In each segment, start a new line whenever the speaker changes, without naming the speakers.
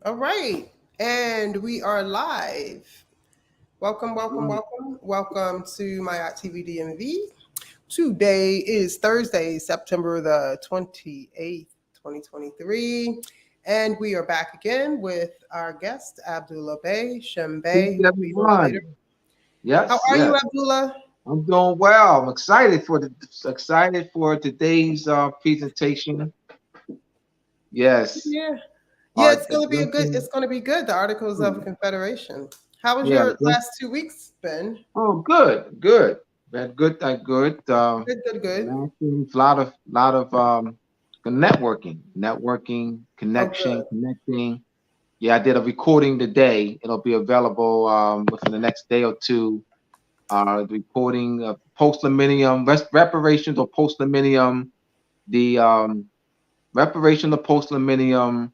All right. And we are live. Welcome, welcome, welcome. Welcome to my TV-DMV. Today is Thursday, September the 28th, 2023. And we are back again with our guest, Abdullah Bey, Shem Bey.
Hey, everyone. Yes,
How are
yes.
you, Abdullah?
I'm doing well. I'm excited for today's presentation. Yes.
Yeah. Yeah,
Our
it's gonna be
addressing,
it's gonna be good. The Articles of Confederation. How was
yeah.
your last 2 weeks been?
Oh, good, good. Been good, good.
Good, good, good.
Lot of networking,
Oh,
connection,
good.
connecting. Yeah, I did a recording today. It'll be available within the next day or two. The recording of post-millennium reparations or post-millennium, the reparation of post-millennium,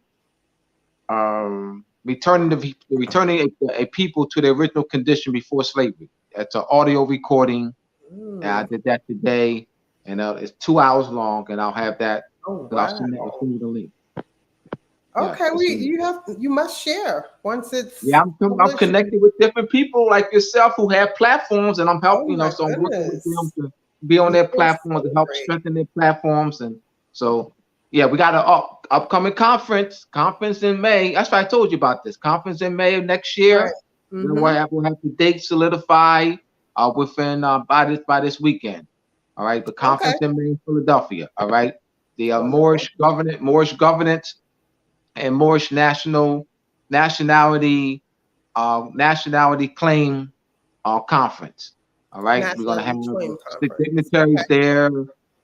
returning a people to their original condition before slavery. It's an audio recording, and I did that today, and it's 2 hours long, and I'll have that.
Oh,
I'll
wow.
send you the link.
Okay,
Yeah,
you must share once it's
yeah, I'm
published.
connected with different people like yourself who have platforms, and I'm
Oh
helping,
my
so I'm working with them
goodness.
to be on their
You're
platforms
so
to help
great.
strengthen their platforms. And so, yeah, we got an upcoming conference in May. That's why I told you about this conference in May of next year.
Right.
We'll have the date solidified within by this weekend. All right, the conference in May in Philadelphia. All right, the Moorish governance and Moorish nationality claim conference. All right, we're gonna have
National
six
Conference.
dignitaries there.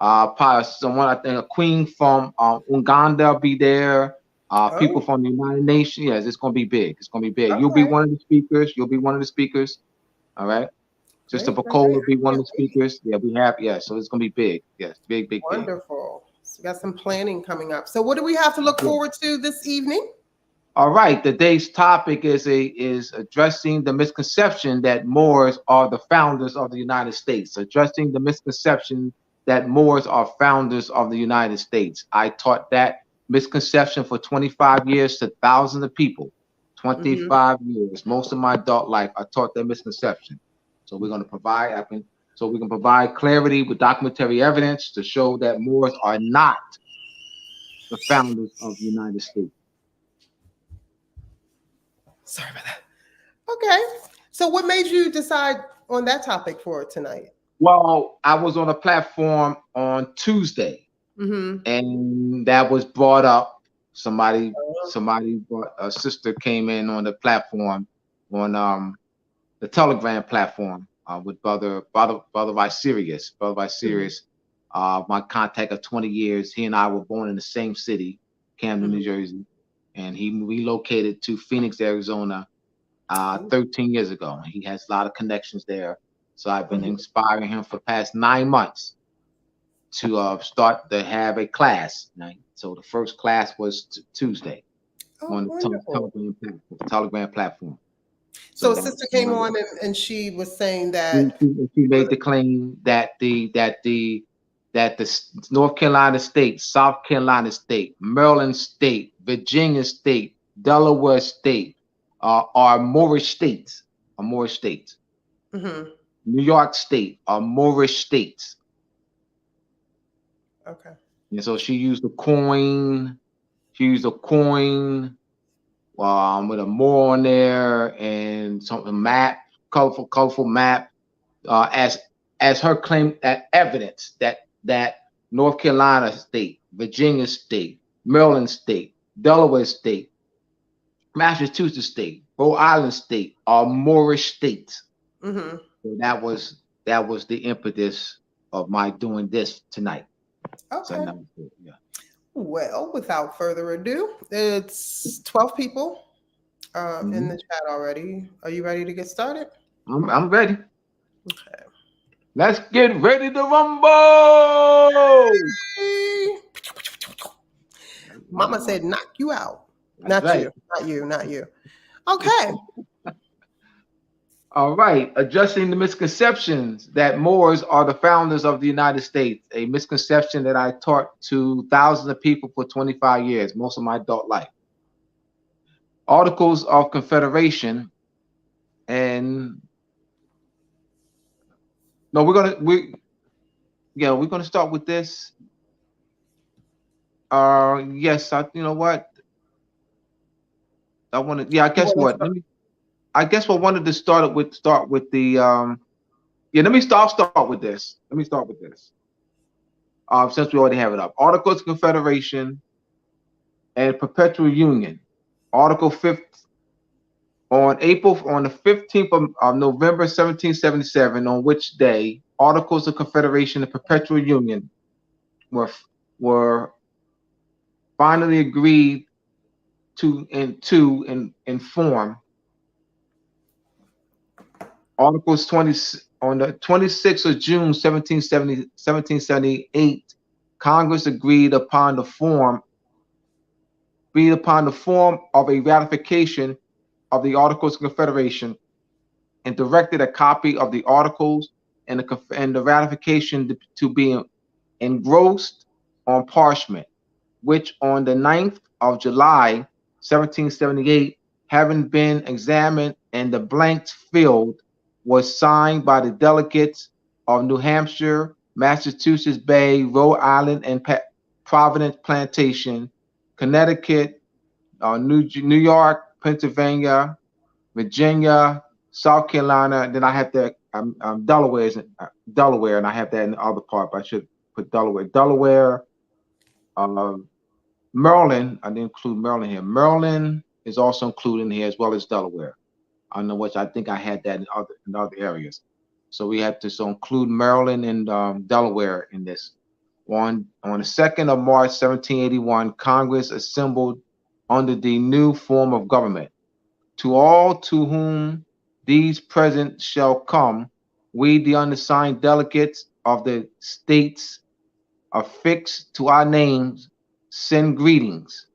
Probably someone, I think a queen from Uganda will be there. People from the United Nations. Yes, it's gonna be big. It's gonna be big. You'll be one of the speakers. All right. Sister Bacol will be one of the speakers. Yeah, we have. Yeah, so it's gonna be big. Yes, big.
Wonderful. So we got some planning coming up. So what do we have to look forward to this evening?
All right, today's topic is addressing the misconception that Moors are the founders of the United States. Addressing the misconception that Moors are founders of the United States. I taught that misconception for 25 years to thousands of people. 25 years, most of my adult life, I taught that misconception. So we're going to provide, we can provide clarity with documentary evidence to show that Moors are not the founders of the United States.
Sorry about that. Okay. So what made you decide on that topic for tonight?
Well, I was on a platform on Tuesday, and that was brought up. Somebody brought, a sister came in on the platform, on the Telegram platform, with brother Vicerious. Brother Vicerious, my contact of 20 years. He and I were born in the same city, Camden, New Jersey, and he relocated to Phoenix, Arizona, 13 years ago. He has a lot of connections there. So I've been inspiring him for the past 9 months to start to have a class. Right? So the first class was Tuesday on the Telegram platform.
So a sister came on and she was saying that
she made the claim that the North Carolina State, South Carolina State, Maryland State, Virginia State, Delaware State are Moorish states. New York State are Moorish states.
Okay.
And so she used a coin. With a Moor on there and some map, colorful map, as her claim, that evidence that North Carolina State, Virginia State, Maryland State, Delaware State, Massachusetts State, Rhode Island State are Moorish states. So that was the impetus of my doing this tonight.
Okay.
So yeah.
Well, without further ado, it's 12 people in the chat already. Are you ready to get started?
I'm ready.
Okay.
Let's get ready to rumble.
Mama said, knock you out.
That's
Not
right.
Not you. Okay.
All right. Addressing the misconceptions that Moors are the founders of the United States. A misconception that I taught to thousands of people for 25 years, most of my adult life. Articles of Confederation, and no, we're gonna start with this. Yes, you know what? I wanted, yeah, I guess what? I guess what wanted to start with the yeah, start with this. Let me start with this. Since we already have it up. Articles of Confederation and Perpetual Union. Article 5th on the 15th of November 1777, on which day Articles of Confederation and Perpetual Union were finally agreed to form. Articles 20 on the 26th of June 1778, Congress agreed upon the form of a ratification of the Articles of Confederation, and directed a copy of the Articles and the ratification to be engrossed on parchment, which on the 9th of July 1778, having been examined and the blanks filled, was signed by the delegates of New Hampshire, Massachusetts Bay, Rhode Island, and Providence Plantation, Connecticut, New York, Pennsylvania, Virginia, South Carolina. Then I have that Delaware, and I have that in the other part, but I should put Delaware, Maryland. I didn't include Maryland here. Maryland is also included in here, as well as Delaware. I know which I think I had that in other areas. So we have to include Maryland and Delaware in this. On the 2nd of March 1781, Congress assembled under the new form of government. To all to whom these present shall come, we, the undersigned delegates of the states affixed to our names, send greetings.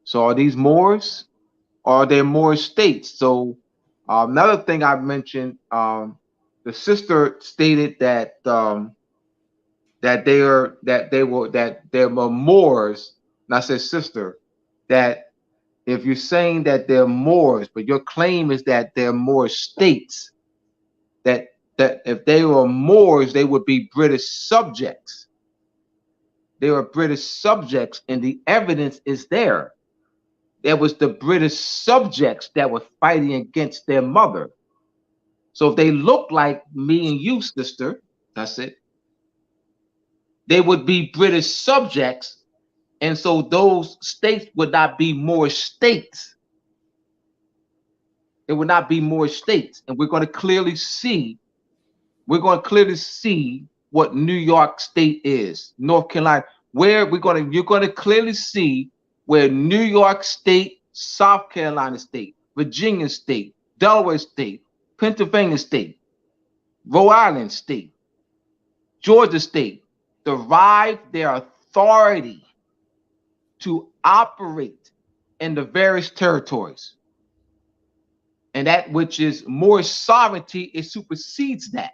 So are these Moors, or are they Moorish states? So another thing I mentioned, the sister stated that they were Moors, and I said, sister, that if you're saying that they're Moors, but your claim is that they're Moorish states, that if they were Moors, they would be British subjects. They were British subjects, and the evidence is there. There was the British subjects that were fighting against their mother. So if they look like me and you, sister, that's it, they would be British subjects. And so those states would not be Moorish states. It would not be Moorish states. And we're going to clearly see what New York State is, North Carolina, where you're going to clearly see where New York State, South Carolina State, Virginia State, Delaware State, Pennsylvania State, Rhode Island State, Georgia State derive their authority to operate in the various territories. And that which is Moorish sovereignty, it supersedes that.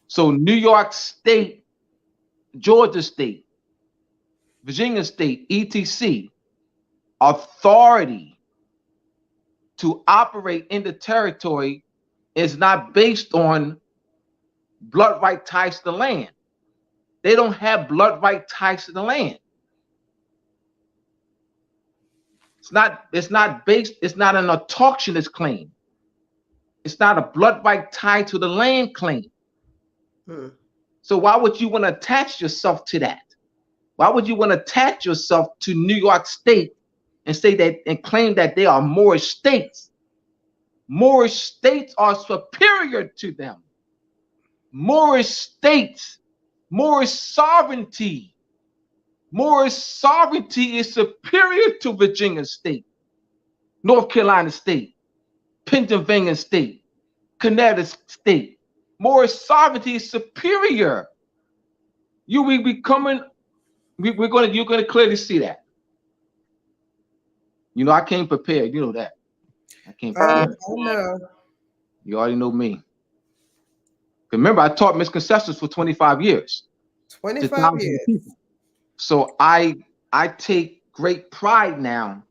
So New York State, Georgia State, Virginia State, etc., authority to operate in the territory is not based on blood right ties to the land. They don't have blood right ties to the land. It's not an autochthonous claim. It's not a blood right tie to the land claim. So why would you want to attach yourself to that? Why would you want to attach yourself to New York State and say that and claim that they are Moorish states? Moorish states are superior to them. Moorish states, Moorish sovereignty is superior to Virginia State, North Carolina State, Pennsylvania State, Connecticut State. Moorish sovereignty is superior. You're going to clearly see that. You know, I came prepared. You know that. I came prepared. You already know me. Remember, I taught misconceptions for 25 years.
25 years.
So I take great pride now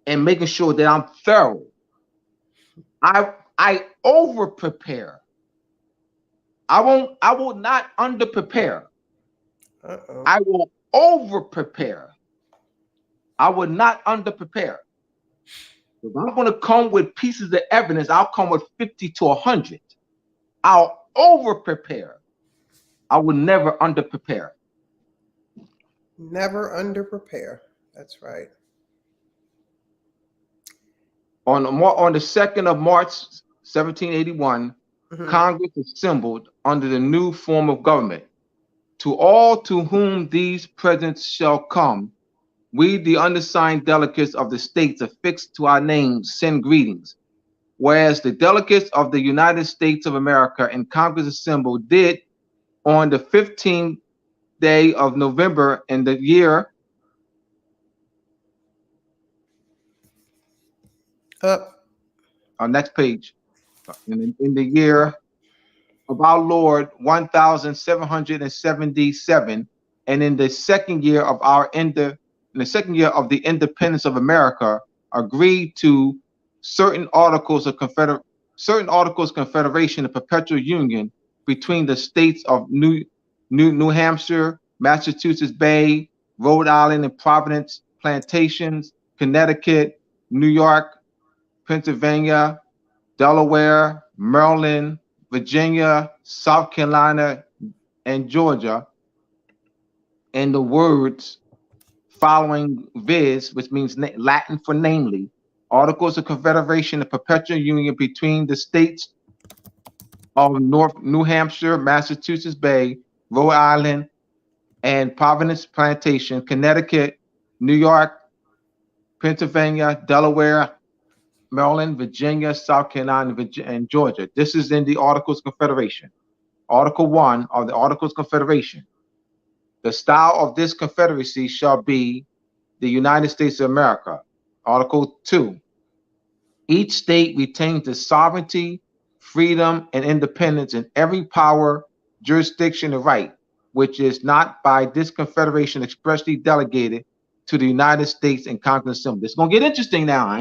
and making sure that I'm thorough. I over prepare. I will not under prepare. I will over prepare. I will not under prepare. If I'm going to come with pieces of evidence, I'll come with 50 to 100. I'll over prepare. I will never under prepare.
Never under prepare. That's right.
On the 2nd of March, 1781, Congress assembled under the new form of government. To all to whom these presents shall come, we, the undersigned delegates of the states affixed to our names, send greetings. Whereas the delegates of the United States of America in Congress assembled did on the 15th day of November in the year next page. In the year of our Lord 1777, and in the second year of the independence of America, agreed to certain articles of confederation and perpetual union between the states of New Hampshire, Massachusetts Bay, Rhode Island and Providence plantations, Connecticut, New York, Pennsylvania, Delaware, Maryland, Virginia, South Carolina, and Georgia. And the words following viz, which means Latin for namely, articles of confederation and perpetual union between the states of New Hampshire, Massachusetts Bay, Rhode Island, and Providence Plantation, Connecticut, New York, Pennsylvania, Delaware, Maryland, Virginia, South Carolina, and Georgia. This is in the Articles of Confederation. Article 1 of the Articles of Confederation. The style of this confederacy shall be the United States of America. Article 2. Each state retains the sovereignty, freedom, and independence in every power, jurisdiction, and right, which is not by this confederation expressly delegated to the United States and Congress Assembly. It's gonna get interesting now.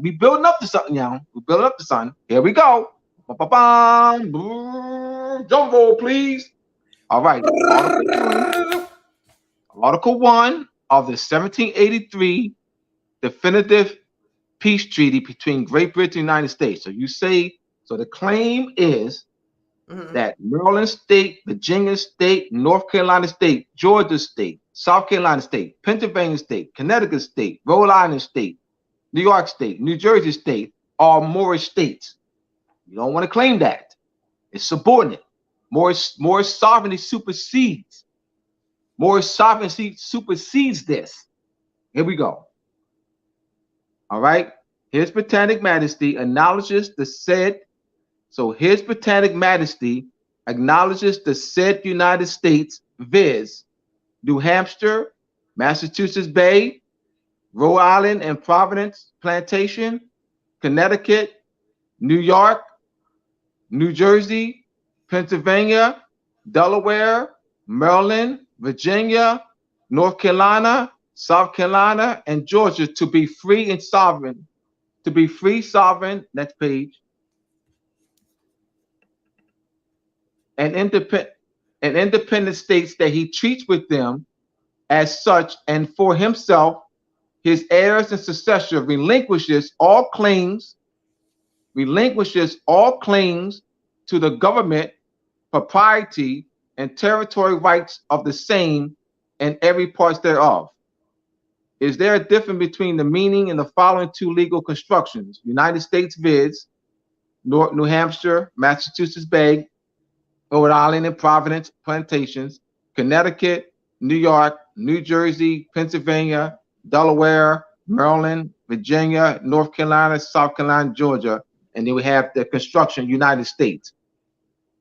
We building up to something now. We're building up to something. Here we go. Drum roll, please. All right. Article 1 of the 1783 definitive peace treaty between Great Britain and the United States. So the claim is that Maryland State, Virginia State, North Carolina State, Georgia State, South Carolina State, Pennsylvania State, Connecticut State, Rhode Island State, New York State, New Jersey State are Moorish states. You don't want to claim that. It's subordinate. Moorish sovereignty supersedes. Moorish sovereignty supersedes this. Here we go. All right. His Britannic Majesty acknowledges the said. So His Britannic Majesty acknowledges the said United States, viz. New Hampshire, Massachusetts Bay, Rhode Island and Providence Plantation, Connecticut, New York, New Jersey, Pennsylvania, Delaware, Maryland, Virginia, North Carolina, South Carolina, and Georgia to be free and sovereign. To be free, sovereign, next page, and independent states that he treats with them as such, and for himself, his heirs and successor relinquishes all claims to the government, propriety, and territory rights of the same and every part thereof. Is there a difference between the meaning in the following two legal constructions? United States viz. New Hampshire, Massachusetts Bay, Rhode Island and Providence Plantations, Connecticut, New York, New Jersey, Pennsylvania, Delaware, Maryland, Virginia, North Carolina, South Carolina, Georgia, and then we have the construction United States.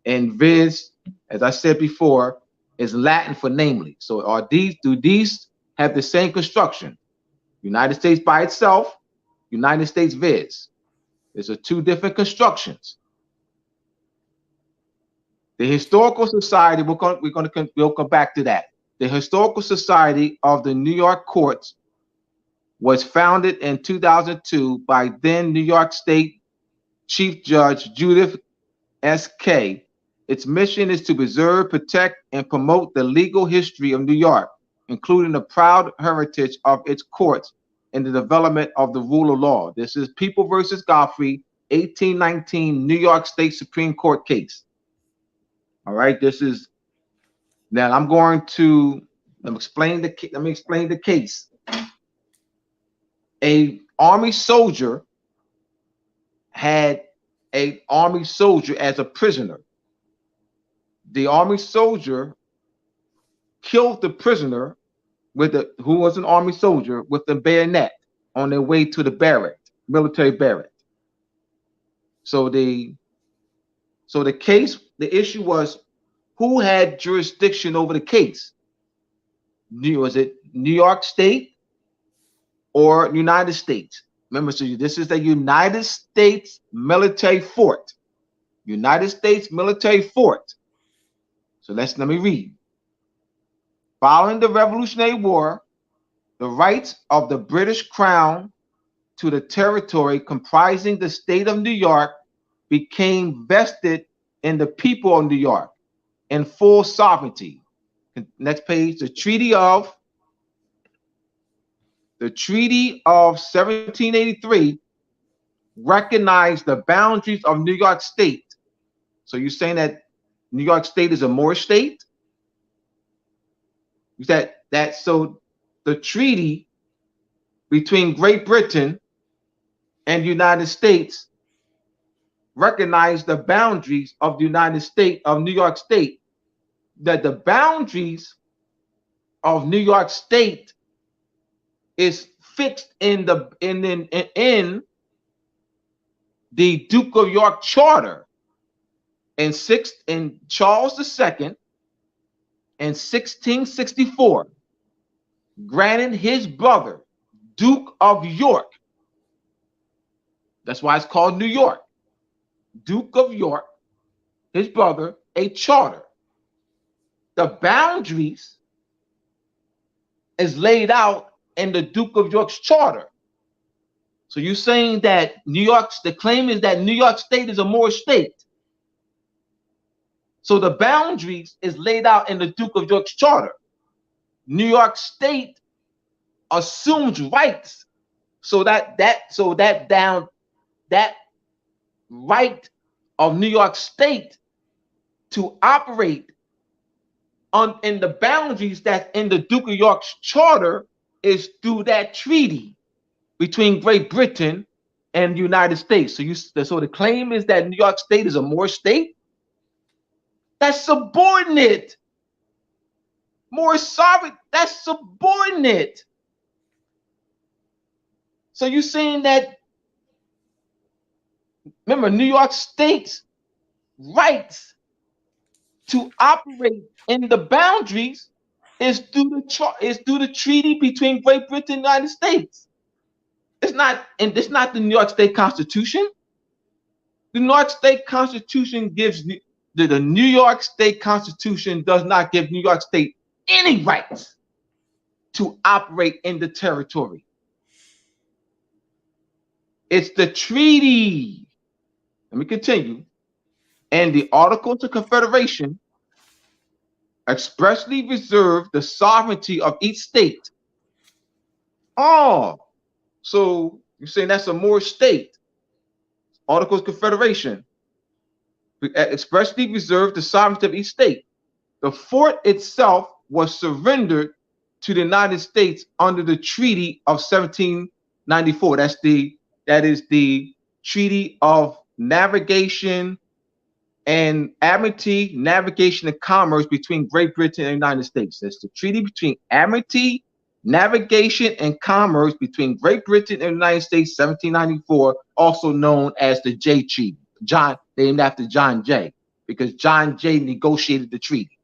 And viz, as I said before, is Latin for namely. So do these have the same construction? United States by itself, United States viz. These are two different constructions. The Historical Society, we'll come back to that. The Historical Society of the New York Courts was founded in 2002 by then New York State Chief Judge Judith S.K. Its mission is to preserve, protect, and promote the legal history of New York, including the proud heritage of its courts and the development of the rule of law. This is People versus Godfrey, 1819 New York State Supreme Court case. All right, this is now I'm going to let me explain the case. A army soldier had an army soldier as a prisoner. The army soldier killed the prisoner who was an army soldier with a bayonet on their way to the barrack, military barrack. So the issue was who had jurisdiction over the case. Was it New York State or United States? Remember, so this is the United States military fort. United States military fort. So let me read. Following the Revolutionary War, the rights of the British Crown to the territory comprising the state of New York became vested in the people of New York in full sovereignty. Next page, the Treaty of 1783 recognized the boundaries of New York State. So you're saying that New York State is a Moorish state? So the treaty between Great Britain and the United States recognized the boundaries of the United States of New York State. That the boundaries of New York State is fixed in the Duke of York Charter in Charles II in 1664, granted his brother, Duke of York. That's why it's called New York. Duke of York, his brother, a charter. The boundaries is laid out in the Duke of York's charter. So you're saying that the claim is that New York State is a Moorish state. So the boundaries is laid out in the Duke of York's charter. New York State assumes rights. So that right of New York State to operate in the boundaries that's in the Duke of York's charter is through that treaty between Great Britain and the United States. So the claim is that New York State is a Moorish state. That's subordinate. Moorish sovereign, that's subordinate. So you're saying that, remember, New York State's rights to operate in the boundaries is through the treaty between Great Britain and the United States. It's not the New York State Constitution. The New York State Constitution gives the New York State Constitution does not give New York State any rights to operate in the territory. It's the treaty. Let me continue. And the Articles of Confederation expressly reserve the sovereignty of each state. Oh, so you're saying that's a Moorish state. Articles of Confederation expressly reserved the sovereignty of each state. The fort itself was surrendered to the United States under the Treaty of 1794. That is the Treaty of Navigation and Admiralty, Navigation, and Commerce between Great Britain and the United States. That's the treaty between Admiralty, Navigation, and Commerce between Great Britain and the United States, 1794, also known as the Jay Treaty. John, named after John Jay, because John Jay negotiated the treaty.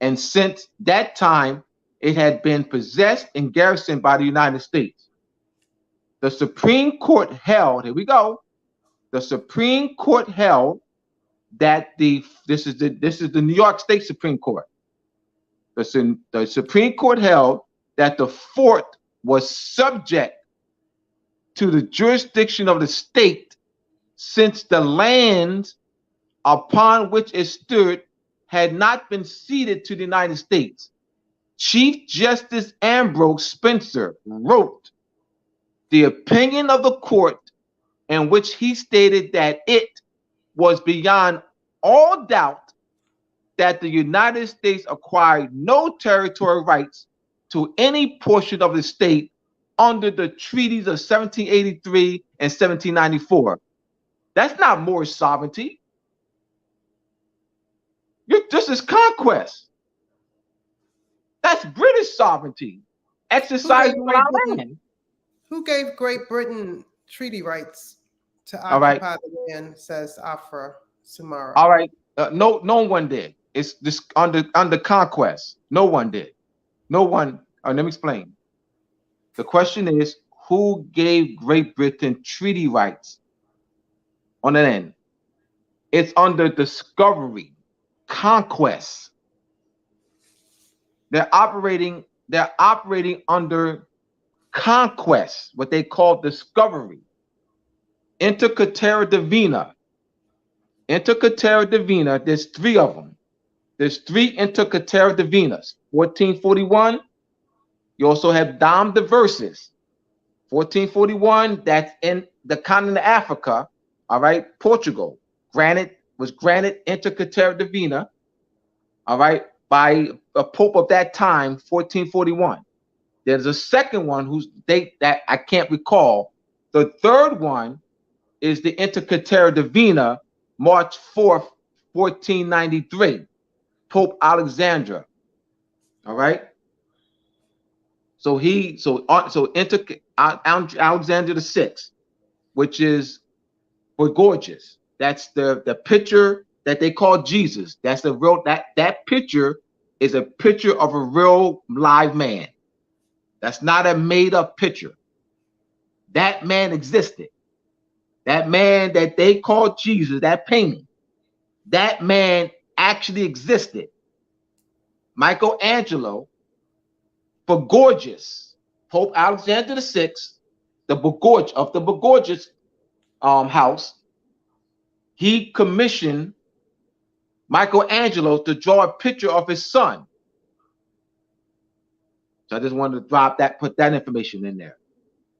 And since that time, it had been possessed and garrisoned by the United States. The Supreme Court held, here we go, the Supreme Court held that this is the New York State Supreme Court. The Supreme Court held that the fort was subject to the jurisdiction of the state, since the lands upon which it stood had not been ceded to the United States. Chief Justice Ambrose Spencer wrote the opinion of the court in which he stated that it was beyond all doubt that the United States acquired no territorial rights to any portion of the state under the treaties of 1783 and 1794. That's not Moorish sovereignty. This is conquest. That's British sovereignty exercised on our land.
Who gave Great Britain treaty rights to occupy the land, says Afra Sumara.
All right. No one did. It's this under conquest. No one did. No one. Let me explain. The question is, who gave Great Britain treaty rights on the land? It's under discovery, conquest. They're operating under conquest, what they call discovery. Inter Caetera Divina. Inter Caetera Divina, there's three of them. There's three Inter Caetera Divinas. 1441, you also have Dom Diversis. 1441, that's in the continent of Africa, all right, Portugal. Was granted Inter Caetera Divina, all right, by a pope of that time, 1441. There's a second one whose date that I can't recall. The third one is the Inter Caetera Divina, March 4th, 1493, Pope Alexander. All right. So Alexander the Sixth, which is gorgeous. That's the picture that they call Jesus. That's the real that picture is a picture of a real live man. That's not a made up picture. That man existed. That man that they called Jesus, that painting, that man actually existed. Michelangelo, for gorgeous, Pope Alexander VI, the Borgias house, he commissioned Michelangelo to draw a picture of his son. So I just wanted to put that information in there.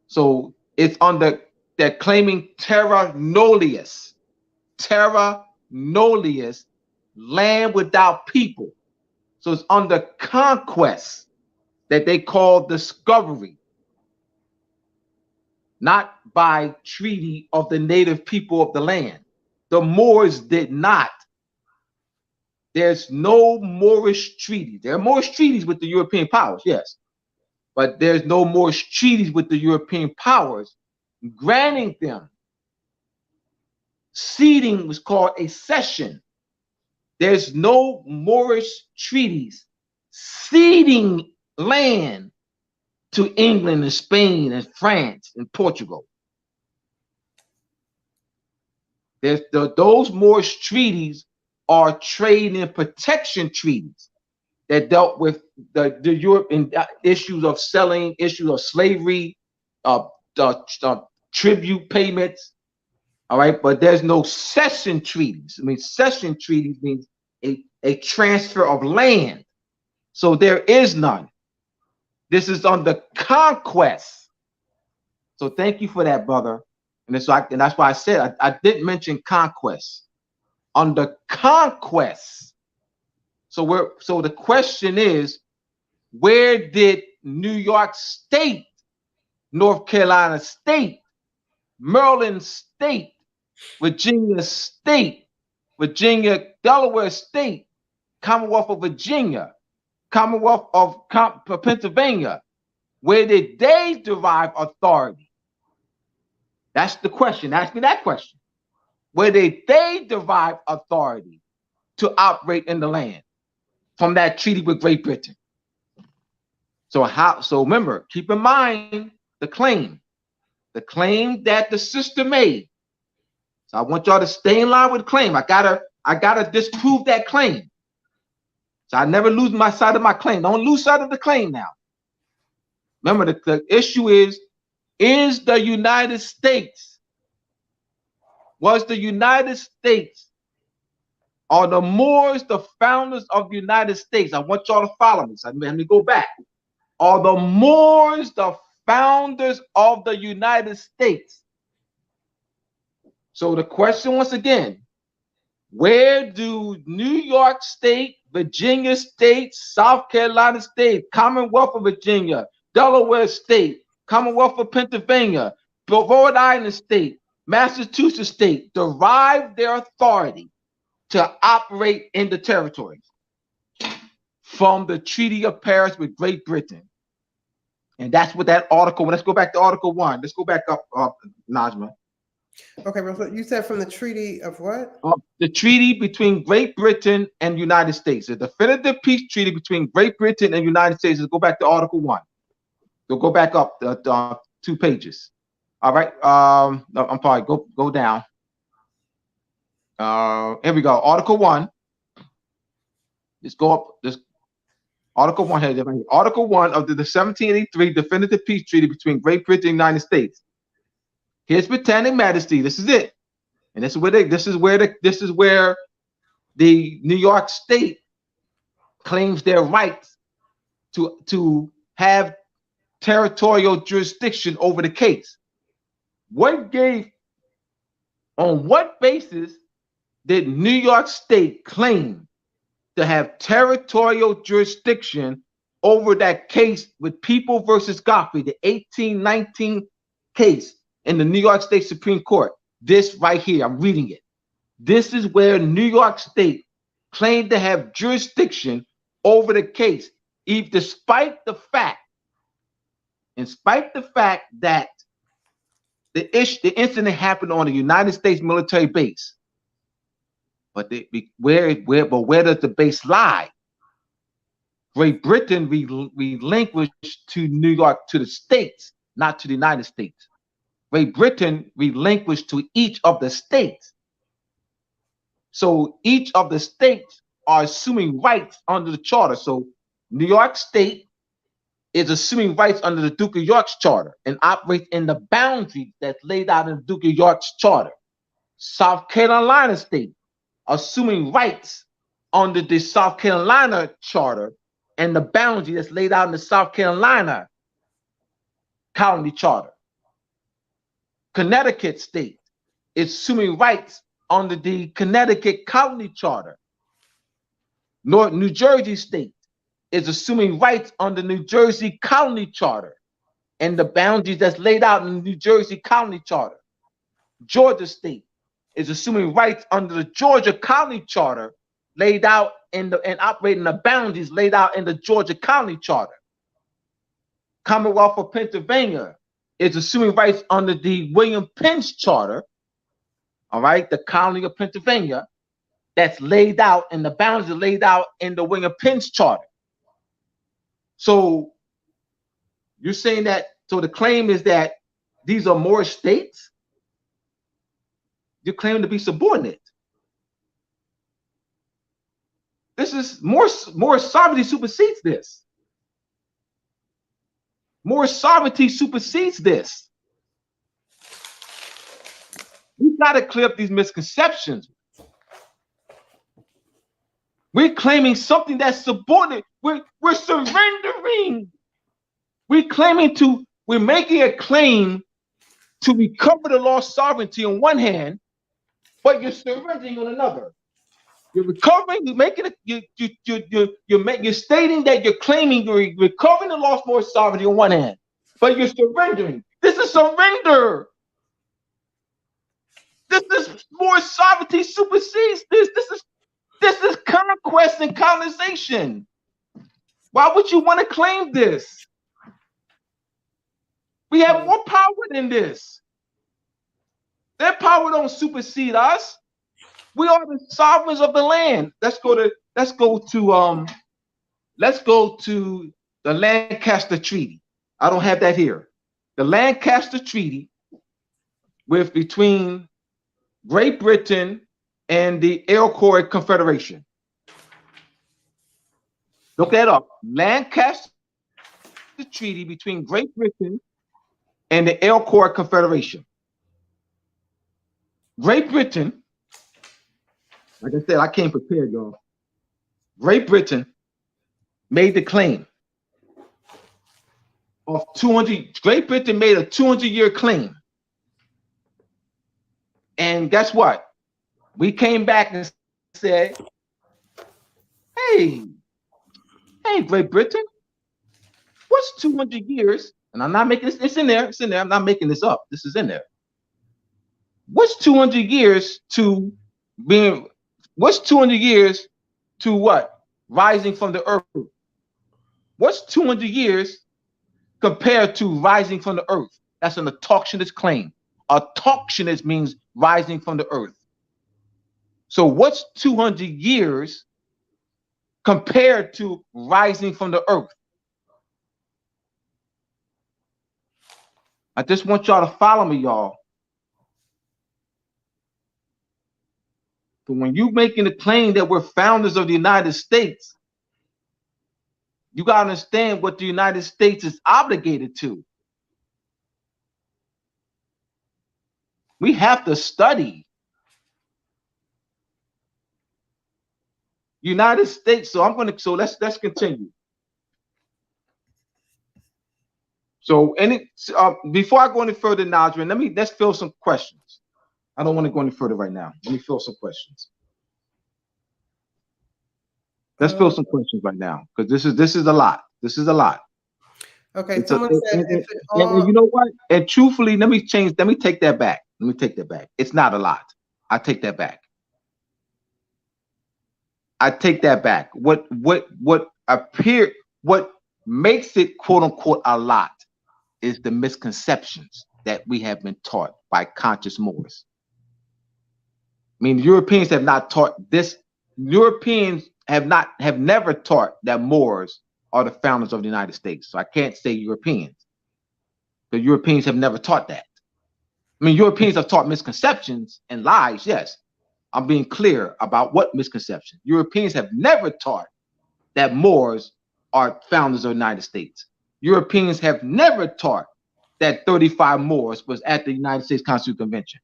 So it's under, they're claiming terra nullius, land without people. So it's under conquest that they call discovery, not by treaty of the native people of the land. The Moors did not. There's no Moorish treaty. There are Moorish treaties with the European powers, yes, but there's no Moorish treaties with the European powers granting them. Ceding was called a cession. There's no Moorish treaties ceding land to England and Spain and France and Portugal. Those Moorish treaties are trade and protection treaties that dealt with the European issues of selling, issues of slavery, tribute payments. All right, but there's no cession treaties. I mean, cession treaties means a transfer of land. So there is none. This is on the conquest. So thank you for that, brother. And that's why I said I didn't mention conquest. Under conquest. So the question is, where did New York State, North Carolina State, Maryland State, Virginia State, Delaware State, Commonwealth of Virginia, Commonwealth of Pennsylvania, where did they derive authority? That's the question. Ask me that question. Where did they derive authority to operate in the land from that treaty with Great Britain? So remember, keep in mind the claim that the sister made. So I want y'all to stay in line with the claim. I gotta disprove that claim. So I never lose my sight of my claim. Don't lose sight of the claim now. Remember, the issue is the United States, are the Moors the founders of the United States? I want y'all to follow me. So let me go back. Are the Moors the founders of the United States? So the question once again, where do New York State, Virginia State, South Carolina State, Commonwealth of Virginia, Delaware State, Commonwealth of Pennsylvania, Rhode Island State, Massachusetts State derive their authority to operate in the territories? From the Treaty of Paris with Great Britain. And that's what that article, let's go back to Article 1. Let's go back up, Najma.
Okay, so you said from the Treaty of what?
The treaty between Great Britain and United States. The definitive peace treaty between Great Britain and United States. Let's go back to Article 1. So go back up 2 pages. All right. I'm sorry, go down. Here we go. Article 1. Let's go up. This Article 1 here. Article 1 of the 1783 definitive peace treaty between Great Britain and the United States. His Britannic Majesty. This is it. And this is where the New York State claims their rights to have territorial jurisdiction over the case. On what basis did New York State claim to have territorial jurisdiction over that case with People versus Godfrey, the 1819 case in the New York State Supreme Court? This right here, I'm reading it. This is where New York State claimed to have jurisdiction over the case, despite the fact that the incident happened on a United States military base. But where does the base lie? Great Britain relinquished to New York, to the states, not to the United States. Great Britain relinquished to each of the states. So each of the states are assuming rights under the charter. So New York State is assuming rights under the Duke of York's charter and operates in the boundaries that's laid out in the Duke of York's charter. South Carolina State assuming rights under the South Carolina charter and the boundary that's laid out in the South Carolina Colony Charter. Connecticut State is assuming rights under the Connecticut Colony Charter. New Jersey State is assuming rights under New Jersey Colony Charter and the boundaries that's laid out in the New Jersey Colony Charter. Georgia State is assuming rights under the Georgia Colony Charter laid out and operating the boundaries laid out in the Georgia Colony Charter. Commonwealth of Pennsylvania is assuming rights under the William Penn's Charter, all right, the colony of Pennsylvania, that's laid out and the boundaries are laid out in the William Penn's Charter. So you're saying that, so the claim is that these are Moorish states? You claim to be subordinate. This is Moorish sovereignty supersedes this. Moorish sovereignty supersedes this. We've got to clear up these misconceptions. We're claiming something that's subordinate. We're surrendering. We're making a claim to recover the lost sovereignty on one hand, but you're surrendering on another. You're recovering, you're stating that you're claiming you're recovering the lost Moorish sovereignty on one hand, but you're surrendering. This is surrender. This Moorish sovereignty supersedes this. This is conquest and colonization. Why would you want to claim this? We have more power than this. Their power don't supersede us. We are the sovereigns of the land. Let's go to the Lancaster Treaty. I don't have that here. The Lancaster Treaty between Great Britain and the Iroquois Confederation. Look that up. Lancaster the treaty between Great Britain and the Elkhorn Confederation. Great Britain, like I said, I came prepared, y'all. Great Britain made the claim of 200. Great Britain made a 200-year claim. And guess what? We came back and said, hey, Great Britain, what's 200 years? And I'm not making this, it's in there, I'm not making this up. This is in there. What's 200 years to being, what's 200 years to what? Rising from the earth. What's 200 years compared to rising from the earth? That's an autochthonous claim. Autochthonous means rising from the earth. So what's 200 years compared to rising from the earth? I just want y'all to follow me, y'all. But when you're making the claim that we're founders of the United States, you got to understand what the United States is obligated to. We have to study. United States. So let's continue. So before I go any further, Najrin, let's fill some questions. I don't want to go any further right now. Let me fill some questions. Let's fill some questions right now, because this is a lot. This is a lot.
Okay. Someone said,
and you know what? And truthfully, let me take that back. Let me take that back. It's not a lot. I take that back. I take that back. What makes it quote unquote a lot is the misconceptions that we have been taught by conscious Moors. I mean, Europeans have not taught this. Europeans have never taught that Moors are the founders of the United States. So I can't say Europeans. The Europeans have never taught that. I mean, Europeans have taught misconceptions and lies, yes. I'm being clear about what misconception. Europeans have never taught that Moors are founders of the United States. Europeans have never taught that 35 Moors was at the United States Constitutional Convention.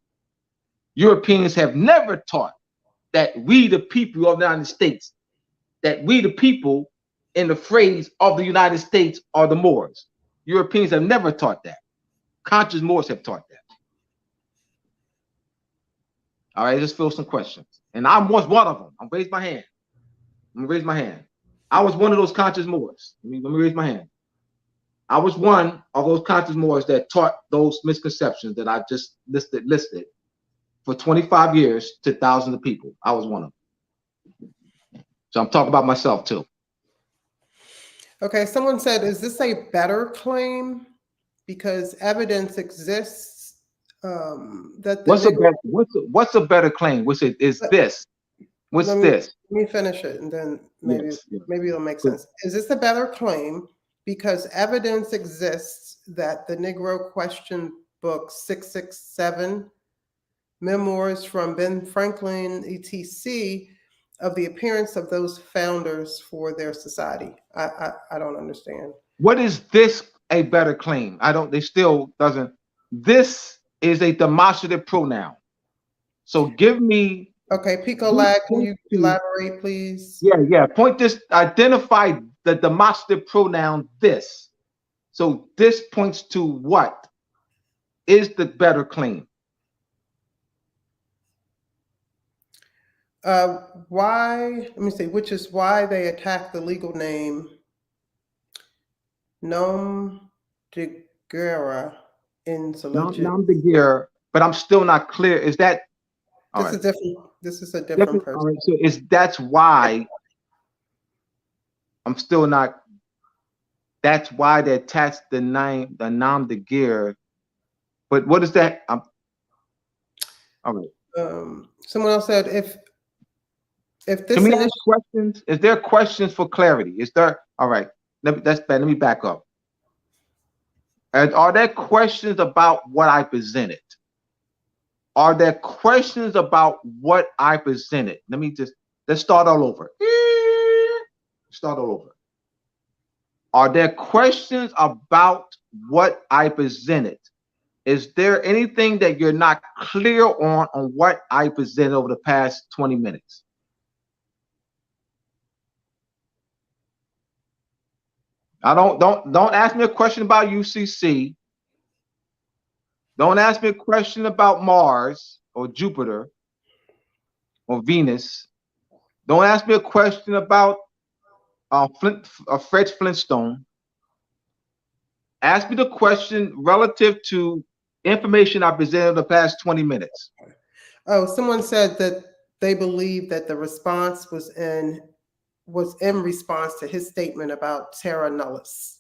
Europeans have never taught that we, the people of the United States, that we, the people in the phrase of the United States, are the Moors. Europeans have never taught that. Conscious Moors have taught that. All right, let's fill some questions. And I was one of them. I'm gonna raise my hand. I'm gonna raise my hand. I was one of those conscious Moors. Let me raise my hand. I was one of those conscious Moors that taught those misconceptions that I just listed for 25 years to thousands of people. I was one of them. So I'm talking about myself too.
Okay, someone said, is this a better claim because evidence exists that the
what's a better claim? What's this? What's this?
Let me finish it, and then maybe it'll make sense. Is this a better claim because evidence exists that the Negro Question Book 667, Memoirs from Ben Franklin, etc., of the appearance of those founders for their society? I don't understand.
What is this a better claim? They still doesn't. This is a demonstrative pronoun. So give me.
Okay, Pico Lag, can you elaborate, please?
Yeah. Identify the demonstrative pronoun this. So this points to what is the better claim?
Why, let me see, which is why they attack the legal name Nom de Guerre in Solution.
Nom de Guerre, but I'm still not clear. Is that
this is a different person.
All right, so that's why I'm still not. That's why they attached the name, the Nom de Guerre. But what is that? All right.
Someone else said if this.
Can we ask questions? Is there questions for clarity? Is there? All right. That's bad. Let me back up. And are there questions about what I presented? Are there questions about what I presented? Let's start all over. Start all over. Are there questions about what I presented? Is there anything that you're not clear on what I presented over the past 20 minutes? Don't ask me a question about UCC. Don't ask me a question about Mars or Jupiter or Venus. Don't ask me a question about Fred Flintstone. Ask me the question relative to information I presented the past 20 minutes.
Oh, someone said that they believe that the response was in response to his statement about terra nullis.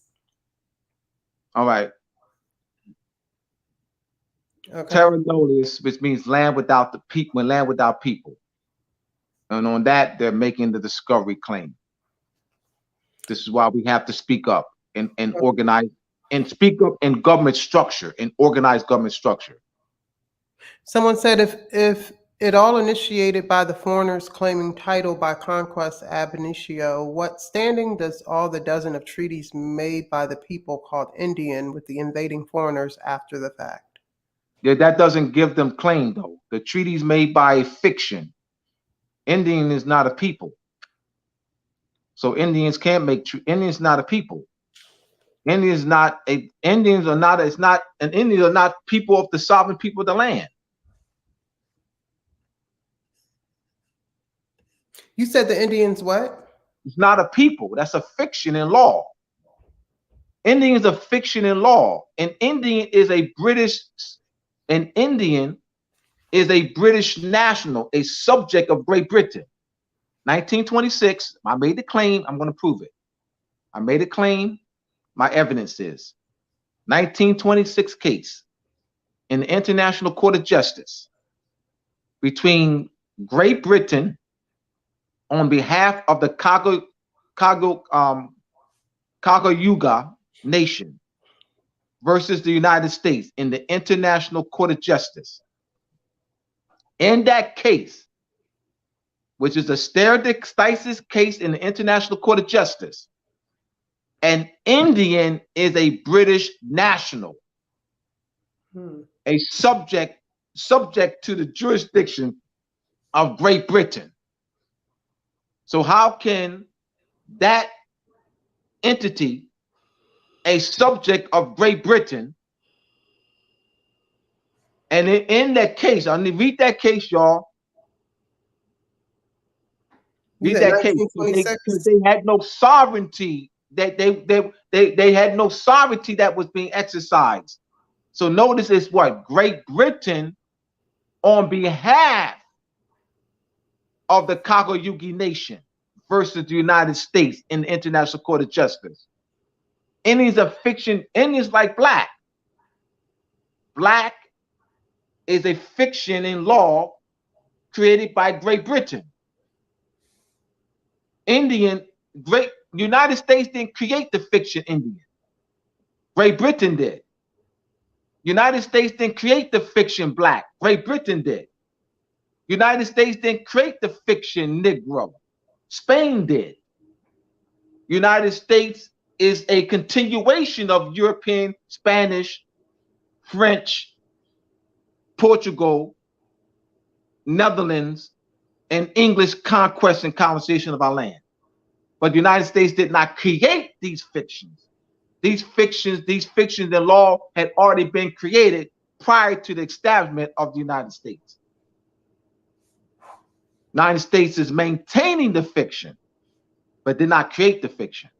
All right.
Okay.
Terra nullis, which means land without the people, land without people. And on that, they're making the discovery claim. This is why we have to speak up and organize and speak up in government structure, in organized government structure.
Someone said if it all initiated by the foreigners claiming title by conquest ab initio, what standing does all the dozen of treaties made by the people called Indian with the invading foreigners after the fact?
Yeah, that doesn't give them claim, though. The treaties made by fiction. Indian is not a people. So Indians can't make Indians not a people. Indians are not people of the sovereign people of the land.
You said the Indians what?
It's not a people. That's a fiction in law. Indian is a fiction in law. An Indian is a British national, a subject of Great Britain. 1926, I made the claim, I'm going to prove it. I made a claim, my evidence is 1926 case in the International Court of Justice between Great Britain on behalf of the Kagayuga nation versus the United States in the International Court of Justice. In that case, which is a stare decisis case in the International Court of Justice, an Indian is a British national, a subject to the jurisdiction of Great Britain. So how can that entity, a subject of Great Britain, and in that case, I need to read that case, y'all. Read that case. Because they had no sovereignty. They had no sovereignty that was being exercised. So notice it's what? Great Britain on behalf of the Kagayugi nation versus the United States in the International Court of Justice. Indians are fiction. Indians like black. Black is a fiction in law created by Great Britain. United States didn't create the fiction Indian. Great Britain did. United States didn't create the fiction black. Great Britain did. United States didn't create the fiction Negro. Spain did. United States is a continuation of European, Spanish, French, Portugal, Netherlands, and English conquest and colonization of our land. But the United States did not create these fictions. These fictions in law had already been created prior to the establishment of the United States. The United States is maintaining the fiction, but did not create the fiction.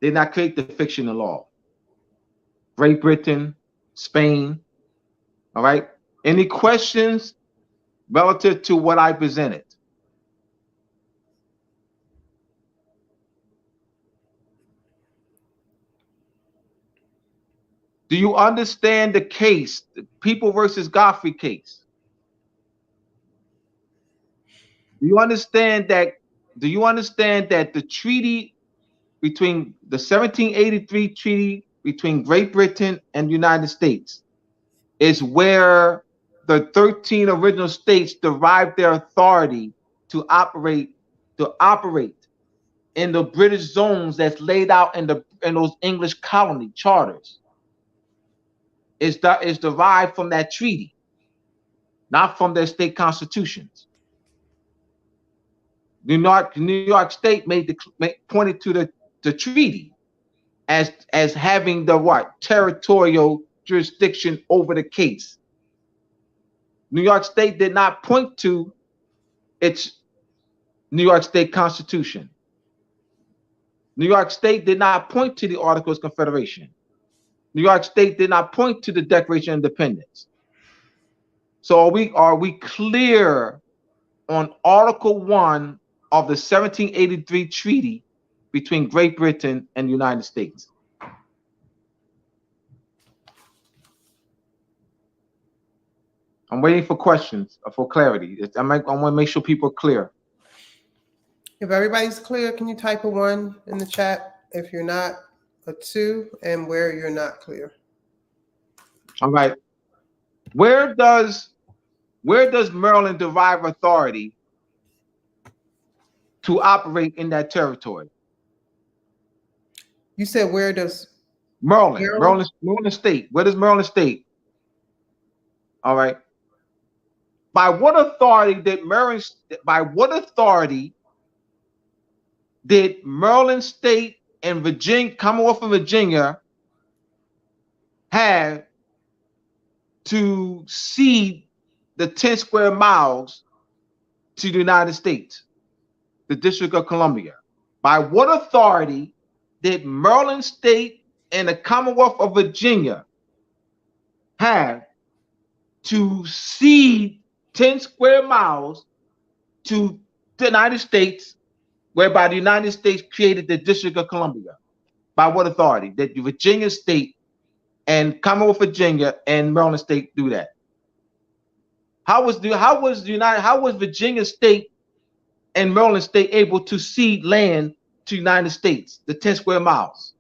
Did not create the fiction in law. Great Britain, Spain, all right? Any questions relative to what I presented? Do you understand the case, the People versus Godfrey case? Do you understand that the treaty between the 1783 treaty between Great Britain and the United States is where the 13 original states derived their authority to operate in the British zones that's laid out in those English colony charters is derived from that treaty, not from their state constitutions. New York State pointed to the treaty as having the what? Territorial jurisdiction over the case. New York State did not point to its New York State Constitution. New York State did not point to the Articles of Confederation. New York State did not point to the Declaration of Independence. So are we clear on Article 1 of the 1783 treaty between Great Britain and the United States? I'm waiting for questions, for clarity. I want to make sure people are clear.
If everybody's clear, can you type a 1 in the chat? If you're not, a 2, and where you're not clear.
All right. Where does Maryland derive authority to operate in that territory?
You said where does
Maryland State? Where does Maryland State? All right. By what authority did Maryland State and Virginia, Commonwealth of Virginia, have to cede the 10 square miles to the United States, the District of Columbia? By what authority did Maryland State and the Commonwealth of Virginia have to cede 10 square miles to the United States, whereby the United States created the District of Columbia? By what authority did Virginia State and Commonwealth Virginia and Maryland State do that? How was Virginia State and Maryland State able to cede land to the United States, the 10 square miles?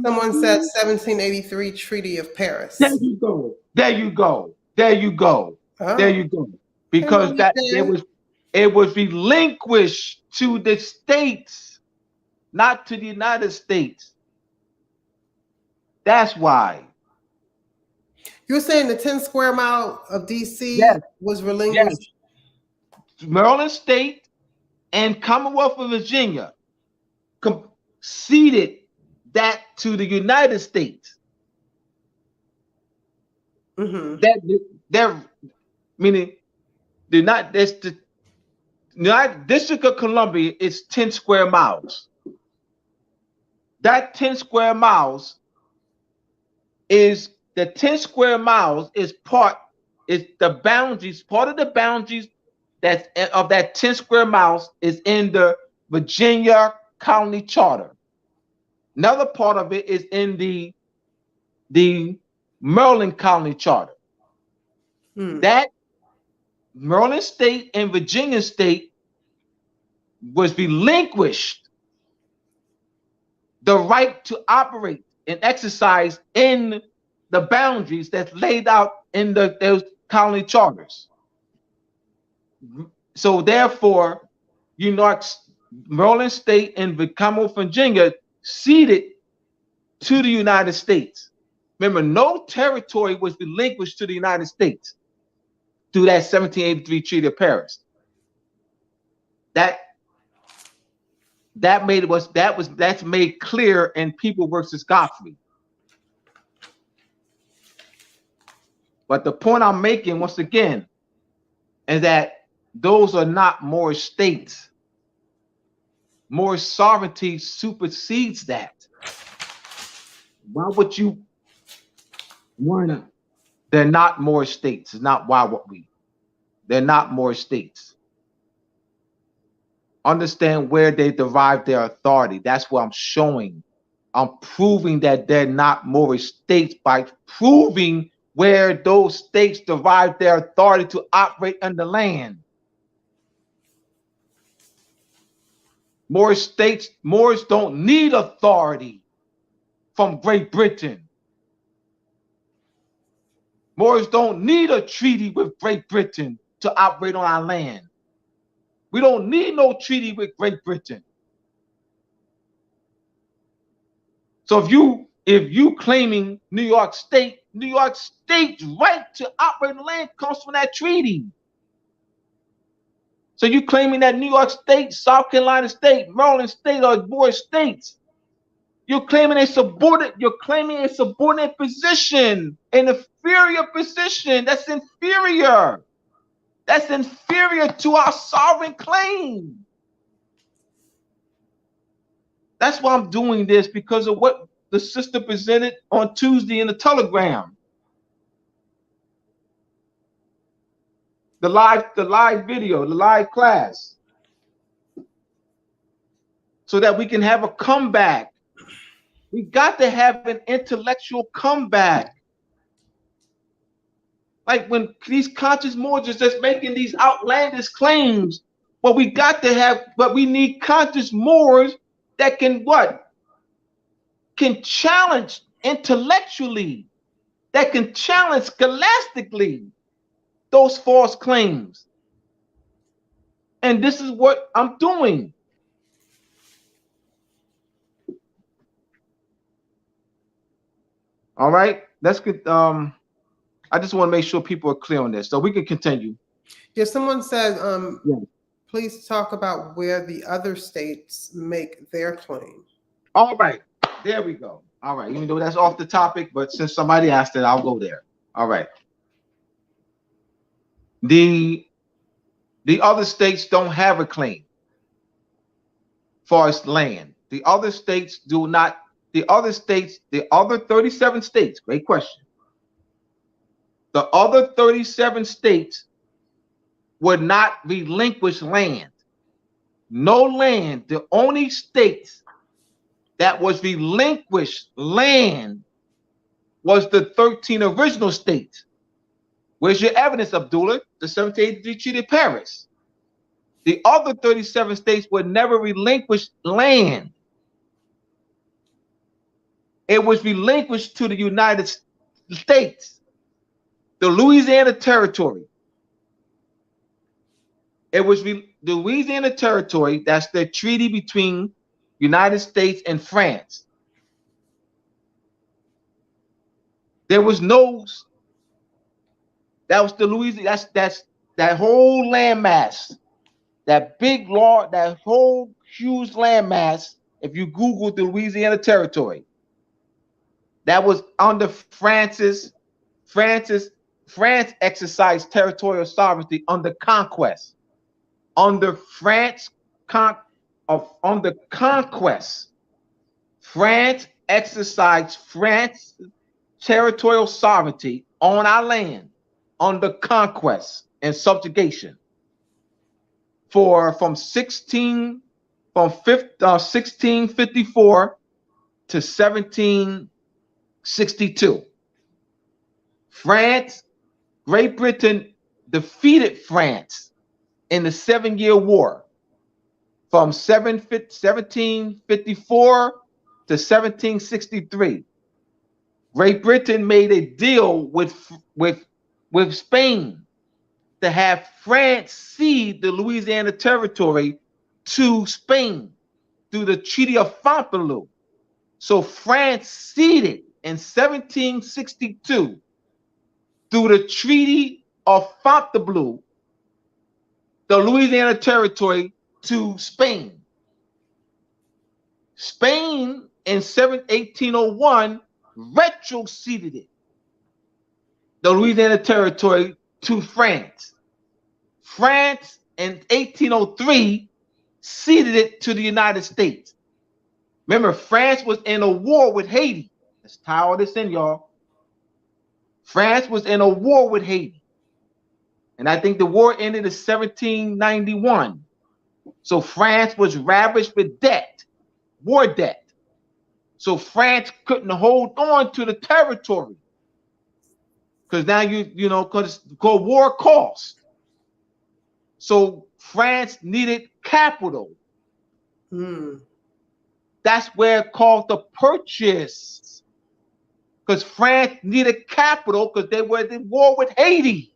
Someone said 1783 Treaty of Paris.
There you go. There you go. There you go. Oh. There you go. Because it was relinquished to the states, not to the United States. That's why.
You're saying the 10 square mile of DC was relinquished?
Yes. Maryland State and Commonwealth of Virginia ceded that to the United States. Mm-hmm. Meaning the United District of Columbia is 10 square miles. That 10 square miles is part of the boundaries of that 10 square miles is in the Virginia Colony Charter. Another part of it is in the Maryland Colony Charter. That Maryland State and Virginia State was relinquished the right to operate and exercise in the boundaries that's laid out in those colony charters. So therefore, Maryland State and the Commonwealth of Virginia ceded to the United States. Remember, no territory was relinquished to the United States through that 1783 Treaty of Paris. That's made clear in People versus Godfrey. But the point I'm making once again is that those are not Moorish states. Moorish sovereignty supersedes that. Why would you want to? They're not Moorish states. It's not they're not Moorish states. Understand where they derive their authority. That's what I'm showing. I'm proving that they're not Moorish states by proving where those states derive their authority to operate on the land. Moorish don't need authority from Great Britain. Moors don't need a treaty with Great Britain to operate on our land. We don't need no treaty with Great Britain. So if you claiming New York State's right to operate the land comes from that treaty. So you claiming that New York State, South Carolina State, Maryland State, or Moorish States, you're claiming a subordinate position, an inferior position. That's inferior. That's inferior to our sovereign claim. That's why I'm doing this, because of what the sister presented on Tuesday in the Telegram. The live video, the live class. So that we can have a comeback. We got to have an intellectual comeback. Like when these conscious Moors are just making these outlandish claims, but we need conscious Moors that can what? Can challenge intellectually, that can challenge scholastically those false claims. And this is what I'm doing. All right, let's get I just want to make sure people are clear on this so we can continue.
Yeah, someone said please talk about where the other states make their claim.
All right, there we go. All right, even though that's off the topic, but since somebody asked it, I'll go there. All right. The other states don't have a claim for its land. The other states do not. The other 37 states, great question. The other 37 states would not relinquish land. No land. The only states that was relinquished land was the 13 original states. Where's your evidence, Abdullah? The 1783 Treaty of Paris. The other 37 states would never relinquish land. It was relinquished to the United States, the Louisiana Territory. It was the Louisiana Territory. That's the treaty between United States and France. There was no. That was the Louisiana. That's that whole landmass, that big law, that whole huge landmass. If you Google the Louisiana Territory, that was under France exercised territorial sovereignty under conquest. Under conquest, France exercised territorial sovereignty on our land under conquest and subjugation from 1654 to 1762. Great Britain defeated France in the 7-Year War from 1754 to 1763. Great Britain made a deal with Spain to have France cede the Louisiana Territory to Spain through the Treaty of Fontainebleau. So France ceded in 1762 through the Treaty of Fontainebleau the Louisiana Territory to Spain. Spain in 1801 retroceded it, the Louisiana Territory, to France. France in 1803 ceded it to the United States. Remember, France was in a war with Haiti. Let's tie all this in, y'all. France was in a war with Haiti. And I think the war ended in 1791. So France was ravished with debt, war debt. So France couldn't hold on to the territory. Because now because it's called war cost. So France needed capital. That's where it called the purchase. because France needed capital because they were in war with Haiti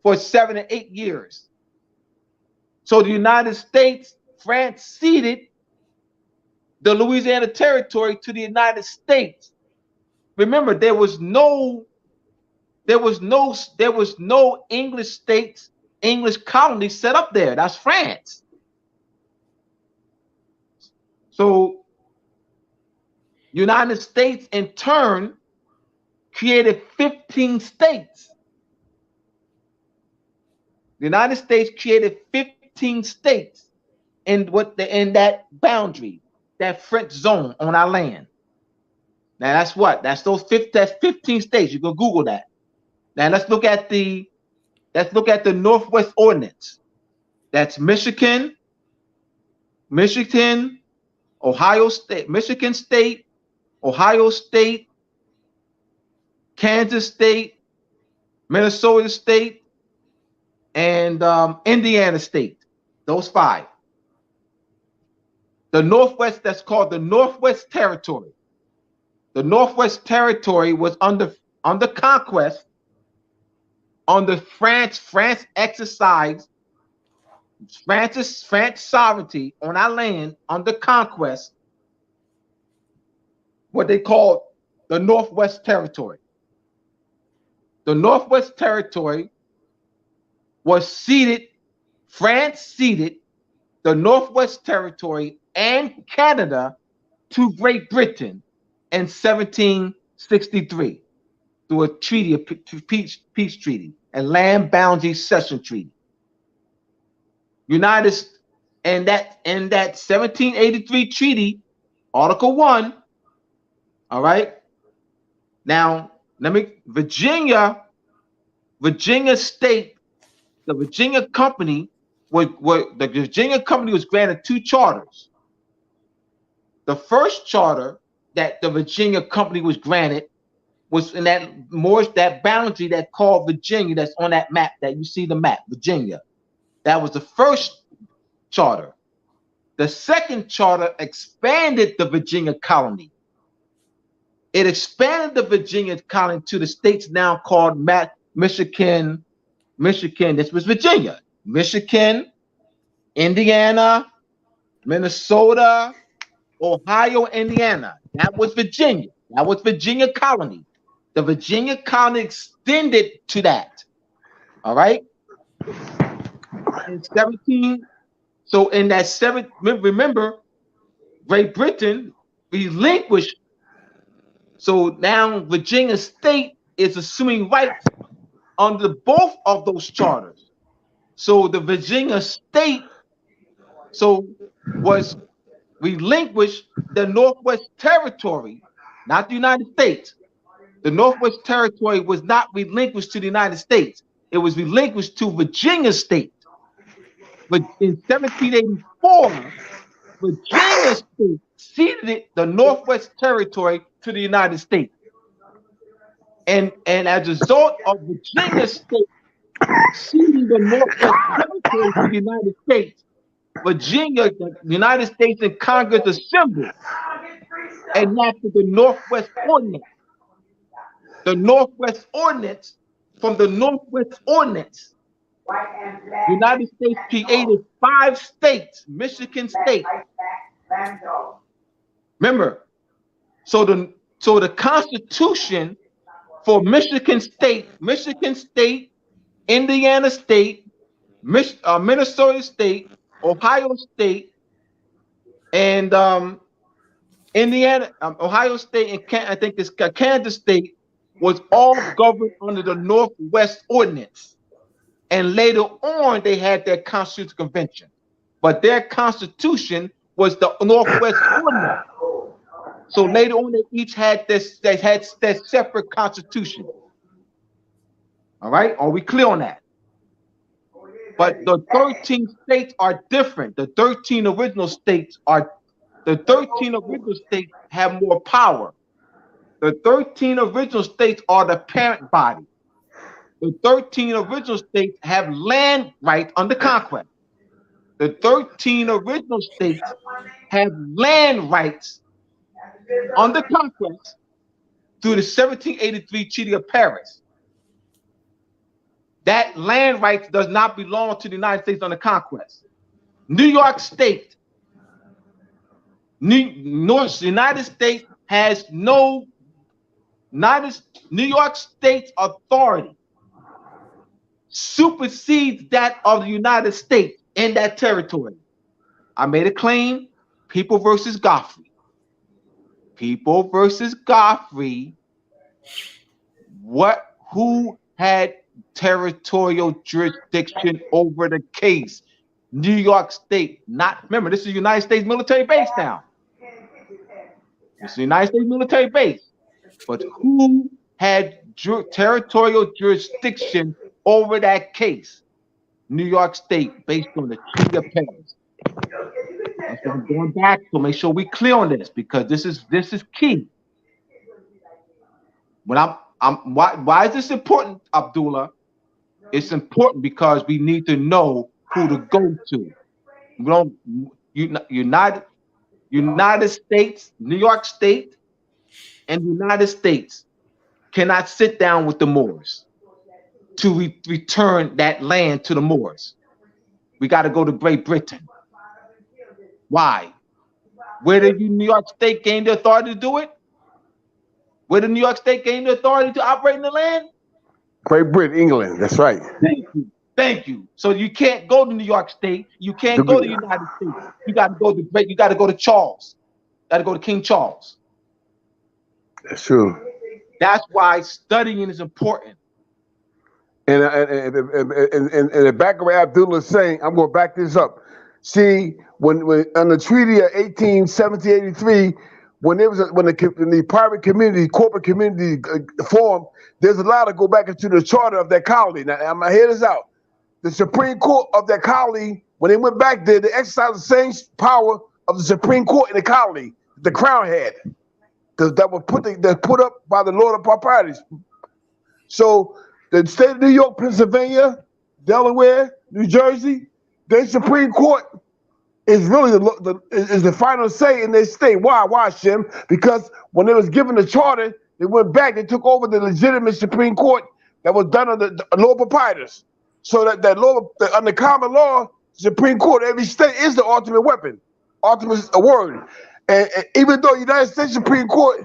for 7 or 8 years. So the United States, France ceded the Louisiana Territory to the United States. Remember, there was no English states, English colonies set up there. That's France. So United States in turn created 15 states. The United States created 15 states in that boundary, that French zone on our land. Now that's what? That's 15 states. You can Google that. Now let's look at the Northwest Ordinance. That's Michigan, Ohio State, Michigan State, Ohio State, Kansas State, Minnesota State, and Indiana State. Those 5. The Northwest, that's called the Northwest Territory. The Northwest Territory was under conquest, under France exercised France sovereignty on our land under conquest, what they called the Northwest Territory. The Northwest Territory was ceded, France ceded the Northwest Territory and Canada to Great Britain in 1763 through a treaty, a peace treaty, a land boundary cession treaty. And that 1783 treaty, Article 1, all right. Now, Virginia State, the Virginia Company was granted 2 charters. The first charter that the Virginia Company was granted was in that boundary that called Virginia, that's on that map that you see the map, Virginia. That was the first charter. The second charter expanded the Virginia colony. It expanded the Virginia colony to the states now called Michigan. This was Virginia. Michigan, Indiana, Minnesota, Ohio, Indiana. That was Virginia. That was Virginia colony. The Virginia colony extended to that. All right. In 17, so in that 7, remember, Great Britain relinquished. So now Virginia State is assuming rights under both of those charters. So the Virginia State was relinquished the Northwest Territory, not the United States. The Northwest Territory was not relinquished to the United States. It was relinquished to Virginia State. But in 1784, Virginia State ceded the Northwest Territory to the United States. And as a result of Virginia State ceding the Northwest Territory to the United States, Virginia, the United States and Congress assembled and enacted the Northwest Ordinance. The Northwest Ordinance, from the Northwest Ordinance, the United States created 5 states, Michigan State. Remember, so the Constitution for Michigan State, Indiana State, Minnesota State, Ohio State, and Ohio State, and I think it's Kansas State, was all governed under the Northwest Ordinance. And later on, they had their Constitutional Convention. But their Constitution was the Northwest Ordinance. So later on, they each had their separate Constitution. All right? Are we clear on that? But the 13 states are different. The 13 original states have more power. The 13 original states are the parent body. The 13 original states have land rights under conquest. The 13 original states have land rights under conquest, through the 1783 Treaty of Paris, that land rights does not belong to the United States under conquest. New York State, United States has no New York State's authority supersedes that of the United States in that territory. I made a claim, People versus Godfrey. People versus Godfrey. Who had territorial jurisdiction over the case? New York State. Remember, this is United States military base now. It's the United States military base. But who had territorial jurisdiction over that case? New York State, based on the Treaty of Paris. That's why I'm going back to make sure we clear on this, because this is key. When why is this important, Abdullah? It's important because we need to know who to go to. We don't United States, New York State, and the United States cannot sit down with the Moors to return that land to the Moors. We got to go to Great Britain. Why? Where did New York State gain the authority to do it? Where did New York State gain the authority to operate in the land?
Great Britain, England. That's right.
Thank you. Thank you. So you can't go to New York State. You can't go to the United States. You got to go to You got to go to Charles. Got to go to King Charles.
That's true.
That's why studying is important.
And the back of what Abdullah is saying, I'm going to back this up. See, when on the Treaty of 1783, when the private community, corporate community formed, there's a lot to go back into the charter of that colony. Now, I'm going to hear this out. The Supreme Court of that colony, when they went back there, they exercised the same power of the Supreme Court in the colony, the Crown had, that were put up by the Lord of Proprieties. So the state of New York, Pennsylvania, Delaware, New Jersey, their Supreme Court is really the final say in their state. Why, Shem? Because when they was given the charter, they went back, they took over the legitimate Supreme Court that was done under the Lord of Proprietors. So that under common law, Supreme Court, every state is the ultimate weapon. Ultimate is a word. And even though the United States Supreme Court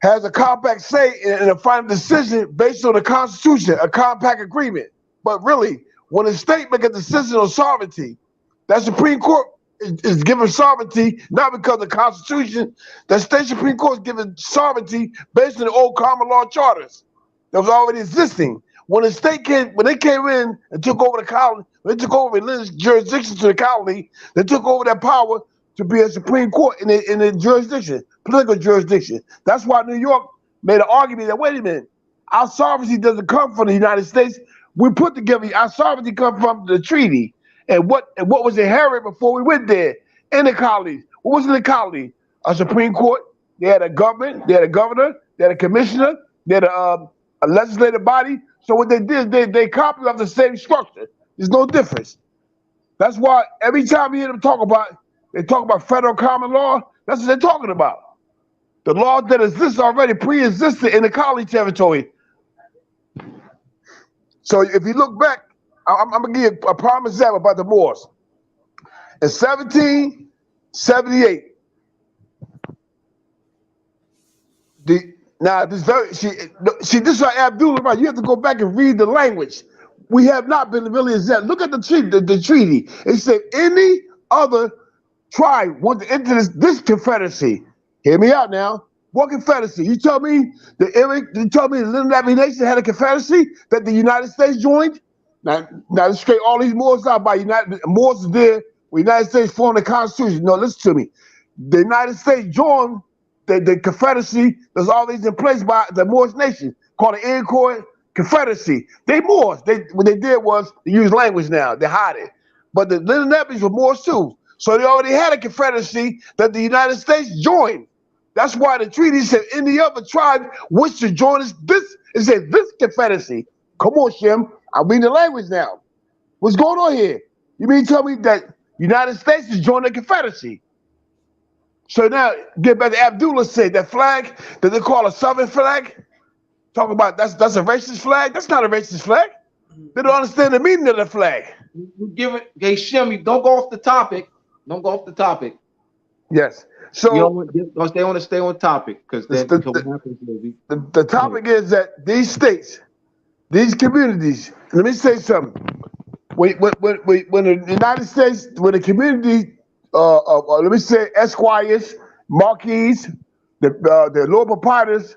has a compact say in a final decision based on the Constitution, a compact agreement. But really, when a state makes a decision on sovereignty, that Supreme Court is given sovereignty not because of the Constitution. The state Supreme Court is given sovereignty based on the old common law charters that was already existing. When the state came in and took over the colony, when they took over religious jurisdiction to the colony, they took over that power to be a Supreme Court in the jurisdiction, political jurisdiction. That's why New York made an argument that, wait a minute, our sovereignty doesn't come from the United States. We put together, our sovereignty comes from the treaty. And what was inherited before we went there in the colonies? What was in the colony? A Supreme Court. They had a government. They had a governor. They had a commissioner. They had a legislative body. So what they did, they copied off the same structure. There's no difference. That's why every time you hear them they talk about federal common law. That's what they're talking about. The laws that exist already pre-existed in the colony territory. So if you look back, I'm going to give you a prime example about the Moors. In 1778, this is why Abdullah, right? You have to go back and read the language. We have not been really exempt. Look at the treaty. It said any other tribe wants to enter this confederacy. Hear me out now. What confederacy? You tell me the Little Navi Nation had a confederacy that the United States joined? Now let's straight all these Moors out by Moors there. The United States formed the Constitution. No, listen to me. The United States joined the confederacy that's always in place by the Moorish nation called the Iroquois Confederacy. They Moors. What they did was they use language now. They hide it. But the Little Nappies were Moors too. So they already had a confederacy that the United States joined. That's why the treaty said any other tribe wish to join us. It said this confederacy. Come on, Shem. I'm reading the language now. What's going on here? You mean tell me that United States is joining the confederacy? So now, get back to Abdullah said that flag that they call a Southern flag. Talk about that's a racist flag. That's not a racist flag. They don't understand the meaning of the flag.
You give it, hey Shem, don't go off the topic. Don't go off the topic.
Yes. So
they want to stay on topic because
the topic is that these states, these communities. Let me say something. When the United States, when the community, let me say Esquires, Marquis, the lower proprietors,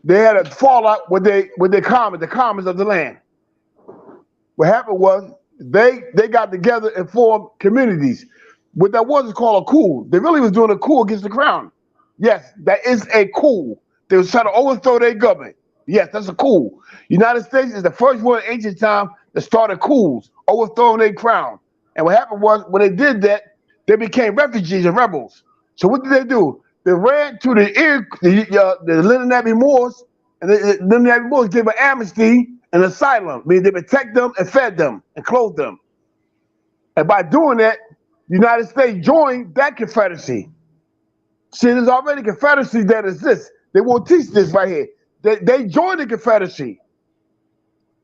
they had a fallout with the commons of the land. What happened was they got together and formed communities. What that was called a coup. They really was doing a coup against the crown. Yes, that is a coup. They was trying to overthrow their government. Yes, that's a coup. United States is the first one in ancient time that started coups, overthrowing their crown. And what happened was when they did that, they became refugees and rebels. So what did they do? They ran to the Lenape Moors, and the Lenape Moors gave an amnesty and asylum, meaning they protect them and fed them and clothed them. And by doing that, the United States joined that confederacy. See, there's already a confederacy that exists. They won't teach this right here. They joined the confederacy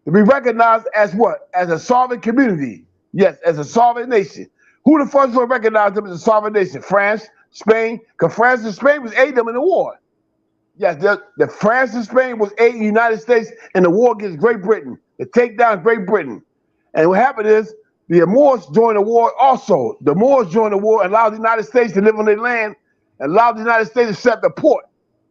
to be recognized as what? As a sovereign community. Yes, as a sovereign nation. Who the first one recognized them as a sovereign nation? France, Spain, because France and Spain was aiding them in the war. Yes, the France and Spain was aiding the United States in the war against Great Britain, to take down Great Britain. And what happened is, the Moors joined the war also. The Moors joined the war and allowed the United States to live on their land and allowed the United States to set the fort.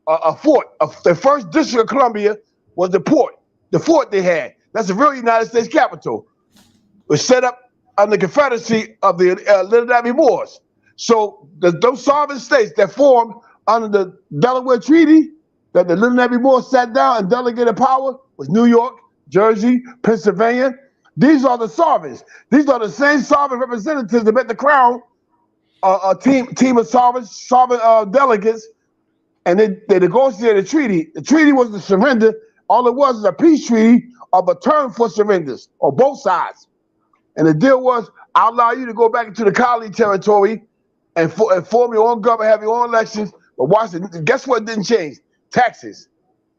The first District of Columbia was the port, the fort they had. That's the real United States capital. It was set up under the Confederacy of the Lenape Moors. So those sovereign states that formed under the Delaware Treaty, that the Lenape Moors sat down and delegated power, was New York, Jersey, Pennsylvania. These are the sovereigns. These are the same sovereign representatives that met the crown, a team of sovereign delegates, and they negotiated a treaty. The treaty was to surrender. All it was a peace treaty of a term for surrenders on both sides. And the deal was, I'll allow you to go back into the colony territory and form your own government, have your own elections. But watch it. Guess what didn't change? Taxes.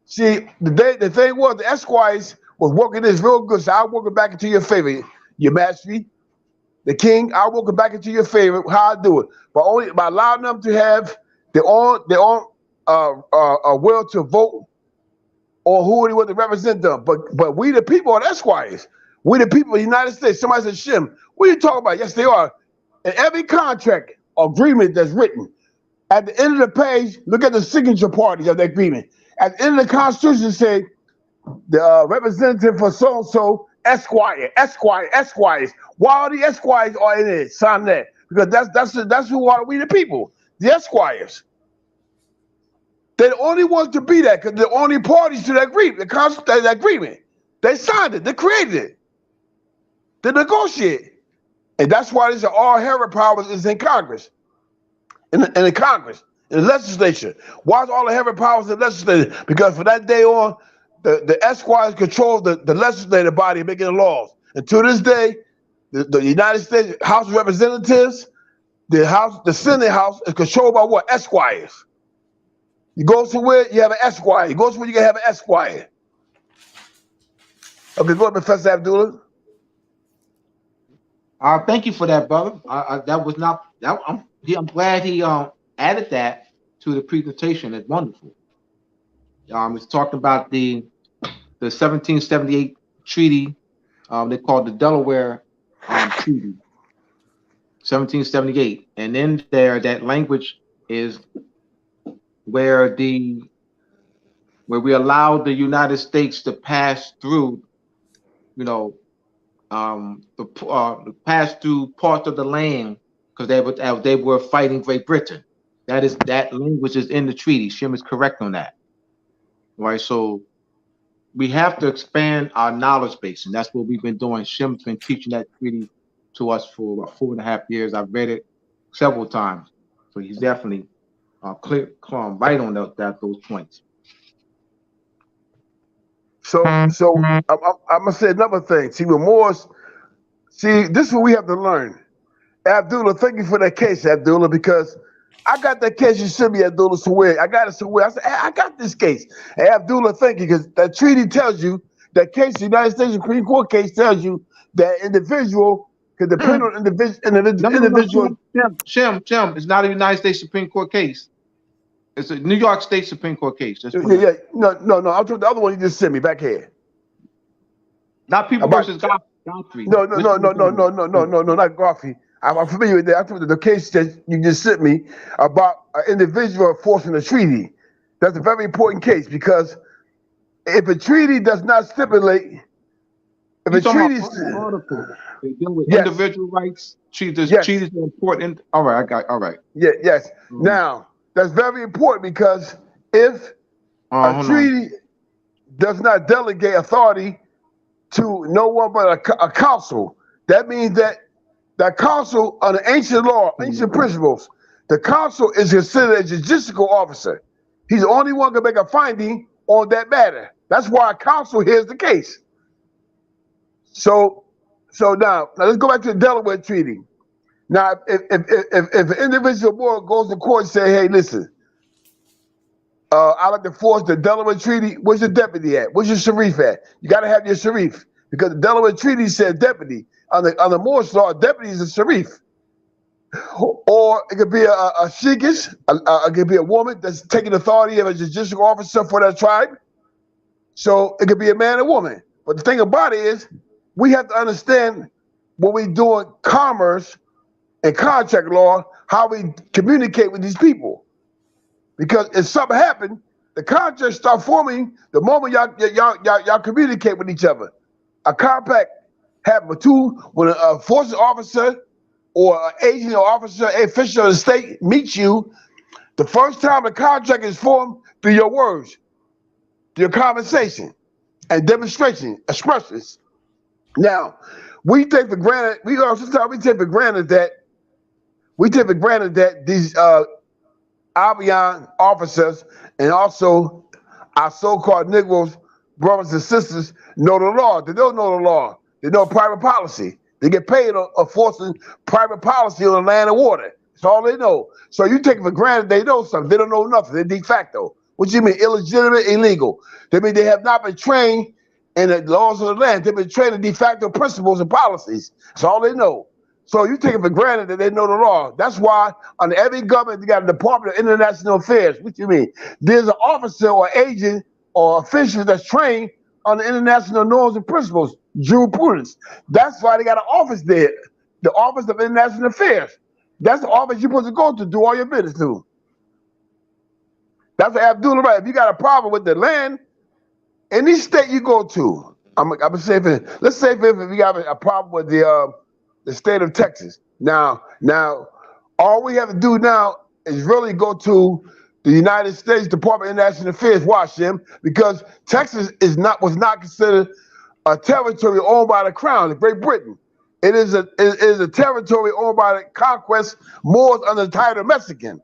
See, the thing was, the Esquires was working this real good, so I'll work it back into your favor, your majesty, the king. I'll work it back into your favor. How I do it, but only by allowing them to have their own will to vote or who they want to represent them. But we the people are the Esquires. We the people of the United States. Somebody said, Shem, what are you talking about? Yes, they are. In every contract agreement that's written, at the end of the page, look at the signature parties of the agreement. At the end of the Constitution, say, the representative for so-and-so, Esquires. Why are the Esquires are in it? Sign that. Because that's who are we the people, the Esquires. They're the only ones to be that, because they're the only parties to that agreement, the agreement. They signed it, they created it. They negotiate. And that's why there's all inherent powers is in Congress. In the Congress, in the legislature. Why is all the inherent powers in the legislature? Because from that day on, the Esquires control the legislative body making the laws. And to this day, the United States House of Representatives, the Senate House is controlled by what? Esquires. You go somewhere, you have an Esquire. You go somewhere, you can have an Esquire. Okay, go ahead, Professor Abdullah.
Thank you for that, brother. That was not that. I'm glad he added that to the presentation. It's wonderful. It's talking about the 1778 treaty. They called the Delaware Treaty, 1778, and in there that language is where we allowed the United States to pass through, pass through parts of the land because they were fighting Great Britain. That language is in the treaty. Shem is correct on that. Right, so we have to expand our knowledge base, and that's what we've been doing. Shem's been teaching that treaty to us for about 4.5 years. I've read it several times, so he's definitely clear, right on those points.
So I'm gonna say another thing. See, with Moors, this is what we have to learn. Abdullah, thank you for that case, Abdullah, because I got that case you sent me, Abdullah, somewhere. I got it somewhere. I said, hey, I got this case. Hey, Abdullah, thank you, because that treaty tells you, that case, the United States Supreme Court case tells you that individual can depend on individual.
Shem, it's not a United States Supreme Court case. It's a New York State Supreme Court case.
No. I'm talking the other one you just sent me back here.
Not People versus Godfrey.
No, not Godfrey. I'm familiar with that. I thought the case that you just sent me about an individual enforcing a treaty. That's a very important case, because if a treaty does not stipulate, if a treaty
they deal with individual rights, treaties are important. All right, all right.
Yeah, yes. Mm-hmm. Now that's very important, because if a treaty does not delegate authority to no one but a council, that means that the council, under ancient law, ancient principles, the council is considered a judicial officer. He's the only one who can make a finding on that matter. That's why a council hears the case. So now let's go back to the Delaware Treaty. Now, if an individual board goes to court and say, hey, listen, I'd like to enforce the Delaware Treaty, where's your deputy at? Where's your sheriff at? You got to have your sheriff, because the Delaware Treaty said deputy. On the Moorish law, a deputy is a sheriff. Or it could be a sheikish, it could be a woman that's taking authority of a judicial officer for that tribe. So it could be a man or woman. But the thing about it is, we have to understand when we doing commerce and contract law, how we communicate with these people. Because if something happened, the contracts start forming the moment y'all communicate with each other. A compact happen when a forces officer or an agent or officer, official of the state meets you, the first time the contract is formed through your words, your conversation, and demonstration, expressions. Now, we take for granted, sometimes we take for granted that these Avian officers and also our so-called Negroes, brothers and sisters, know the law. They don't know the law. They know private policy. They get paid enforcing private policy on the land and water. That's all they know. So you take it for granted they know something. They don't know nothing. They're de facto. What do you mean illegitimate, illegal? They mean they have not been trained in the laws of the land. They've been trained in de facto principles and policies. That's all they know. So you take it for granted that they know the law. That's why under every government, you got a Department of International Affairs. What do you mean? There's an officer or agent or official that's trained on the international norms and principles, jurisprudence. That's why they got an office there, the Office of International Affairs. That's the office you're supposed to go to do all your business to. That's what Abdullah right. If you got a problem with the land, any state you go to, I'm saying, let's say if you got a problem with the state of Texas. Now, all we have to do now is really go to the United States Department of International Affairs, Shem, because Texas was not considered a territory owned by the Crown of Great Britain. It is a territory owned by the conquest Moors under the title Mexico.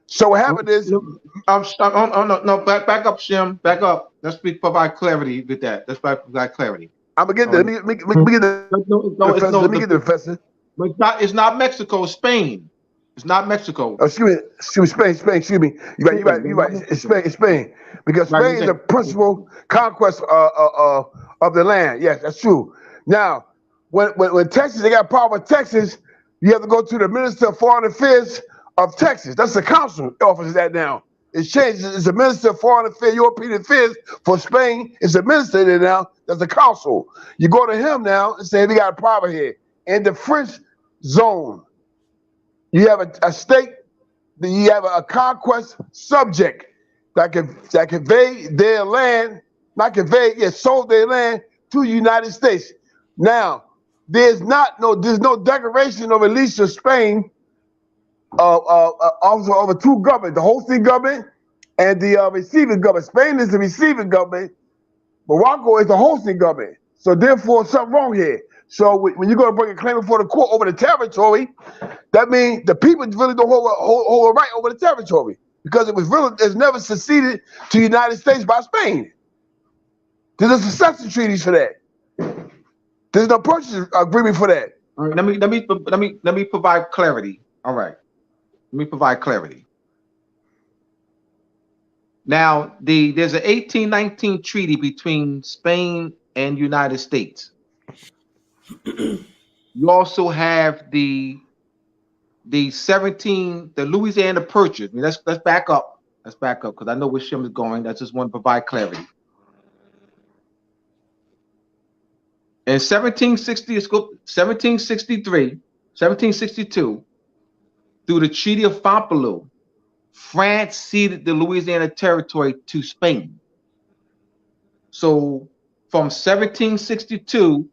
So what happened is,
back up, Shem, back up. Let's provide clarity with that. Let's provide clarity.
I'm gonna get there. Let me get the professor.
But it's not Mexico, it's Spain. It's not Mexico.
Oh, excuse me, Spain. Excuse me. You're right. It's Spain. Because Spain is the principal conquest of the land. Yes, that's true. Now, when Texas, they got power with Texas, you have to go to the Minister of Foreign Affairs of Texas. That's the council office of that now. It's changed. It's the Minister of Foreign Affairs, European Affairs for Spain. It's the minister there now. That's the council. You go to him now and say, we got a problem here. In the French zone, you have a state, you have a conquest subject that convey their land, sold their land to the United States. Now, there's no declaration of release of Spain over two governments, the hosting government and the receiving government. Spain is the receiving government, Morocco is the hosting government. So therefore, something wrong here. So when you're going to bring a claim before the court over the territory, that means the people really don't hold a right over the territory, because it's never seceded to the United States by Spain. There's a succession treaties for that. There's no purchase agreement for that.
All right, let me provide clarity. All right. Let me provide clarity. Now, there's an 1819 treaty between Spain and United States. You also have the Louisiana Purchase. I mean, let's back up. Let's back up because I know where Shem is going. I just want to provide clarity. In 1762, through the Treaty of Fontainebleau, France ceded the Louisiana Territory to Spain. So from 1762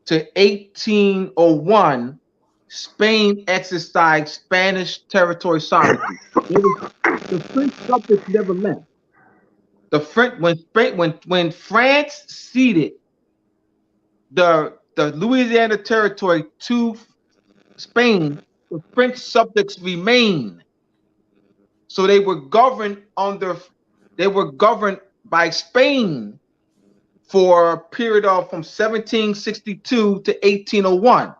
to 1801, Spain exercised Spanish territory sovereignty. The French subjects never left. When France ceded the Louisiana Territory to Spain, the French subjects remained. So they were governed by Spain for a period of from 1762 to 1801.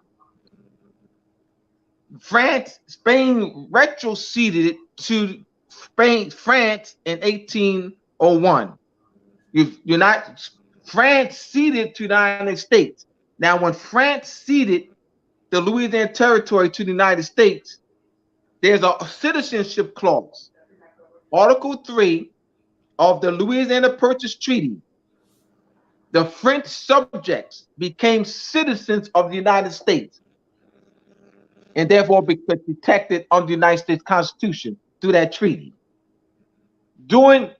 Spain retroceded to France in 1801. France ceded to the United States. Now, when France ceded the Louisiana Territory to the United States, there's a citizenship clause. Article 3 of the Louisiana Purchase Treaty. The French subjects became citizens of the United States and therefore be protected under the United States Constitution through that treaty.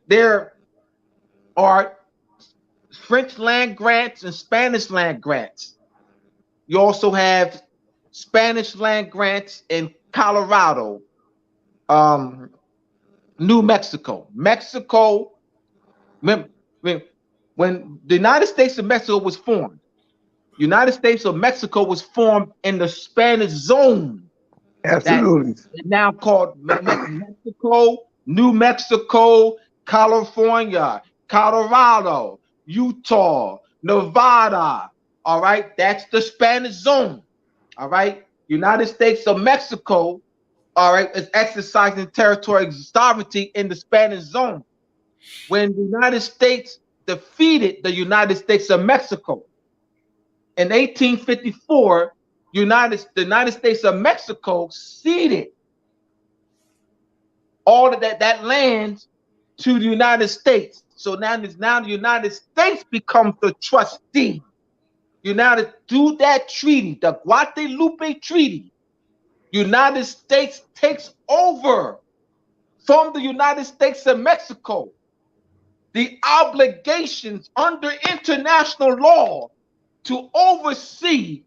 There are French land grants and Spanish land grants. You also have Spanish land grants in Colorado, New Mexico. When the United States of Mexico was formed, United States of Mexico was formed in the Spanish zone.
Absolutely.
Now called Mexico, New Mexico, California, Colorado, Utah, Nevada. All right, that's the Spanish zone. All right, United States of Mexico, all right, is exercising territorial sovereignty in the Spanish zone. When the United States defeated the United States of Mexico in 1854, the United States of Mexico ceded all of that land to the United States. So now the United States becomes the trustee. Through that treaty, the Guadalupe Treaty, United States takes over from the United States of Mexico the obligations under international law to oversee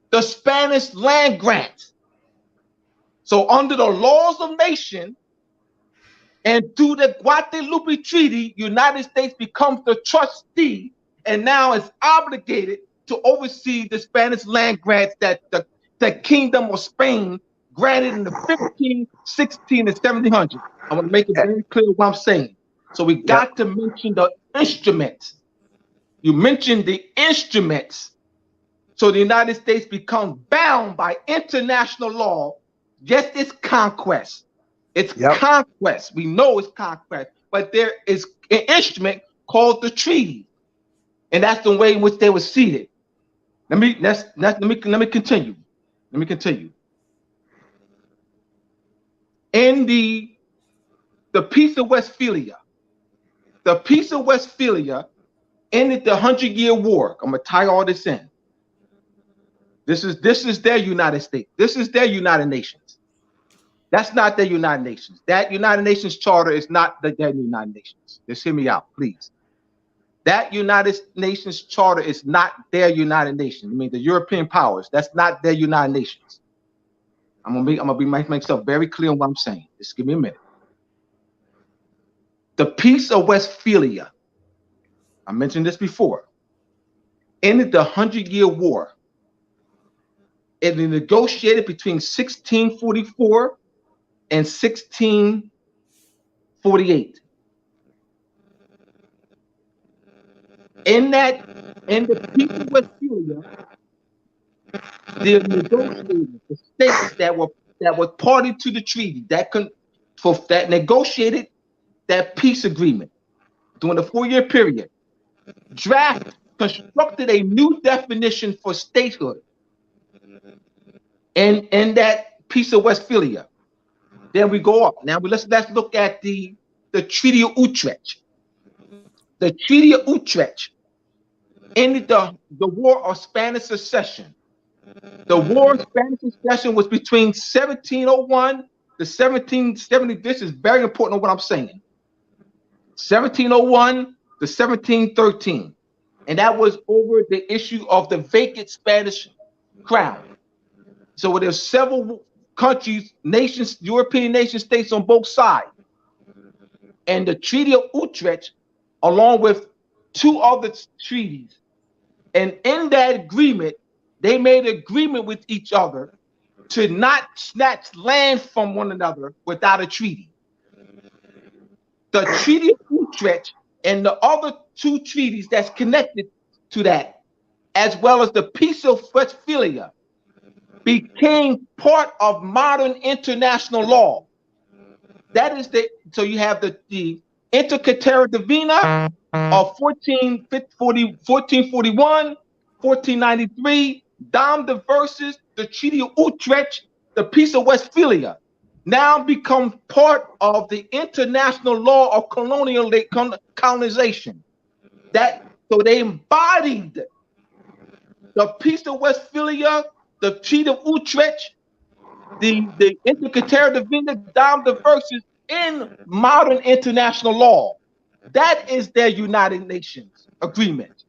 the Spanish land grant. So under the laws of nation and through the Guadalupe Treaty, United States becomes the trustee and now is obligated to oversee the Spanish land grants that the Kingdom of Spain granted in the 15, 16, and 1700s. I want to make it very clear what I'm saying. So we got to mention the instruments. You mentioned the instruments. So the United States becomes bound by international law. Yes, it's conquest. It's conquest. We know it's conquest, but there is an instrument called the treaty, and that's the way in which they were seated. Let me continue. Let me continue. In the Peace of Westphalia, ended the 100-Year War. I'm gonna tie all this in. This is their United States. This is their United Nations. That's not their United Nations. That United Nations charter is not their United Nations. Just hear me out, please. That United Nations charter is not their United Nations. I mean, the European powers. That's not their United Nations. I'm gonna make myself very clear on what I'm saying. Just give me a minute. The Peace of Westphalia, I mentioned this before, ended the 100-Year War. It was negotiated between 1644 and 1648. In the Peace of Westphalia, the negotiators, the states that were that was party to the treaty that negotiated that peace agreement during the 4-year period, constructed a new definition for statehood in that Peace of Westphalia. Then we go up. Now let's look at the Treaty of Utrecht. The Treaty of Utrecht ended the War of Spanish Succession. The War of Spanish Succession was between 1701 to 1770. This is very important on what I'm saying. 1701 to 1713. And that was over the issue of the vacant Spanish crown. So there's several countries, nations, European nation states on both sides. And the Treaty of Utrecht, along with 2 other treaties. And in that agreement, they made an agreement with each other to not snatch land from one another without a treaty. The Treaty of Utrecht and the other 2 treaties that's connected to that, as well as the Peace of Westphalia, became part of modern international law. That is so you have the Intercartera Divina of 1441, 1493, Dom Diverses, the Treaty of Utrecht, the Peace of Westphalia, now become part of the international law of colonization. So they embodied the Peace of Westphalia, the Treaty of Utrecht, the Intercartera Divina, Dom Diverses in modern international law. That is their United Nations agreement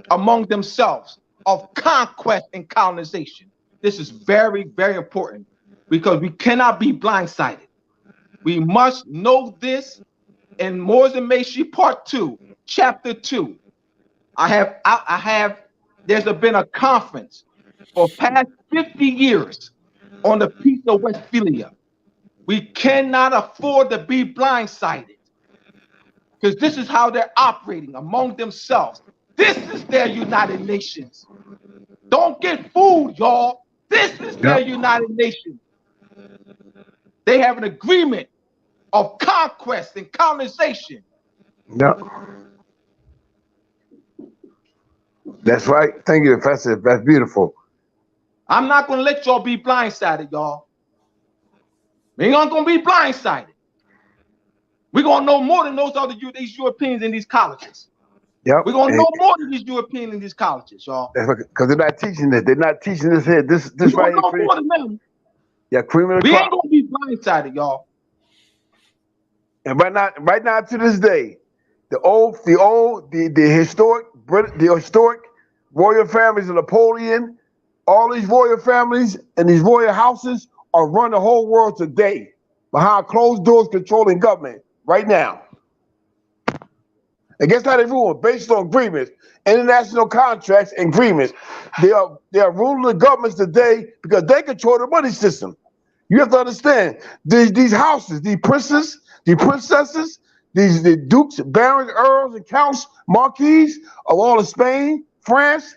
among themselves of conquest and colonization. This is very, very important because we cannot be blindsided. We must know this in Moors and Masonry Part 2, Chapter 2. There's been a conference for past 50 years on the Peace of Westphalia. We cannot afford to be blindsided because this is how they're operating among themselves. This is their United Nations. Don't get fooled, y'all. This is their United Nations. They have an agreement of conquest and colonization.
No. That's right. Thank you, Professor. That's beautiful.
I'm not going to let y'all be blindsided, y'all. We ain't going to be blindsided. We're going to know more than these Europeans in these colleges.
Yep.
We're going to know more than these Europeans in these colleges, y'all.
Because they're not teaching this. They're not teaching this here. This right here.
Know more than them.
Yeah, cream of the
We
crop.
ain't going to be blindsided, y'all.
And right now to this day, the historic royal families of Napoleon, all these royal families and these royal houses are running the whole world today behind closed doors, controlling government right now. And guess how they rule? Based on agreements, international contracts and agreements. They are ruling the governments today because they control the money system. You have to understand these houses, these princes, the princesses, the dukes, barons, earls, and counts, marquises of all of Spain, France.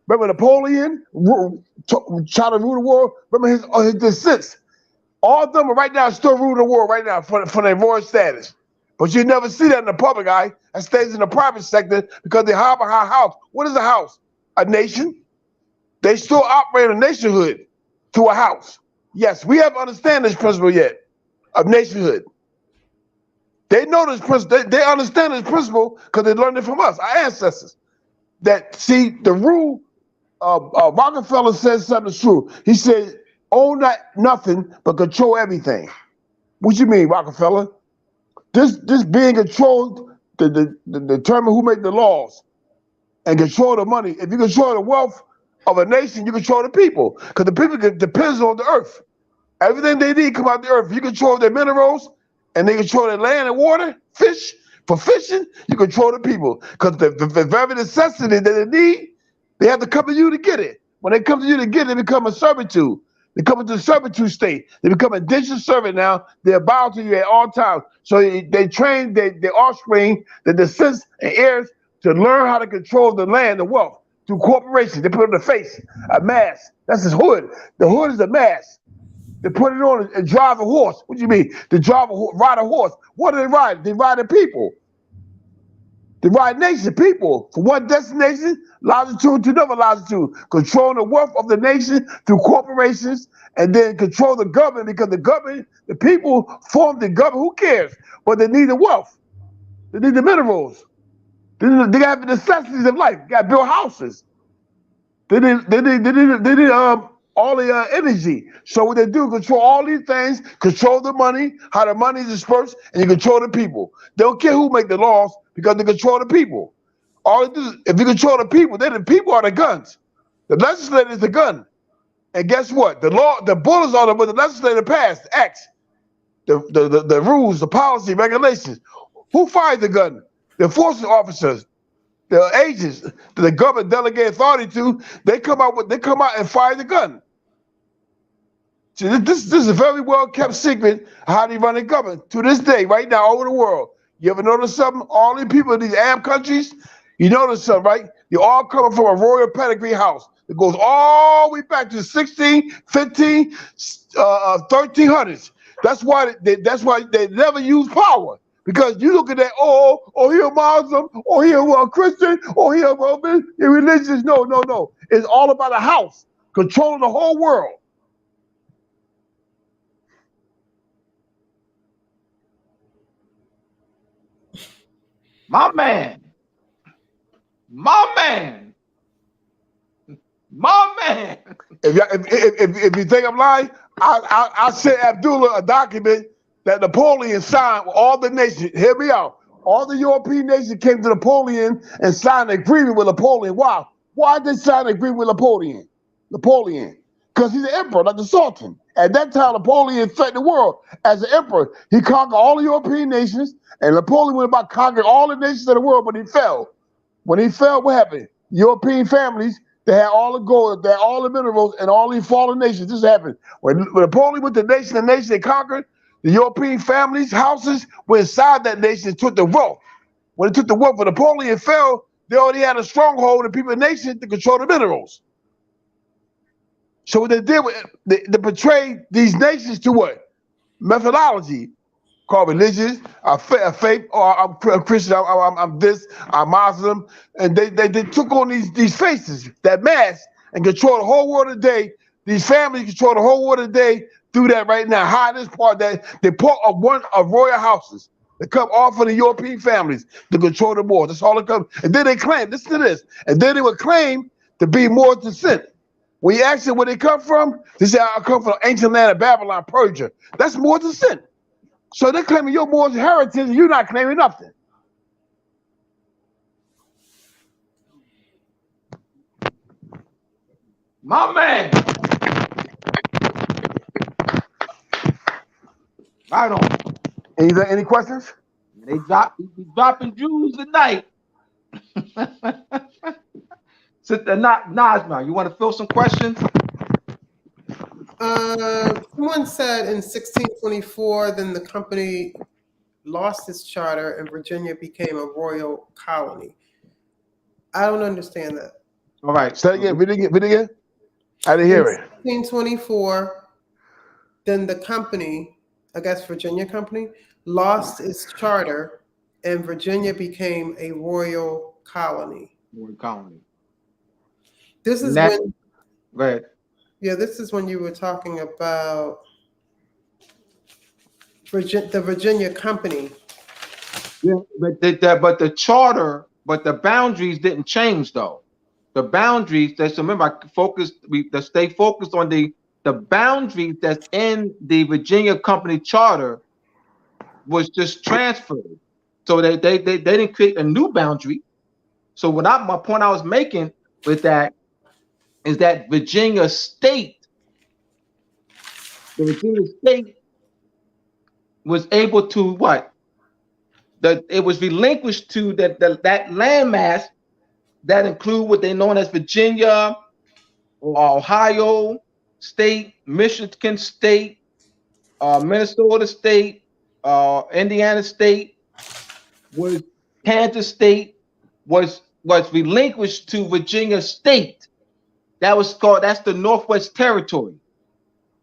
Remember Napoleon trying to rule the world. Remember his descendants. All of them are right now still ruling the world right now for their Moorish status. But you never see that in the public eye. That stays in the private sector because they hide behind a house. What is a house? A nation. They still operate a nationhood through a house. Yes, we haven't understand this principle yet of nationhood. They know this principle. They understand this principle because they learned it from us, our ancestors. That see the rule. Rockefeller says something true. He said, "Own nothing but control everything." What you mean, Rockefeller? This being controlled to determine who make the laws and control the money. If you control the wealth of a nation, you control the people because the people depends on the earth. Everything they need come out the earth. You control their minerals and they control their land and water, fish. For fishing, you control the people because the very necessity that they need, they have to come to you to get it. When they come to you to get it, they become a servitude. They come into the servitude state. They become a indentured servant now. They're bound to you at all times. So they train their offspring, the descendants and heirs, to learn how to control the land, the wealth, through corporations. They put on the face, a mask. That's his hood. The hood is the mask. They put it on and drive a horse. What do you mean? They ride a horse. What do they ride? They ride the people. They ride nation people from one destination, longitude to another longitude, controlling the wealth of the nation through corporations, and then control the government because the government, the people form the government. Who cares? But they need the wealth. They need the minerals. They have the necessities of life. They got to build houses. They need all the energy. So what they do, control all these things, control the money, how the money is dispersed, and you control the people. They don't care who make the laws because they control the people. All they do is, if you control the people, then the people are the guns. The legislator is the gun. And guess what? The bullets are what the legislator passed, acts, the rules, the policy, regulations. Who fires the gun? The enforcement officers, the agents that the government delegate authority to. They come out and fire the gun. So this is a very well kept secret how they run the government to this day, right now, all over the world. You ever notice something? All these people in these Arab countries, you notice something, right? They're all coming from a royal pedigree house. It goes all the way back to 16, 15, 1300s. That's why they never use power. Because you look at that, he a Muslim, he a Christian, he a religious. No. It's all about a house controlling the whole world.
My man.
If you think I'm lying, I sent Abdullah a document that Napoleon signed with all the nations. Hear me out. All the European nations came to Napoleon and signed an agreement with Napoleon. Why? Why did they sign an agreement with Napoleon? Because he's the emperor, not the sultan. At that time, Napoleon threatened the world as an emperor. He conquered all the European nations, and Napoleon went about conquering all the nations of the world, but he fell. When he fell, what happened? European families, they had all the gold, they had all the minerals, and all these fallen nations. This happened. When Napoleon went to nation they conquered, the European families' houses were inside that nation and took the wealth. When it took the wealth, when Napoleon fell, they already had a stronghold in people's nation to control the minerals. So what they did was they portrayed these nations to what? Methodology, called religious, a faith, or I'm Christian, I'm this, I'm Muslim, and they took on these faces, that mask, and control the whole world today. These families control the whole world today through that right now. How this part that they part of royal houses that come off of the European families to control the war. That's all it comes. And then they claim, listen to this, and then they would claim to be Moorish descent. When you ask them where they come from, they say, I come from the ancient land of Babylon, Persia. That's Moorish descent. So they're claiming your Moorish heritage, and you're not claiming nothing.
My man. Right on.
Any questions?
They dropping Jews tonight. Sister Nazma, you want to fill some questions?
Someone said in 1624, then the company lost its charter and Virginia became a royal colony. I don't understand that.
All right, say it again. Read it again. I didn't hear it.
1624, then the company, I guess Virginia Company, lost its charter and Virginia became a royal colony.
Royal colony.
This is when.
Go ahead.
Yeah, this is when you were talking about the Virginia Company.
Yeah, but the charter, but the boundaries didn't change though. The boundaries. That's remember, we stay focused on the boundaries that's in the Virginia Company charter was just transferred. So they didn't create a new boundary. So my point I was making with that is that Virginia State, the Virginia State was able to what? It was relinquished to that landmass that include what they known as Virginia, Ohio State, Michigan State, Minnesota State, Indiana State, was Kansas State was relinquished to Virginia State. That's the Northwest Territory.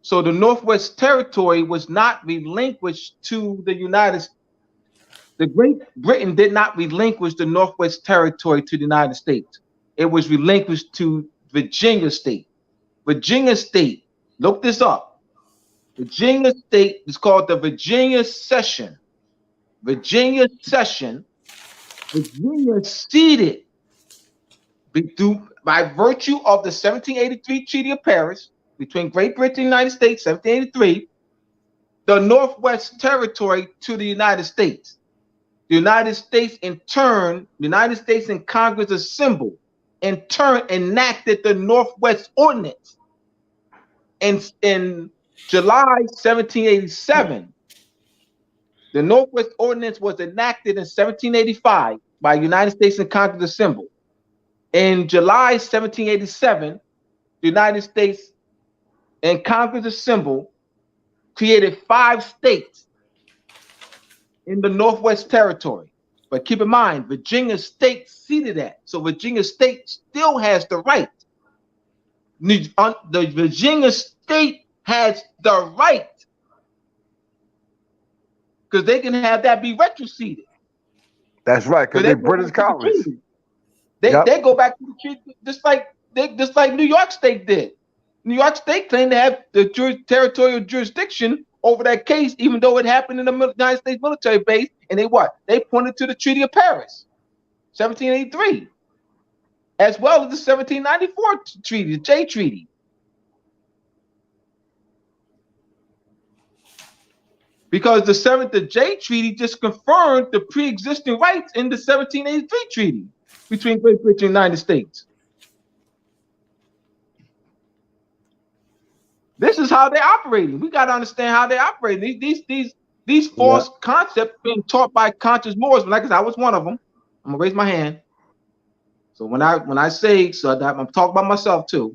So the Northwest Territory was not relinquished to the United States. The Great Britain did not relinquish the Northwest Territory to the United States. It was relinquished to Virginia State. Virginia State, look this up. Virginia State is called the Virginia Cession. Virginia Cession. Virginia ceded by virtue of the 1783 Treaty of Paris between Great Britain and the United States, 1783, the Northwest Territory to the United States. The United States, in turn, the United States and Congress assembled, in turn, enacted the Northwest Ordinance. And in July 1787, the Northwest Ordinance was enacted in 1785 by United States and Congress assembled. In July 1787, the United States and Congress assembled created 5 states in the Northwest Territory. But keep in mind, Virginia State ceded that. So Virginia State still has the right. The Virginia State has the right, because they can have that be retroceded.
That's right, because they're British colonies.
They go back to the treaty, just like New York State did. New York State claimed to have the territorial jurisdiction over that case, even though it happened in the United States military base. And they pointed to the Treaty of Paris, 1783, as well as the 1794 treaty, the J Treaty. Because the J Treaty just confirmed the pre-existing rights in the 1783 treaty between Great Britain and the United States. This is how they're operating. We got to understand how they're operating. These false concepts being taught by conscious Moors. Like I said, I was one of them. I'm gonna raise my hand. So when I say, so I'm talking about myself too.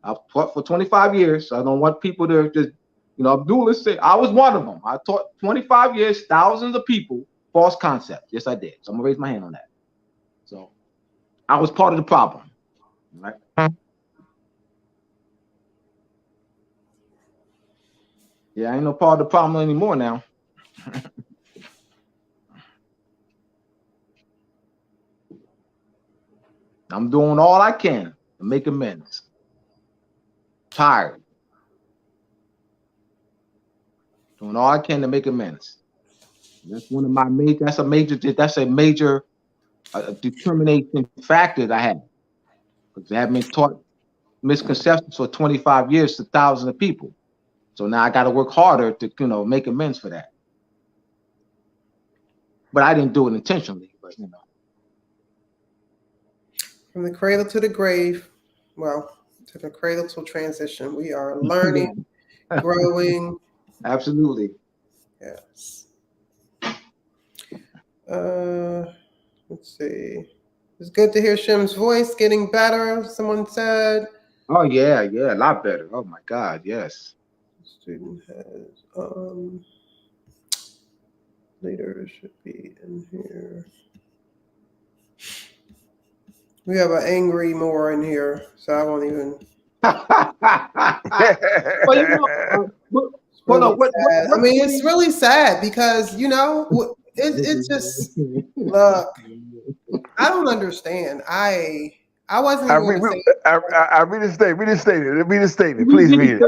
I've taught for 25 years, so I don't want people to just, Abdullah said I was one of them. I taught 25 years, thousands of people false concepts. Yes, I did. So I'm gonna raise my hand on that. So I was part of the problem, right? Yeah, I ain't no part of the problem anymore now. I'm doing all I can to make amends. Tired. Doing all I can to make amends. That's one of my major. That's a major determination factor that I have, because I have been taught misconceptions for 25 years to thousands of people. So now I got to work harder to make amends for that. But I didn't do it intentionally. But
From the cradle to the grave, to the cradle to transition, we are learning, growing.
Absolutely.
Yes. Let's see. It's good to hear Shem's voice getting better. Someone said.
Oh yeah, a lot better. Oh my God, yes.
Student has leader should be in here. We have an angry Moor in here, so I won't even. It's really sad because it's just look. I don't understand. I wasn't.
I read the statement. Please read it.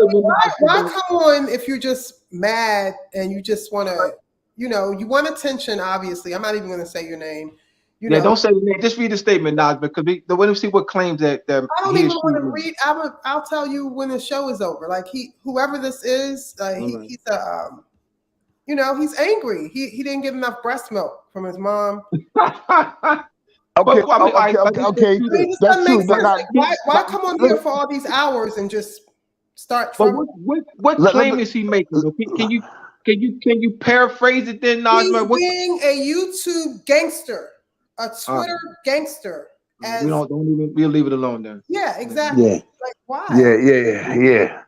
Why come on if you're just mad and you just want to, you want attention? Obviously, I'm not even going to say your name.
Don't say your name. Just read the statement, Naj, because we want to see what claims that. I
don't even want to read. I'll tell you when the show is over. Like whoever this is, he's he's angry. He didn't get enough breast milk from his mom.
Okay.
That's true. Why come on here for all these hours and just start?
What claim is he making? Can you paraphrase it then, Najma?
He's being a YouTube gangster, a Twitter gangster.
We'll leave it alone then.
Yeah, exactly.
Yeah.
Like why?
Yeah.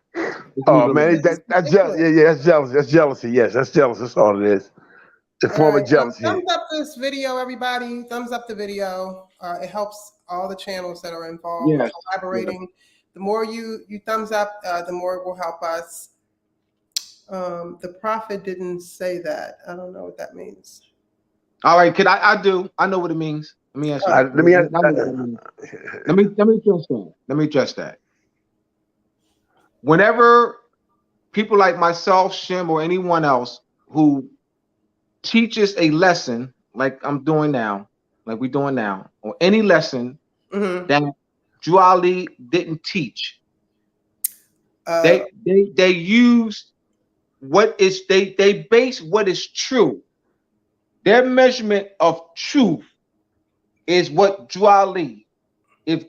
Oh man, that's jealousy. Yeah, that's jealousy. That's jealousy. Yes, that's jealousy. That's all it is. It's a form of jealousy.
Thumbs up this video, everybody. Thumbs up the video. It helps all the channels that are involved collaborating. The more you thumbs up, the more it will help us. The prophet didn't say that. I don't know what that means.
All right, kid, I do. I know what it means. Let me answer.
Let me
address that. Let me address that. Whenever people like myself, Shem, or anyone else who teaches a lesson like I'm doing now, like we're doing now, or any lesson that Juali didn't teach, they use what is they base what is true. Their measurement of truth is what Juali. That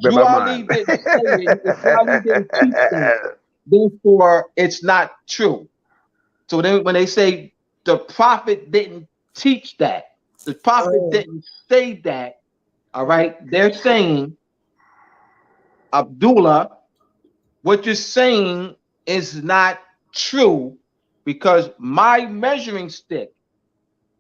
Juali didn't say it, if Juali didn't teach that, therefore it's not true. So then when they say the prophet didn't teach that, the prophet didn't say that, all right, they're saying, Abdullah, what you're saying is not true, because my measuring stick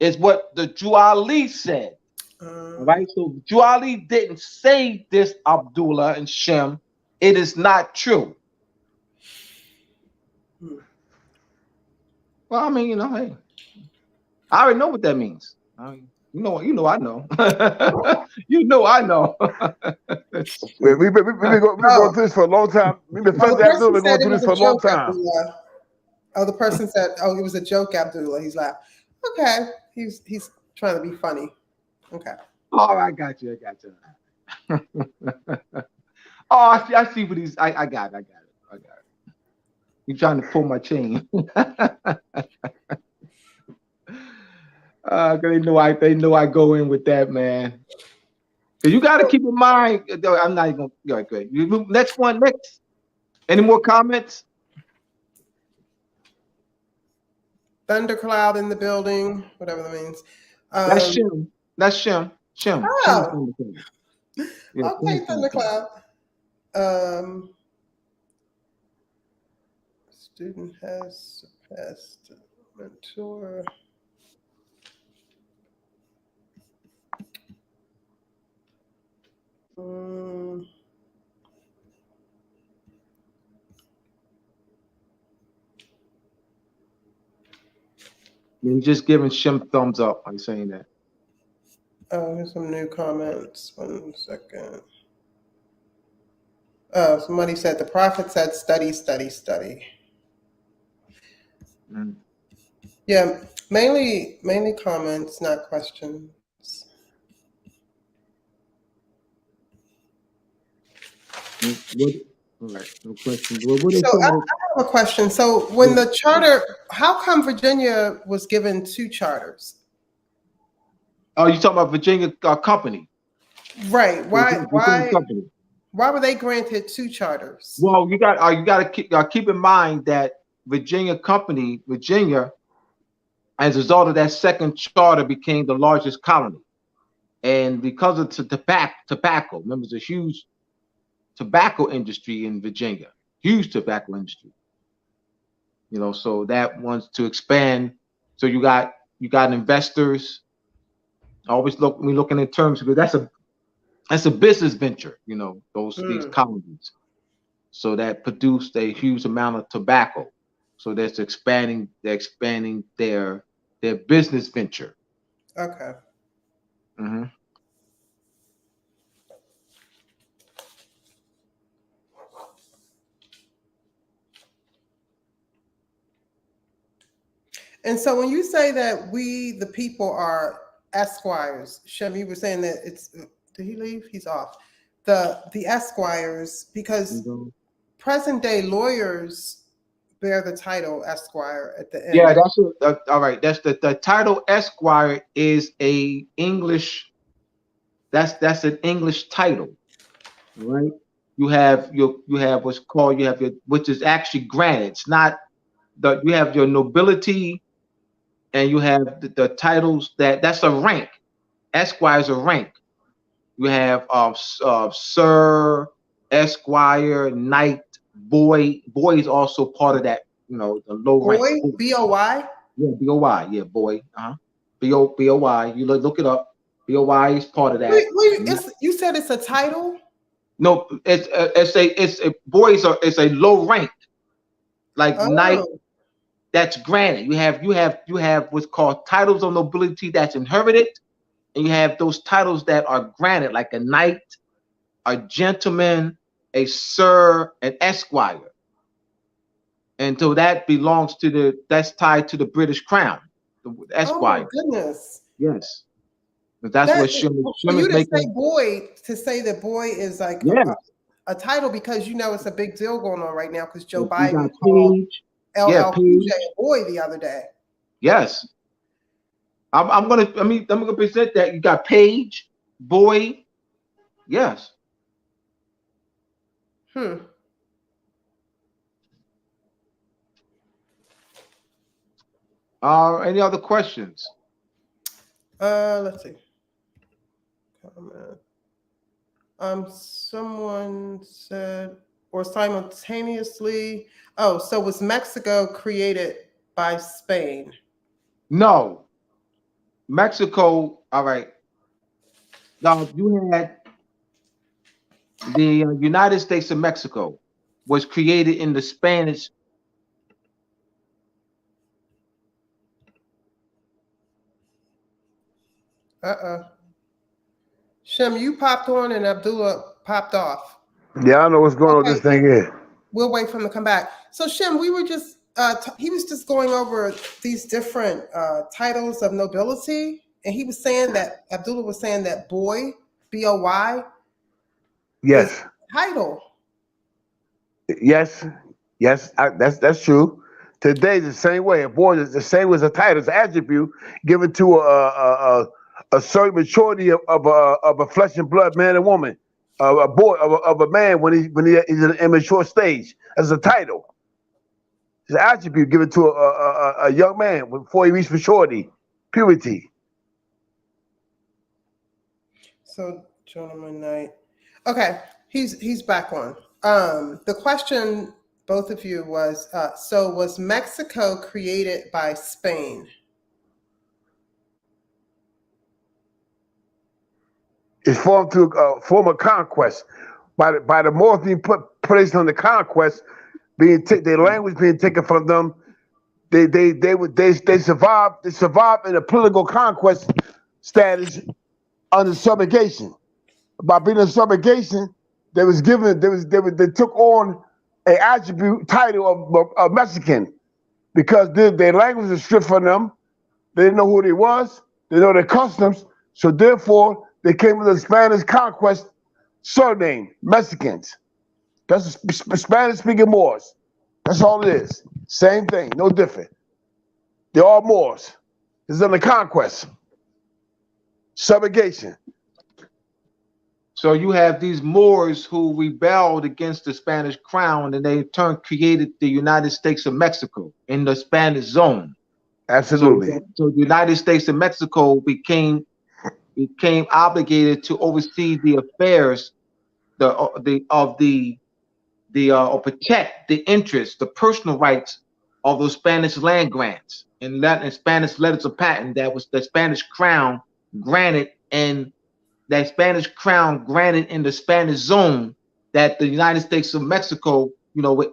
is what the Juali said. All right, so Juali didn't say this, Abdullah and Shem. It is not true. Well, I mean, hey, I already know what that means. I know. I know. I know.
We've been going through this for a long time. We've been going through this for a long time.
The person said, it was a joke, Abdullah. He's like, okay. He's trying to be funny. Okay.
Oh, I got you. I see what he's. I got it. He's trying to pull my chain. They know I go in with that, man. You got to keep in mind. I'm not even going. Great. Next. Any more comments?
Thundercloud in the building, whatever that means.
That's Shem. Shem.
Oh. Okay, Thundercloud. Student has surpassed mentor.
You're just giving Shem thumbs up. I'm saying that.
Oh, here's some new comments. 1 second. Somebody said the prophet said study. Yeah, mainly comments, not questions.
All right, no question.
So I have a question. So when the charter, how come Virginia was given 2 charters?
Oh, you talking about Virginia company?
Right. Why were they granted 2 charters?
Well, you got to keep in mind that Virginia, as a result of that second charter, became the largest colony, and because of tobacco, remember, there's a huge tobacco industry in Virginia, huge tobacco industry. So that wants to expand. So you got investors. Always looking in terms, because that's a business venture. These colonies. So that produced a huge amount of tobacco. So they're expanding their business venture.
Okay.
Mm-hmm.
And so when you say that we, the people, are esquires, Shem, you were saying that it's, did he leave? He's off. The esquires, because present day lawyers bear the title esquire at the end.
Yeah, that's all right. That's the title esquire is a English. That's an English title, right? You have what's called, which is actually granted. It's not you have your nobility, and you have the titles that's a rank. Esquire is a rank. You have sir, esquire, knight, boy. Boy is also part of that. The low rank.
Boy, B-O-Y.
Yeah, B-O-Y. Yeah, boy. B-O-Y. You look it up. B-O-Y is part of that.
Wait, you said it's a title?
No, it's a boys are it's a low rank, like knight that's granted. You have what's called titles of nobility that's inherited, and you have those titles that are granted, like a knight, a gentleman, a sir, an esquire. And so that belongs to that's tied to the British crown, the esquire.
Oh my goodness.
Yes. But that's what Shem is making.
To say that boy is like a title, because you know it's a big deal going on right now because Joe Biden called LL Cool J a boy the other day.
Yes. I'm gonna present that. You got Page, boy. Yes. Any other questions?
Let's see. Someone said, or simultaneously. Oh, so was Mexico created by Spain?
No. Mexico. All right. Now you had the United States of Mexico was created in the Spanish.
Shem, you popped on and Abdullah popped off.
Yeah, I know what's going on with this thing here.
We'll wait for him to come back. So Shem, we were just he was just going over these different titles of nobility, and he was saying that Abdullah was saying that boy, B-O-Y,
yes,
title.
Yes, that's true. Today the same way. A boy is the same as a title, it's an attribute given to a certain maturity of a flesh and blood man and woman, a boy of a man when he's in an immature stage as a title. It's an attribute given to a young man before he reaches maturity, purity.
So gentleman knight. Okay, he's back on. The question, both of you, was so was Mexico created by Spain?
It's formed to form a conquest by the Moors being placed on the conquest, their language being taken from them. They survived in a political conquest status under subjugation. By being in subjugation, they took on an attribute title of Mexican, because their language was stripped from them. They didn't know who they was. They didn't know their customs. So therefore, they came with the Spanish conquest surname, Mexicans. That's Spanish-speaking Moors. That's all it is. Same thing, no different. They're all Moors. It's under conquest, subjugation.
So you have these Moors who rebelled against the Spanish crown, and they in turn created the United States of Mexico in the Spanish zone.
Absolutely.
So the United States of Mexico became obligated to oversee the affairs or protect the interests, the personal rights of those Spanish land grants and Spanish letters of patent that was the Spanish crown granted, and that Spanish crown granted in the Spanish zone that the United States of Mexico,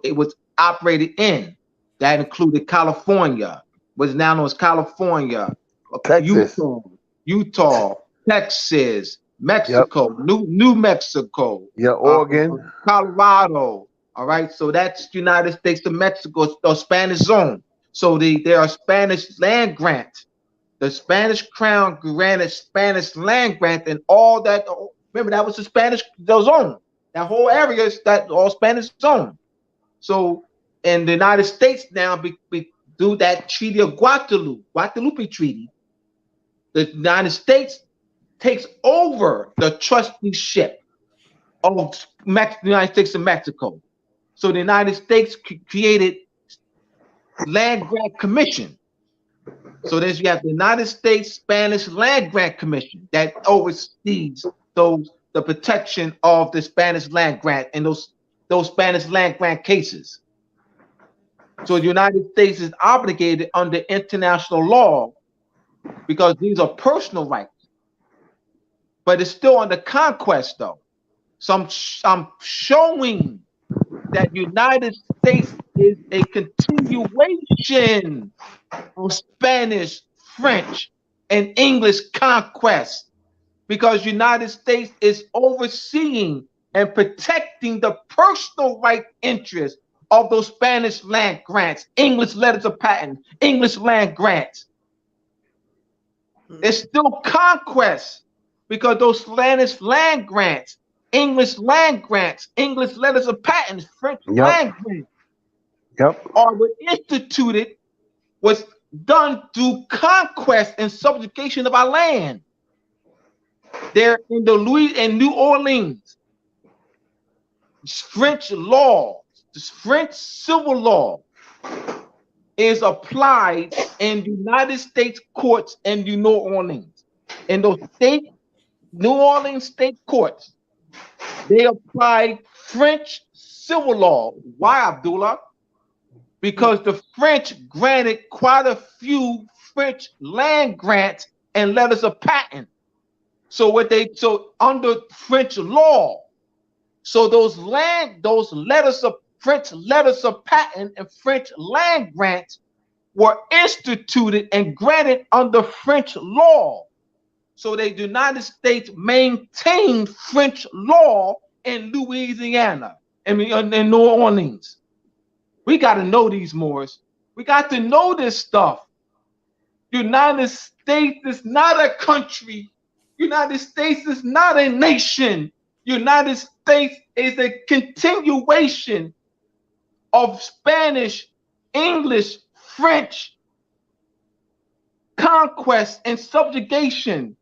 it was operated in. That included California, what is now known as California,
Texas,
Utah, Texas, Mexico, New Mexico,
Oregon,
Colorado. All right, so that's United States of Mexico, the Spanish zone. So there are Spanish land grants. The Spanish crown granted Spanish land grant, and all that. Remember, that was the Spanish zone. That whole area is that all Spanish zone. So in the United States now, we do that Treaty of Guadalupe Treaty. The United States takes over the trusteeship of the United States of Mexico. So the United States created Land Grant Commission. So there's you have the United States Spanish Land Grant Commission that oversees the protection of the Spanish land grant and those Spanish land grant cases. So the United States is obligated under international law because these are personal rights. But it's still under conquest, though. So I'm showing that United States is a continuation of Spanish, French, and English conquest, because United States is overseeing and protecting the personal right interests of those Spanish land grants, English letters of patent, English land grants. It's still conquest, because those Spanish land grants, English land grants, English letters of patent, French land grants are instituted, was done through conquest and subjugation of our land. They're in New Orleans. French law, the French civil law, is applied in United States courts in New Orleans. In those New Orleans state courts, they apply French civil law. Why, Abdullah? Because the French granted quite a few French land grants and letters of patent. So under French law, so those French letters of patent and French land grants were instituted and granted under French law. So the United States maintained French law in Louisiana, in New Orleans. We got to know these Moors. We got to know this stuff. United States is not a country. United States is not a nation. United States is a continuation of Spanish, English, French conquest and subjugation.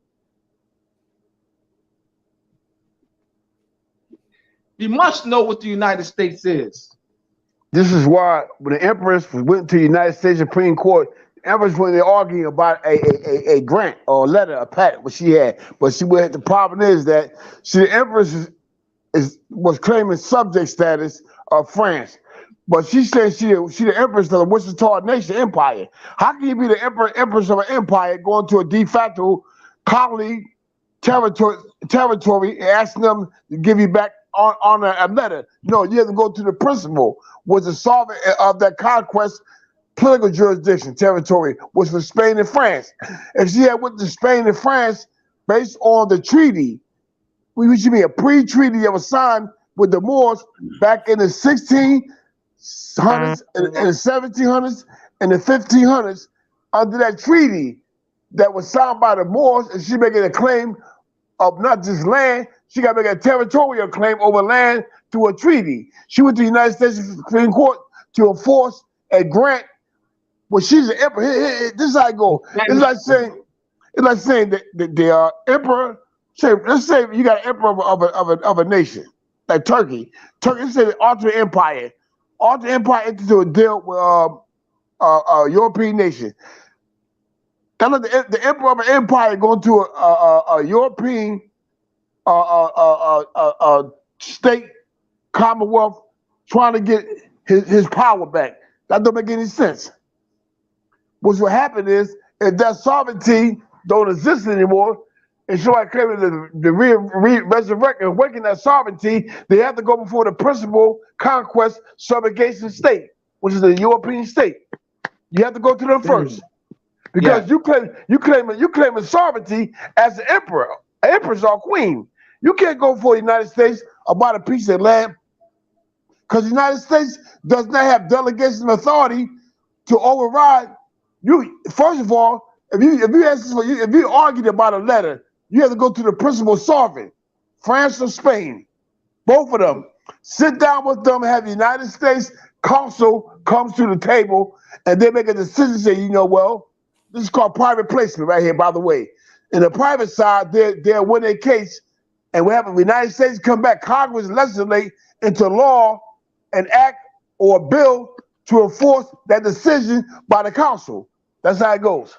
You must know what the United States is.
This is why when the Empress went to the United States Supreme Court, the Empress, when they're arguing about a grant or a letter, a patent, what she had, but the problem is that the Empress was claiming subject status of France, but she said she the Empress of the Wichita Nation Empire. How can you be the Empress of an empire going to a de facto colony territory and asking them to give you back on a letter? No, you have to go to the principal, was the sovereign of that conquest political jurisdiction territory, which was Spain and France. If she had went to Spain and France based on the treaty, which should be a pre-treaty that was signed with the Moors back in the 1600s and the 1700s and the 1500s, under that treaty that was signed by the Moors, and she making a claim of not just land, she got to make a territorial claim over land through a treaty. She went to the United States Supreme Court to enforce a grant. Well, she's an emperor. This is how it goes. It's like saying that the emperor. Let's say you got an emperor of a nation like Turkey. Let's say the Ottoman Empire. Ottoman Empire entered into a deal with a European nation. The emperor of an empire going to a European state commonwealth trying to get his power back. That don't make any sense. What happened is, if that sovereignty don't exist anymore, and somebody claiming to resurrect and awaken that sovereignty, they have to go before the principal conquest subjugation state, which is a European state. You have to go to them first, because you claim sovereignty as an emperor, empress or queen. You can't go for the United States about a piece of land, because the United States does not have delegation of authority to override. You, first of all, if you argued about a letter, you have to go to the principal sovereign, France or Spain, both of them. Sit down with them, have the United States Consul comes to the table, and they make a decision. Say, well, this is called private placement right here. By the way, in the private side, they'll win a case, and we have the United States come back. Congress legislate into law, an act or a bill to enforce that decision by the council. That's how it goes.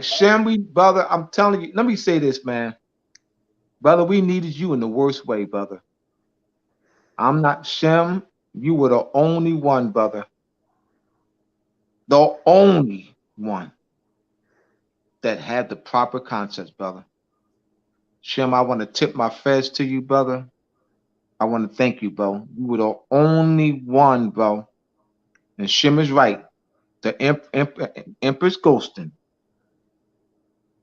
Shem, brother, I'm telling you, let me say this, man. Brother, we needed you in the worst way, brother. I'm not Shem. You were the only one, brother. The only one that had the proper concepts, brother. Shem, I want to tip my fez to you, brother. I want to thank you, bro. You were the only one, bro. And Shem is right. The Empress Ghostin,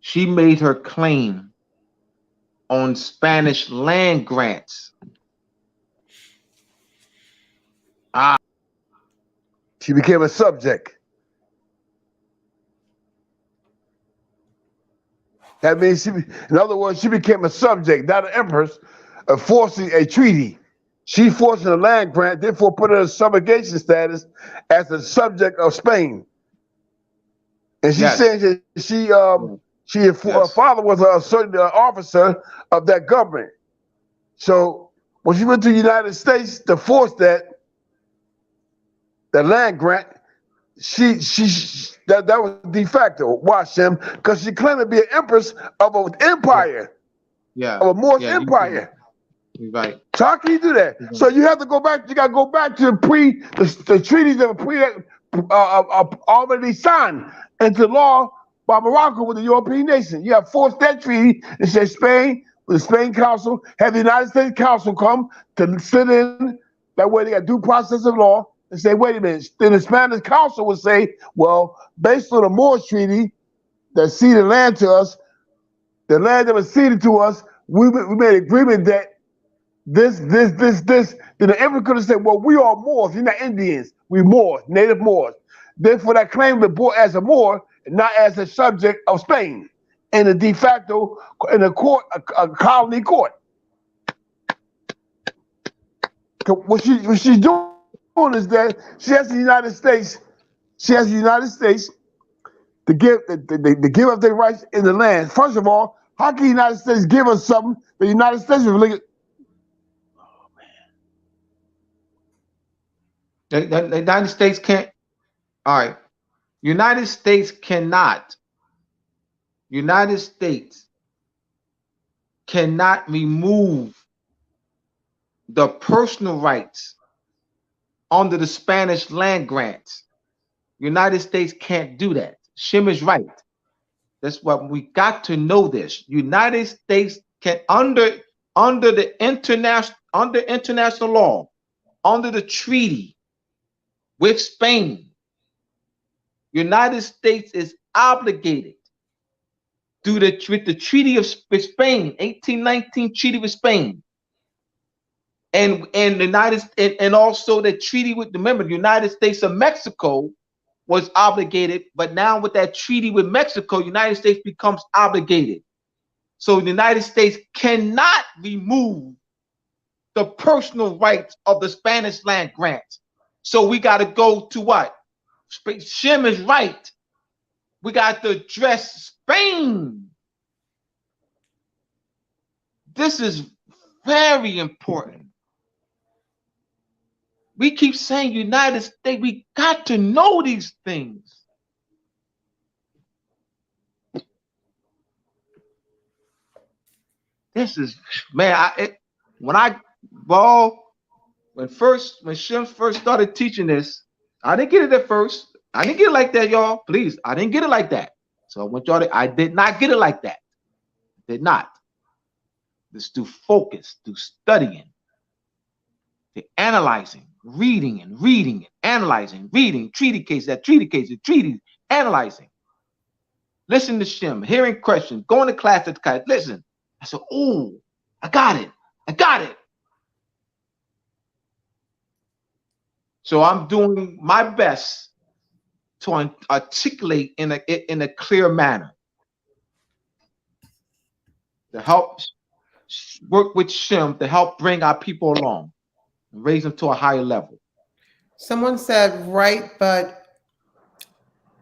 she made her claim on Spanish land grants.
She became a subject. That means in other words, she became a subject, not an empress, of forcing a treaty. She forcing a land grant, therefore put her in subrogation status as a subject of Spain. And she's saying that her father was a certain officer of that government. So when she went to the United States to force that land grant, that was de facto. Why, Shem? Because she claimed to be an empress of an empire, of a Moorish empire.
You're right.
So how can you do that? So you have to go back. You got to go back to the treaties that were already signed into law by Morocco with the European nations. You have forced that treaty and say Spain, with the Spain Council, have the United States Council come to sit in. That way they got due process of law. And say, wait a minute. Then the Spanish Council would say, well, based on the Moorish Treaty that ceded land to us, the land that was ceded to us, we made an agreement that this. Then the emperor could have said, well, we are Moors. You're not Indians. We're Moors, native Moors. Therefore, that claim was brought as a Moor, not as a subject of Spain, in a de facto, in a court, a colony court. What she's doing is that she has the United States to give up their rights in the land. First of all, how can the United States give us something the United States is really?
Oh man, the United States can't. All right, United States cannot. United States cannot remove the personal rights under the Spanish land grants. United States can't do that. Shem is right. That's what we got to know this. United States can under international law, under the treaty with Spain, United States is obligated through with the Treaty of Spain, 1819 Treaty with Spain. And also the treaty with, remember, the United States of Mexico was obligated, but now with that treaty with Mexico, United States becomes obligated. So the United States cannot remove the personal rights of the Spanish land grants. So we got to go to what? Shem is right. We got to address Spain. This is very important. We keep saying United States, we got to know these things. This is, man, when Shem first started teaching this, I didn't get it at first. I didn't get it like that, y'all. Please, I didn't get it like that. So I want y'all to, I did not get it like that. Did not. This through focus, through studying, the analyzing, reading and analyzing, reading treaty cases, treaties, analyzing. Listen to Shem, hearing questions, going to class at the class. Listen. I said, oh, I got it. So I'm doing my best to articulate in a clear manner, to help work with Shem to help bring our people along and raise them to a higher level.
Someone said, right, but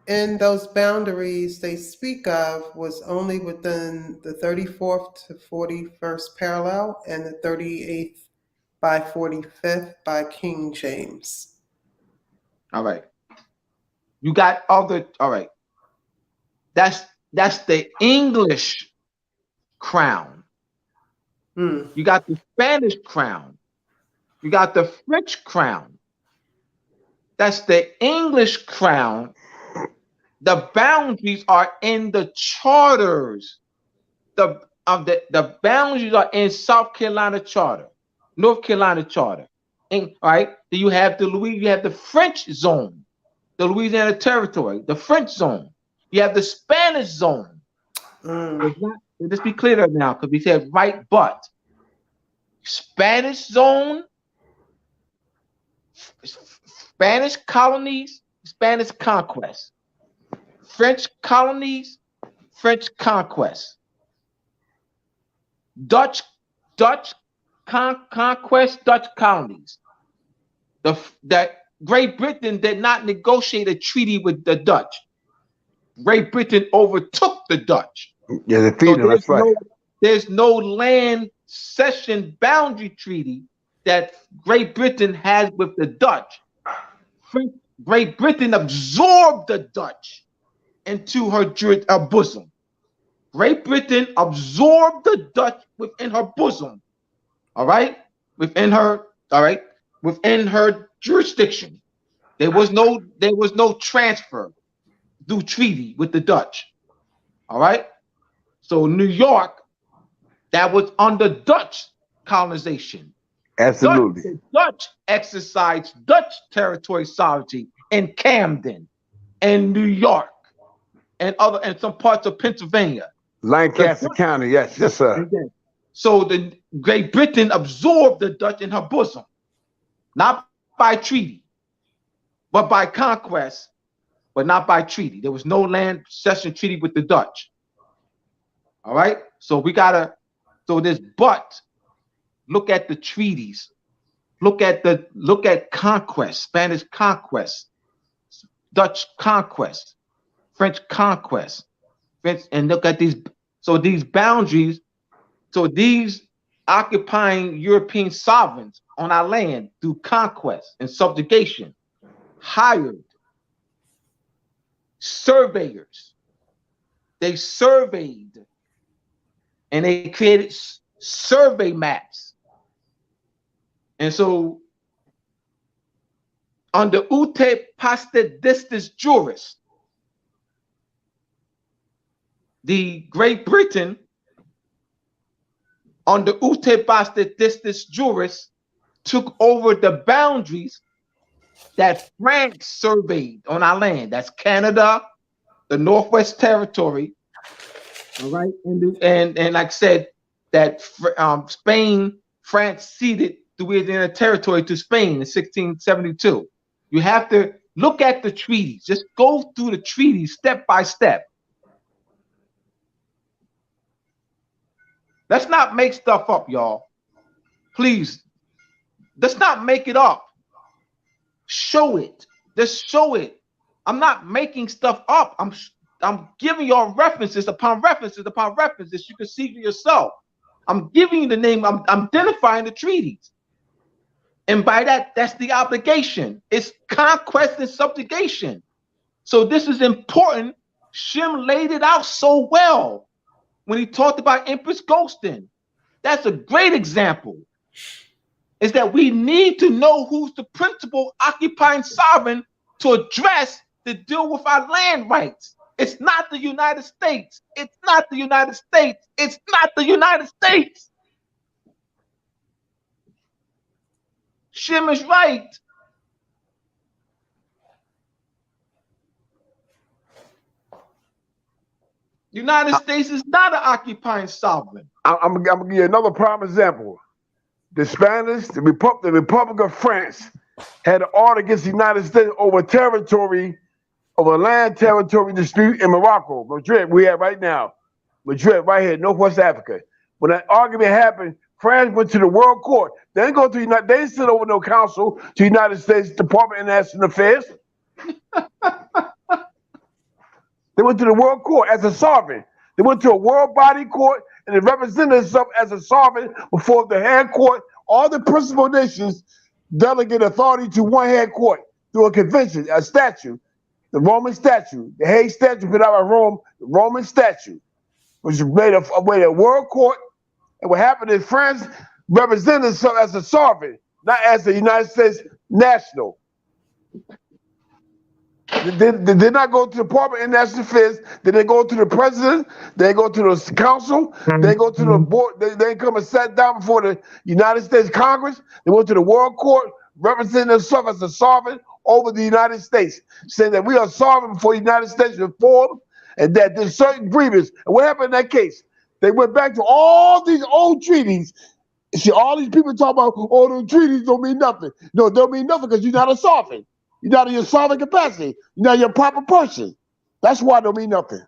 in those boundaries they speak of was only within the 34th to 41st parallel and the 38th by 45th by King James.
All right. You got other, all right. That's the English crown. You got the Spanish crown. You got the French crown. That's the English crown. The boundaries are in the charters. the boundaries are in South Carolina Charter, North Carolina Charter. And all right, then you have the French zone, the Louisiana Territory, the French zone. You have the Spanish zone. Let's be clear now, because we said right, but Spanish zone, Spanish colonies, Spanish conquest, French colonies, French conquest, Dutch conquest, Dutch colonies. That Great Britain did not negotiate a treaty with the Dutch. Great Britain overtook the Dutch.
Yeah, that's right.
There's no land cession boundary treaty that Great Britain has with the Dutch. Great Britain absorbed the Dutch into her bosom. Great Britain absorbed the Dutch within her bosom. All right, within her jurisdiction. There was no transfer through treaty with the Dutch. All right. So New York, that was under Dutch colonization.
Absolutely.
Dutch exercised Dutch territory sovereignty in Camden and New York and some parts of Pennsylvania.
Lancaster County, yes, sir.
So the Great Britain absorbed the Dutch in her bosom, not by treaty, but by conquest, but not by treaty. There was no land cession treaty with the Dutch. All right. So look at the treaties. Look at conquest, Spanish conquest, Dutch conquest, French conquest, and look at these. So these boundaries, so these occupying European sovereigns on our land through conquest and subjugation hired surveyors. They surveyed and they created survey maps. And so under ute pastedistis juris, the Great Britain under ute pastedistis juris took over the boundaries that France surveyed on our land. That's Canada, the Northwest Territory, all right, and like I said, that France ceded the Louisiana Territory to Spain in 1672. You have to look at the treaties. Just go through the treaties step by step. Let's not make stuff up, y'all. Please, let's not make it up. Show it. Just show it. I'm not making stuff up. I'm giving y'all references upon references upon references. You can see for yourself. I'm giving you the name. I'm identifying the treaties. And by that, that's the obligation. It's conquest and subjugation. So this is important. Shem laid it out so well when he talked about Empress ghosting. That's a great example. Is that we need to know who's the principal occupying sovereign to address to deal with our land rights. It's not the United States. It's not the United States. It's not the United States. Shem is right. United States is not an occupying sovereign.
I'm gonna give you another prime example. The Spanish, the Republic of France, had an order against the United States over land territory dispute in Morocco, Madrid. We have right now, Madrid, right here, Northwest Africa. When that argument happened, France went to the World Court. They didn't go to they didn't sit over no council to the United States Department of National Affairs. They went to the World Court as a sovereign. They went to a world body court and they represented themselves as a sovereign before the head court. All the principal nations delegate authority to one head court through a convention, a statute, the Roman statute, the Hague statute put out by Rome, the Roman statute, which made a world court. And what happened is France represented itself as a sovereign, not as the United States national. They did not go to the Department of National Affairs. They didn't go to the president. They go to the council. They go to the board. They come and sat down before the United States Congress. They went to the World Court, representing themselves as a sovereign over the United States, saying that we are sovereign before the United States reform, and that there's certain grievance. And what happened in that case? They went back to all these old treaties. See, all these people talk about, oh, those treaties don't mean nothing. No, they don't mean nothing because you're not a sovereign. You're not in your sovereign capacity. You're not your proper person. That's why it don't mean nothing.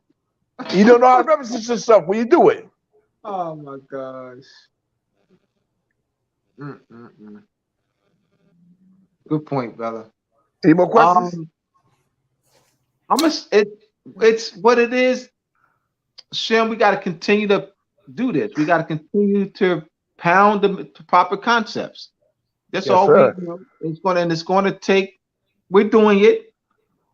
You don't know how to represent yourself when you do it.
Oh my gosh. Good point, brother.
Any more questions?
It's what it is. Shem, we got to continue to do this. We got to continue to pound the proper concepts. That's all we do. It's going to take. We're doing it,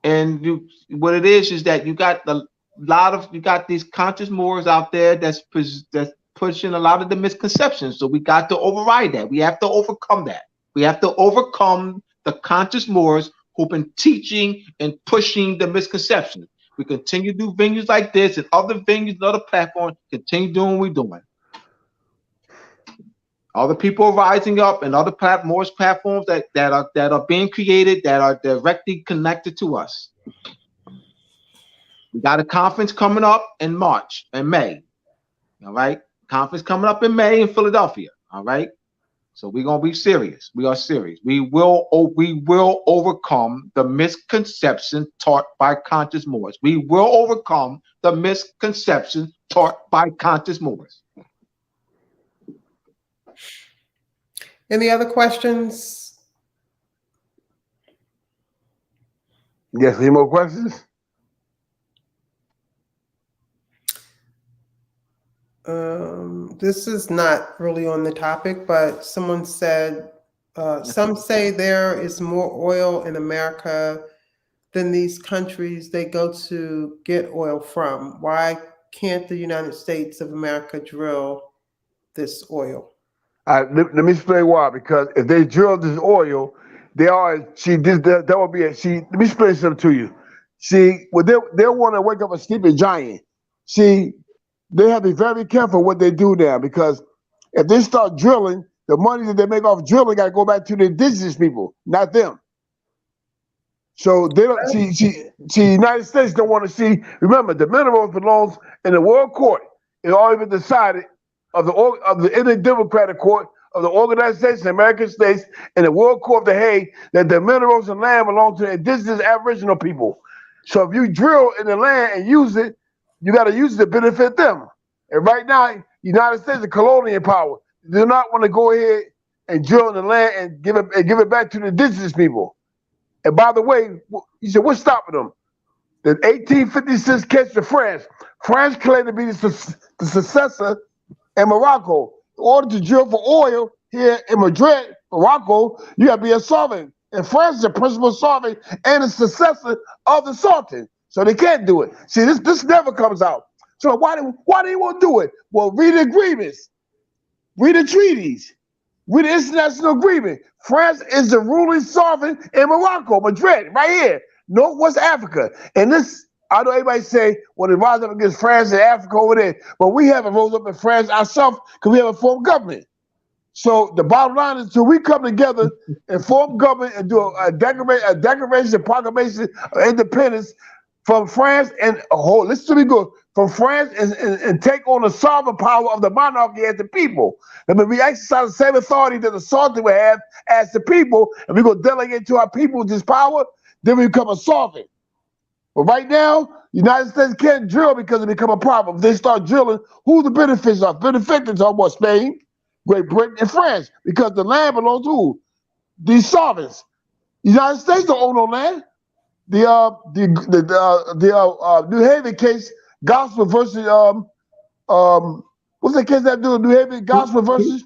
and what it is that you got you got these conscious Moors out there that's pushing a lot of the misconceptions. So we got to override that. We have to overcome that. We have to overcome the conscious Moors who've been teaching and pushing the misconceptions. We continue to do venues like this and other venues and other platforms. Continue doing what we're doing. Other people are rising up, and other Moorish platforms that are being created that are directly connected to us. We got a conference coming up in March and May. All right, conference coming up in May in Philadelphia. All right, so we're gonna be serious. We are serious. We will overcome the misconception taught by conscious Moors. We will overcome the misconception taught by conscious Moors.
Any other questions?
Yes, any more questions?
This is not really on the topic, but someone said, some say there is more oil in America than these countries they go to get oil from. Why can't the United States of America drill this oil?
Let me explain why. Because if they drill this oil, let me explain something to you. See, they want to wake up a sleeping giant. See, they have to be very careful what they do now, because if they start drilling, the money that they make off drilling got to go back to the indigenous people, not them. So they don't see the United States don't want to see. Remember, the minerals belongs in the World Court. It's already been decided of the Indian Democratic Court of the Organized States and American States and the World Court of the Hague that the minerals and land belong to the indigenous Aboriginal people. So if you drill in the land and use it, you got to use it to benefit them. And right now, the United States is a colonial power. They do not want to go ahead and drill in the land and give it back to the indigenous people. And by the way, you said, what's stopping them? The 1856 case of France. France claimed to be the successor in Morocco. In order to drill for oil here in Madrid, Morocco, you got to be a sovereign. And France is the principal sovereign and the successor of the sultan. So they can't do it. See, this never comes out. So why do they want to do it? Well, read the agreements. Read the treaties. Read the international agreement. France is the ruling sovereign in Morocco, Madrid, right here, Northwest Africa. And this, I know everybody say, well, they rise up against France and Africa over there, but we haven't rose up in France ourselves because we have a formed government. So the bottom line is, until we come together and form government and do a declaration, proclamation of independence from France and listen to me good, from France and take on the sovereign power of the monarchy as the people. And when we exercise the same authority that the sultan would have as the people, and we go delegate to our people this power, then we become a sovereign. But right now, the United States can't drill because it become a problem. If they start drilling, who the benefits are? Benefactors are what? Spain, Great Britain, and France, because the land belongs to who? These sovereigns. The United States don't own no land. The New Haven case, Gospel versus what's the case that do in New Haven? Gospel versus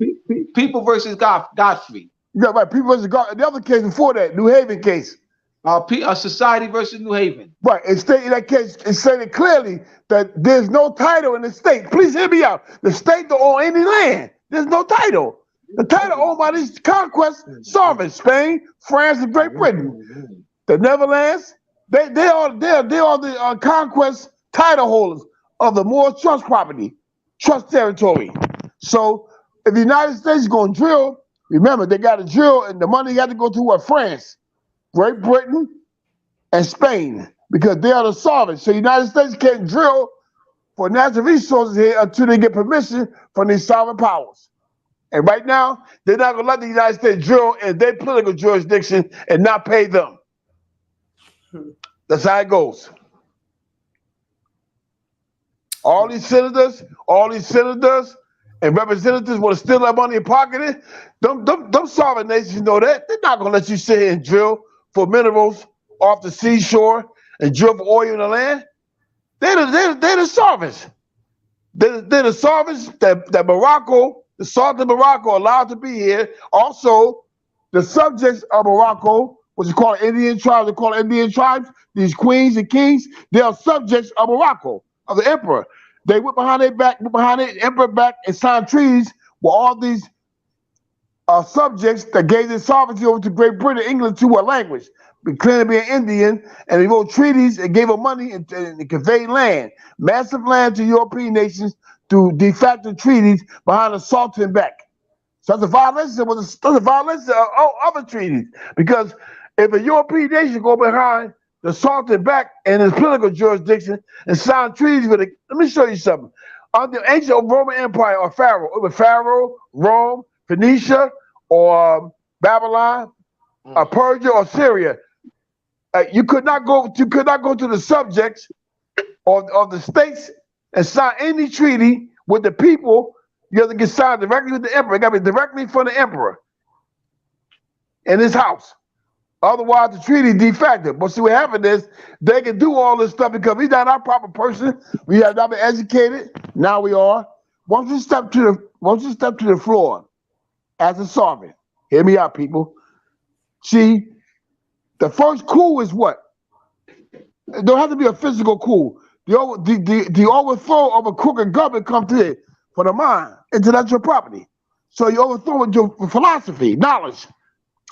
People versus Godfrey.
Yeah, right. People versus God. The other case before that, New Haven case.
Society versus New Haven.
Right. In that case, it stated clearly that there's no title in the state. Please hear me out. The state don't own any land. There's no title. The title owned by these conquest sovereigns: Spain, France, and Great Britain. The Netherlands, They are the conquest title holders of the Moorish trust property, trust territory. So if the United States is going to drill, remember they got to drill, and the money got to go to what? France, Great Britain, and Spain, because they are the sovereigns. So the United States can't drill for natural resources here until they get permission from these sovereign powers. And right now, they're not going to let the United States drill in their political jurisdiction and not pay them. That's how it goes. All these senators and representatives want to steal that money and pocket it. Them sovereign nations know that. They're not going to let you sit here and drill for minerals off the seashore and drill for oil in the land. They're the sovereigns. They're the sovereigns that Morocco, the Sultan of Morocco, allowed to be here. Also, the subjects of Morocco, what you call Indian tribes, they call Indian tribes, these queens and kings, they are subjects of Morocco, of the emperor. They went behind the emperor back and signed treaties with all these subjects that gave their sovereignty over to Great Britain, England, to a language, claiming to be an Indian, and they wrote treaties and gave them money and conveyed land, massive land to European nations through de facto treaties behind the Sultan back. So that's a violation of other treaties, because if a European nation go behind the Sultan back in his political jurisdiction and sign treaties with it, let me show you something. Under the ancient Roman Empire or Pharaoh, Rome, Phoenicia, or Babylon, Persia, or Syria, you could not go to the subjects of the states and sign any treaty with the people. You have to get signed directly with the emperor. It got to be directly from the emperor in his house. Otherwise, the treaty de facto. But see, what happened is they can do all this stuff because he's not our proper person. We have not been educated. Now we are. Once you step to the floor as a sovereign, hear me out, people. See, the first coup is what? It don't have to be a physical coup. The overthrow of a crooked government comes to it for the mind, intellectual property. So you overthrow with your philosophy, knowledge,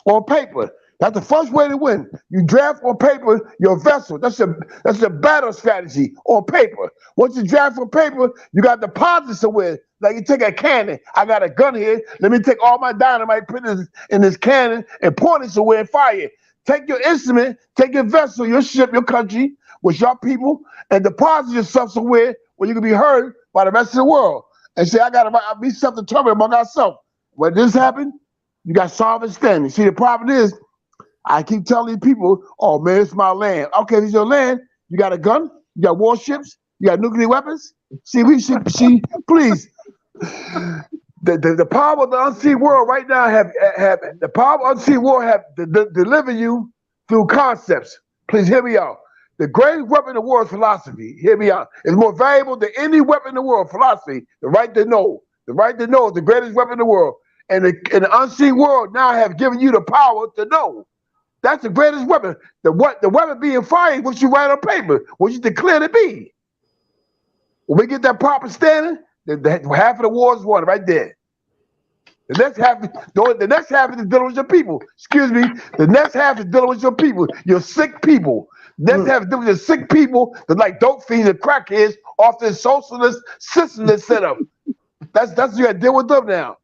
on paper. That's the first way to win. You draft on paper your vessel. That's a battle strategy on paper. Once you draft on paper, you got deposits somewhere. Like you take a cannon. I got a gun here. Let me take all my dynamite, put it in this cannon, and point it somewhere and fire it. Take your instrument, take your vessel, your ship, your country, with your people, and deposit yourself somewhere where you can be heard by the rest of the world. And say, I got to be self-determined among ourselves. When this happened, you got sovereign standing. See, the problem is, I keep telling people, oh man, it's my land. Okay, if it's your land, you got a gun, you got warships, you got nuclear weapons. See, please. The power of the unseen world right now have the power of the unseen world have delivered you through concepts. Please hear me out. The greatest weapon in the world is philosophy. Hear me out. It's more valuable than any weapon in the world. Philosophy, the right to know. The right to know is the greatest weapon in the world. And the unseen world now have given you the power to know. That's the greatest weapon. The weapon being fired, what you write on paper, what you declare to be. When we get that proper standing, half of the war is won right there. The next half is dealing with your people. Excuse me. The next half is dealing with your people, your sick people. The next half is dealing with your sick people that like dope fiends and crackheads off this socialist system that's set up. That's what you got to deal with them now.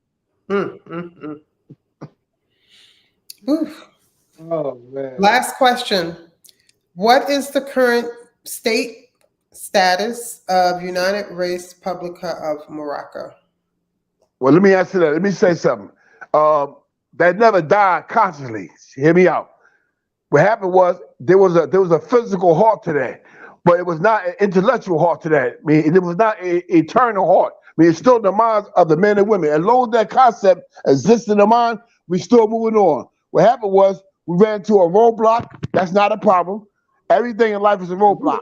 Oh, man. Last question. What is the current state status of United Republica of Morocco?
Well, let me answer that. Let me say something. That never died consciously. Hear me out. What happened was there was a physical halt to that, but it was not an intellectual halt to that. I mean, it was not an eternal halt. I mean, it's still in the minds of the men and women. As long as that concept exists in the mind, we still moving on. What happened was we ran into a roadblock. That's not a problem. Everything in life is a roadblock.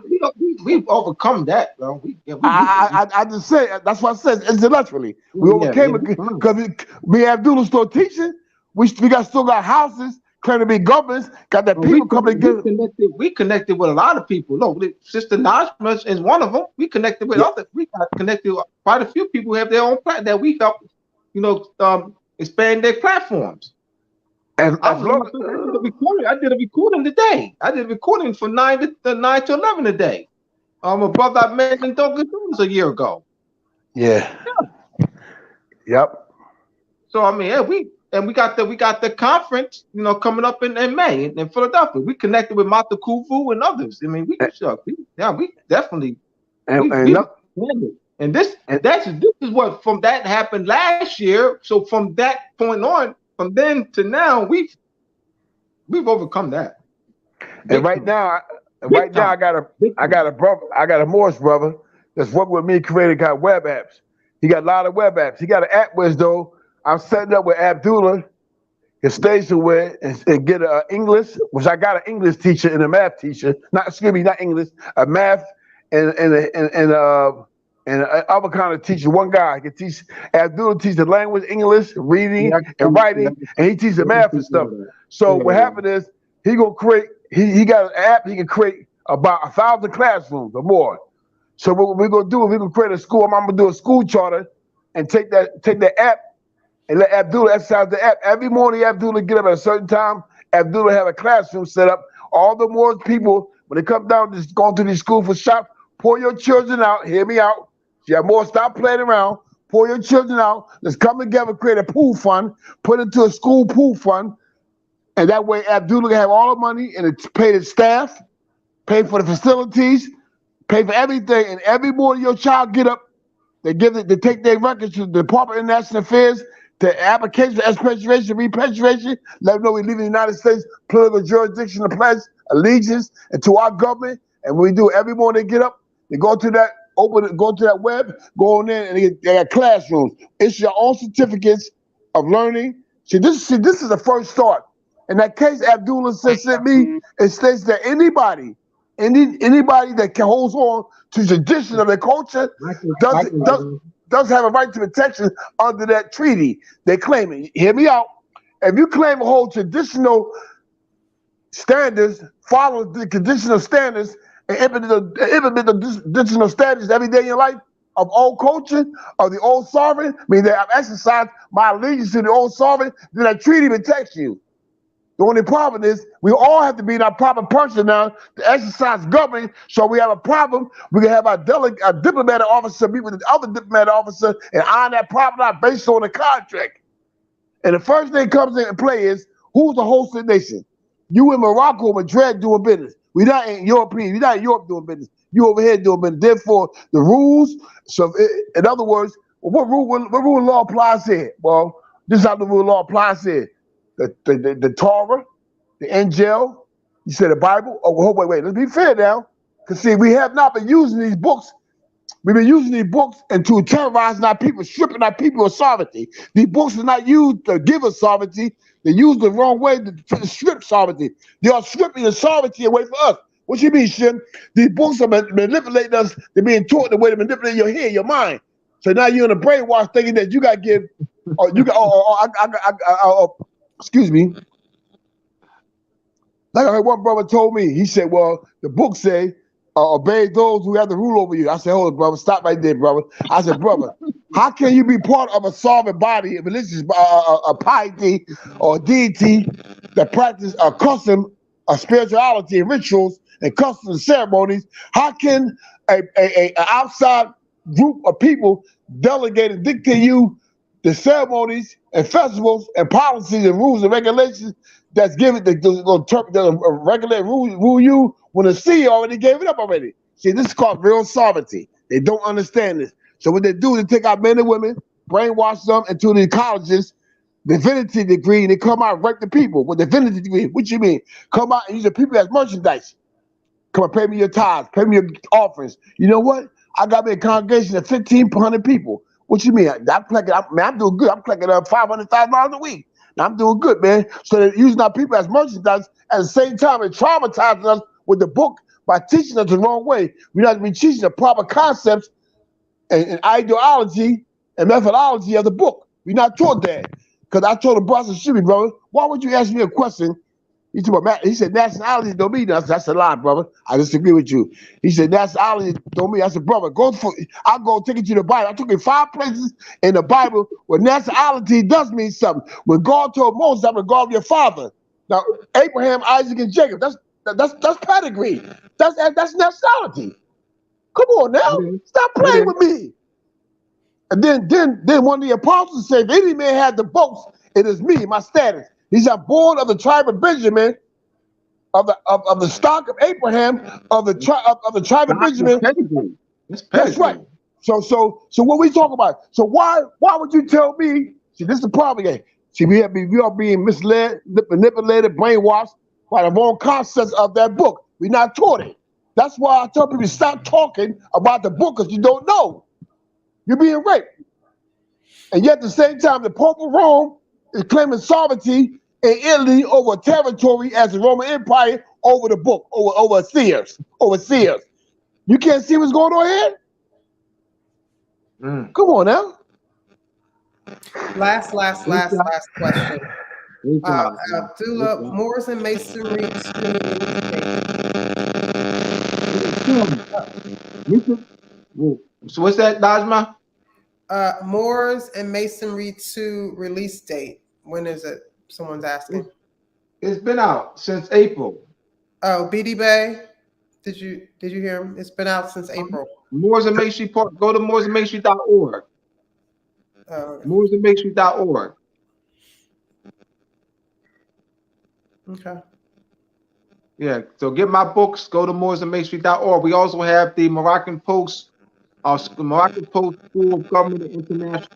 We've overcome that, bro.
I just said, that's what I said intellectually. We overcame it because me and Abdullah still teaching. We still got houses, claim to be governments, got that people coming together.
We connected with a lot of people. No, Sister Najma is one of them. We connected with others. We got connected with quite a few people who have their own platform that we help, expand their platforms. I did a recording today. I did a recording from 9 to 11 today. A brother I met in Dunkin' Donuts a year ago.
Yeah. Yep.
So I mean, yeah, we got the conference, coming up in May in Philadelphia. We connected with Mata Kufu and others. I mean, we definitely this is what from that happened last year. So from that point on, from then to now, we've overcome that.
And right now, I got a brother, I got a Moorish brother that's working with me, creating web apps. He got a lot of web apps. He got an app where though I'm setting up with Abdullah, his station with, and get an English, which I got an English teacher and a math teacher. Not English, a math and other kind of teacher. One guy can teach. Abdullah teach the language, English, reading and writing, and he teaches the math and stuff. So what happened is he gonna create. He got an app. He can create about 1,000 classrooms or more. So what we're gonna do is we're gonna create a school. I'm gonna do a school charter and take that app and let Abdullah exercise the app. Every morning Abdullah get up at a certain time. Abdullah have a classroom set up. All the more people, when they come down, just going to the school for shop, pour your children out. Hear me out. You have more, stop playing around. Pour your children out. Let's come together, create a pool fund, put it into a school pool fund. And that way Abdullah can have all the money and it's pay the staff, pay for the facilities, pay for everything. And every morning your child get up, they take their records to the Department of International Affairs, the application for expatriation, repatriation, let them know we leave the United States, political jurisdiction, to pledge allegiance and to our government. And we do every morning they get up, they go to that, go to that web, go on there, and they got classrooms. Issue your own certificates of learning. See, this is the first start. In that case, Abdullah sent me, it states that anybody that holds on to tradition of their culture does have a right to protection under that treaty. They claim it. Hear me out. If you claim to hold traditional standards, follow the traditional standards, and implement the traditional standards every day in your life of old culture, of the old sovereign, meaning that I've exercised my allegiance to the old sovereign, then that treaty protects you. The only problem is we all have to be in our proper person now to exercise government. So we have a problem. We can have our diplomatic officer meet with the other diplomatic officer and iron that problem out based on the contract. And the first thing comes into play is who's the hosting nation? You in Morocco, Madrid doing business. We're not in European. We're not in Europe doing business. You over here doing business. Therefore, the rules. So in other words, what rule of law applies here? Well, this is how the rule of law applies here. The Torah, the Injil, you said the Bible. Oh, wait, let's be fair now. Because see, we have not been using these books. We've been using these books and to terrorize our people, stripping our people of sovereignty. These books are not used to give us sovereignty. They're used the wrong way to strip sovereignty. They are stripping the sovereignty away from us. What you mean, Shem? These books are manipulating us. They're being taught the way to manipulate your head, your mind. So now you're in a brainwash thinking that you got to give, excuse me. Like I heard one brother told me, he said, well, the book say, obey those who have the rule over you. I said, hold on, brother, stop right there, brother. I said, brother, how can you be part of a sovereign body, a religious, a piety or a deity that practice a custom, a spirituality and rituals and customs and ceremonies? How can an outside group of people delegate and dictate you the ceremonies and festivals and policies and rules and regulations that's given to regulate rule you when the CEO already gave it up already? See, this is called real sovereignty. They don't understand this. So what they do is they take our men and women, brainwash them into the colleges, divinity degree, and they come out and rape the people with divinity degree. What you mean? Come out and use the people as merchandise. Come on, pay me your tithes, pay me your offerings. You know what? I got me a congregation of 1,500 people. What you mean? I'm doing good. I'm collecting $500,000 a week. Now I'm doing good, man. So they're using our people as merchandise. At the same time, they're traumatizing us with the book by teaching us the wrong way. We have to be teaching the proper concepts and ideology and methodology of the book. We're not taught that. Because I told the brother, brother, why would you ask me a question He said nationality don't mean nothing. That's a lie, brother. I disagree with you. He said nationality don't mean. I said, brother, I'll go take it to the Bible. I took it 5 places in the Bible where nationality does mean something. When God told Moses, I'm the God of your father. Now Abraham, Isaac, and Jacob. That's pedigree. That's nationality. Come on now, stop playing with me. And then one of the apostles said, if any man had the boast, it is me, my status. He said, born of the tribe of Benjamin, of the stock of Abraham, of the tribe of Benjamin. That's right. So what we talk about? So why would you tell me? See, this is the problem again. See, we are being misled, manipulated, brainwashed by the wrong concepts of that book. We're not taught it. That's why I tell people stop talking about the book because you don't know. You're being raped. And yet at the same time, the Pope of Rome is claiming sovereignty in Italy over territory as the Roman Empire over the book, over seers. You can't see what's going on here? Come on now.
Last question. Abdullah, Moors and Masonry.
So what's that, Najma?
Moors and Masonry 2 release date. When is it? Someone's asking.
It's been out since April.
Oh, BD Bay. Did you hear him? It's been out since April.
Moors and Masonry Park. Go to moorsandmasonry.org. Moorsandmasonry.org.
Okay.
Yeah. So get my books. Go to moorsandmasonry.org. We also have the Moroccan Post. Moroccan Post School of Government and International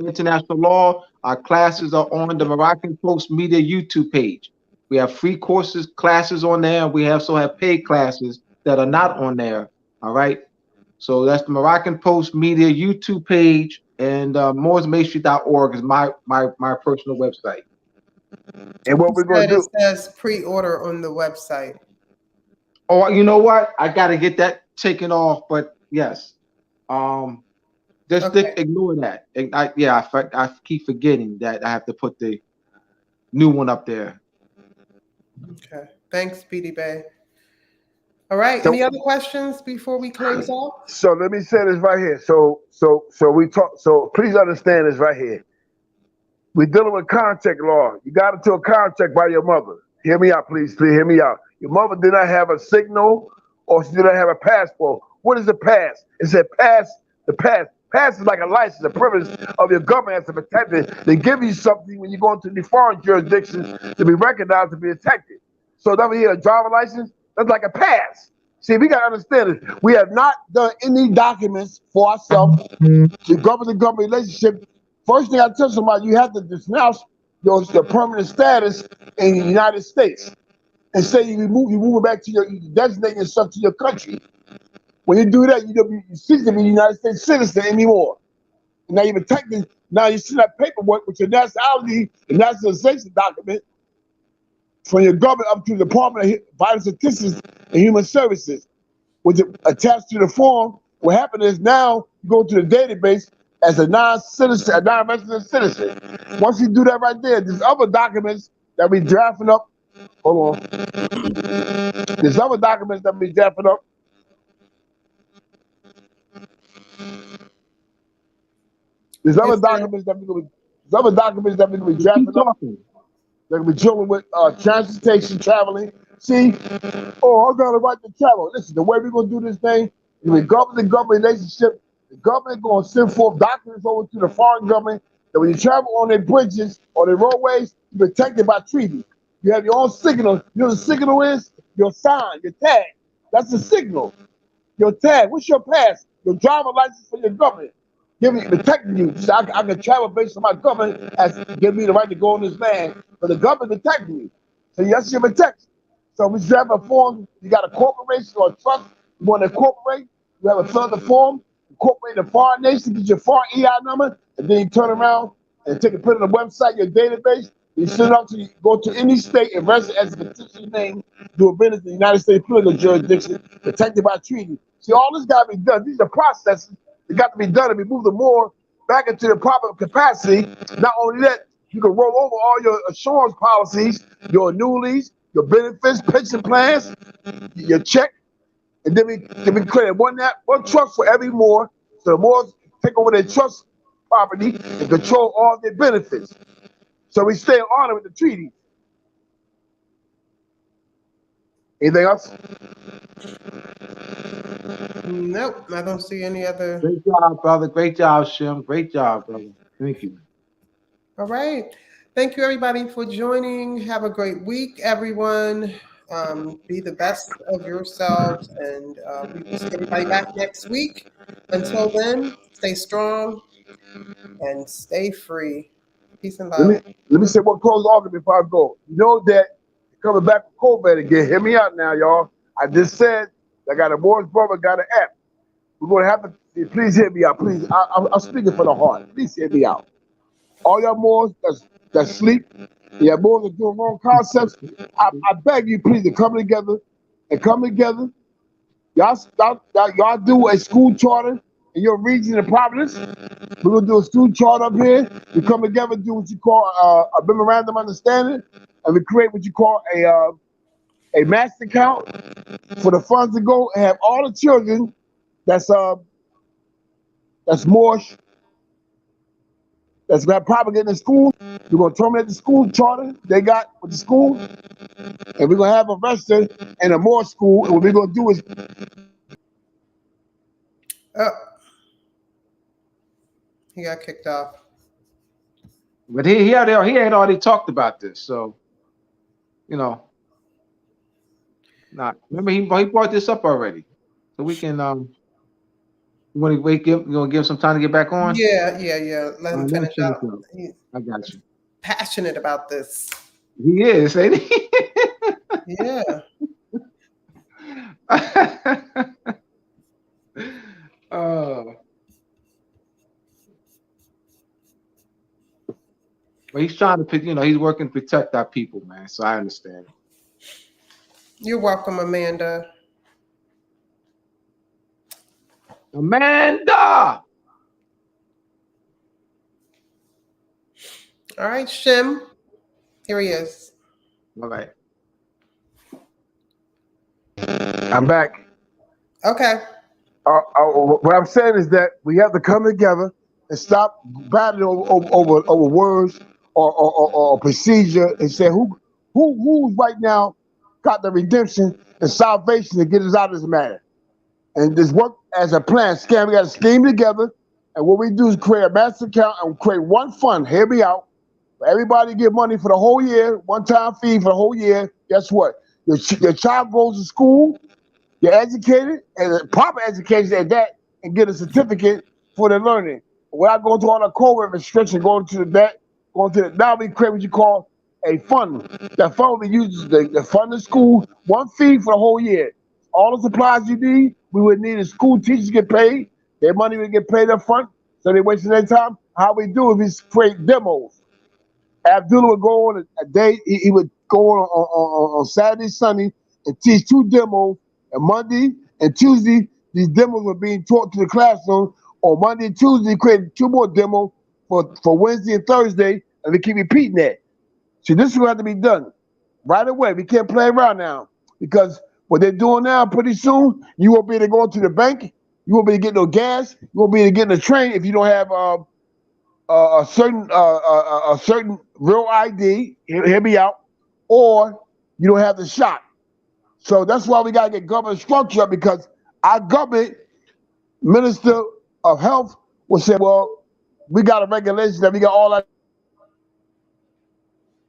International Law. Our classes are on the Moroccan Post Media YouTube page. We have free classes on there. We also have paid classes that are not on there. All right. So that's the Moroccan Post Media YouTube page, and moorsandmasonry.org is my personal website.
And what we're going to do?
It says pre-order on the website.
Oh, you know what? I got to get that taken off, but yes. Just ignore that. I keep forgetting that I have to put the new one up there.
Okay. Thanks, BD Bay. All right. Any other questions before we close off?
So let me say this right here. So we talk. So please understand this right here. We're dealing with contract law. You got into a contract by your mother. Hear me out, please. Please hear me out. Your mother did not have a signal, or she did not have a passport. What is a pass? It's a pass. The pass. Pass is like a license, a privilege of your government as a protector. They give you something when you go into the foreign jurisdictions to be recognized to be protected. So that we get a driver license, that's like a pass. See, we got to understand this. We have not done any documents for ourselves to government relationship. First thing I tell somebody, you have to denounce your permanent status in the United States and say you move it back to you designate yourself to your country. When you do that, you cease to be a United States citizen anymore. And now you're protected. Now you see that paperwork with your nationality and nationalization document from your government up to the Department of Vital Statistics and Human Services, which is attached to the form. What happened is now you go to the database as a non-citizen, a non-resident citizen. Once you do that right there, there's other documents that we drafting up. Hold on. There's other documents that we drafting up. There's other documents that we're going to be drafting up. They're going to be dealing with transportation, traveling. See, I got a right to travel. Listen, the way we're going to do this thing is with government relationship. The government going to send forth documents over to the foreign government that when you travel on their bridges or their roadways, you're protected by treaty. You have your own signal. You know what the signal is? Your sign, your tag. That's the signal. Your tag. What's your pass? Your driver license for your government. Protecting you. So I can travel based on my government as give me the right to go on this land. But the government protecting you. So that's your protection. So when you have a form, you got a corporation or a trust, you want to incorporate, you have a fill out the form, incorporate a foreign nation, get your foreign EI number, and then you turn around and put it on the website, your database, you send it out to go to any state and register as a petition name, do a business in the United States political jurisdiction, protected by treaty. See, all this got to be done. These are processes that got to be done and we move the more back into the proper capacity. Not only that, You can roll over all your insurance policies, your annuities, your benefits, pension plans, your check, and then we create one trust for every Moor, so the Moors take over their trust property and control all their benefits. So we stay in honor with the treaty. Anything else?
Nope, I don't see any other.
Great job, brother. Great job, Shem. Great job, brother. Thank you.
All right. Thank you, everybody, for joining. Have a great week, everyone. Be the best of yourselves, and we will see everybody back next week. Until then, stay strong and stay free. Peace and love.
Let me say one close argument before I go. You know that coming back from COVID again. Hear me out now, y'all. I just said I got a Moorish brother got an app. We're gonna have to please hear me out. Please, I'm speaking for the heart. Please hear me out. All y'all Moors that sleep, yeah, Moors that doing wrong concepts. I beg you, please, to come together and come together. Y'all do a school charter in your region of Providence. We're gonna do a school charter up here. We come together, do what you call a memorandum understanding, and we create what you call a master account for the funds to go and have all the children that's Moorish, that's got propagating in school. We're gonna terminate the school charter they got with the school, and we're gonna have a register in a Moorish school. And what we're gonna do is
he got kicked off.
But he had already talked about this, so you know. Remember he brought this up already, so we can you want to you gonna give him some time to get back on?
Yeah. Let him finish up.
I got you.
Passionate about this.
He is, ain't he?
Yeah.
But he's trying to, he's working to protect our people, man. So I understand.
You're welcome, Amanda.
Amanda!
All right, Shem. Here he is.
All right.
I'm back.
Okay.
What I'm saying is that we have to come together and stop battling over words or procedure, and say who right now got the redemption and salvation to get us out of this matter. And this work as a plan. We got to scheme together, and what we do is create a master account and create one fund. Hear me out. For everybody get money for the whole year, one-time fee for the whole year. Guess what? Your child goes to school, you're educated, and proper education at that, and get a certificate for their learning. Without going to all the COVID restrictions, going to now we create what you call a fund. That fund will be used to fund the school, one fee for the whole year. All the supplies you need, we would need a school teachers get paid. Their money would get paid up front, so they wasting their time. How we do it is create demos. Abdullah would go on a day, he would go on Saturday, Sunday, and teach 2 demos. And Monday and Tuesday, these demos were being taught to the classroom. On Monday and Tuesday, he created 2 more demos for Wednesday and Thursday, and we keep repeating that. So this will have to be done right away. We can't play around now, because what they're doing now, pretty soon, you won't be able to go to the bank, you won't be able to get no gas, you won't be able to get in the train if you don't have a certain real ID, hear me out, or you don't have the shot. So that's why we gotta get government structure up, because our government minister of health will say, well, we got a regulation that we got all our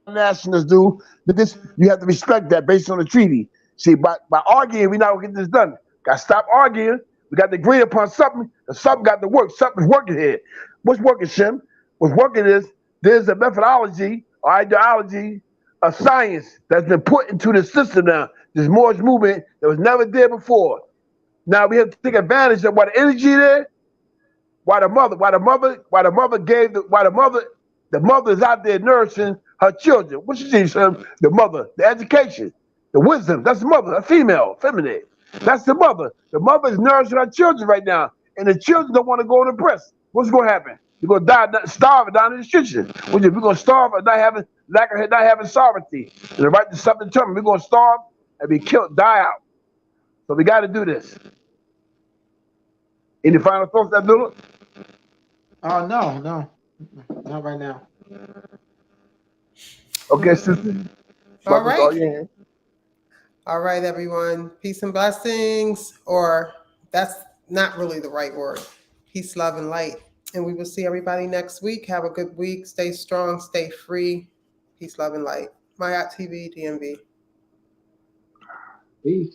nationals do. But this, you have to respect that based on the treaty. See, by arguing, we're not gonna get this done. Gotta stop arguing. We got to agree upon something, and something got to work. Something's working here. What's working, Shem? What's working is there's a methodology or ideology of science that's been put into the system now. This Moorish movement that was never there before. Now we have to take advantage of what the energy there. The mother is out there nourishing her children. What she teach them? The mother, the education, the wisdom. That's the mother, a female, feminine. That's the mother. The mother is nourishing her children right now, and the children don't want to go on the breast. What's going to happen? You're gonna die, starve, down in the streets. We're gonna starve and not having sovereignty. And the right to self-determine. We're gonna starve and be killed, die out. So we got to do this. Any final thoughts, Abdullah?
Oh no, not right now.
Okay, sister.
All right. All right, everyone. Peace and blessings, or that's not really the right word. Peace, love, and light. And we will see everybody next week. Have a good week. Stay strong, stay free. Peace, love, and light. TV-DMV.
Peace.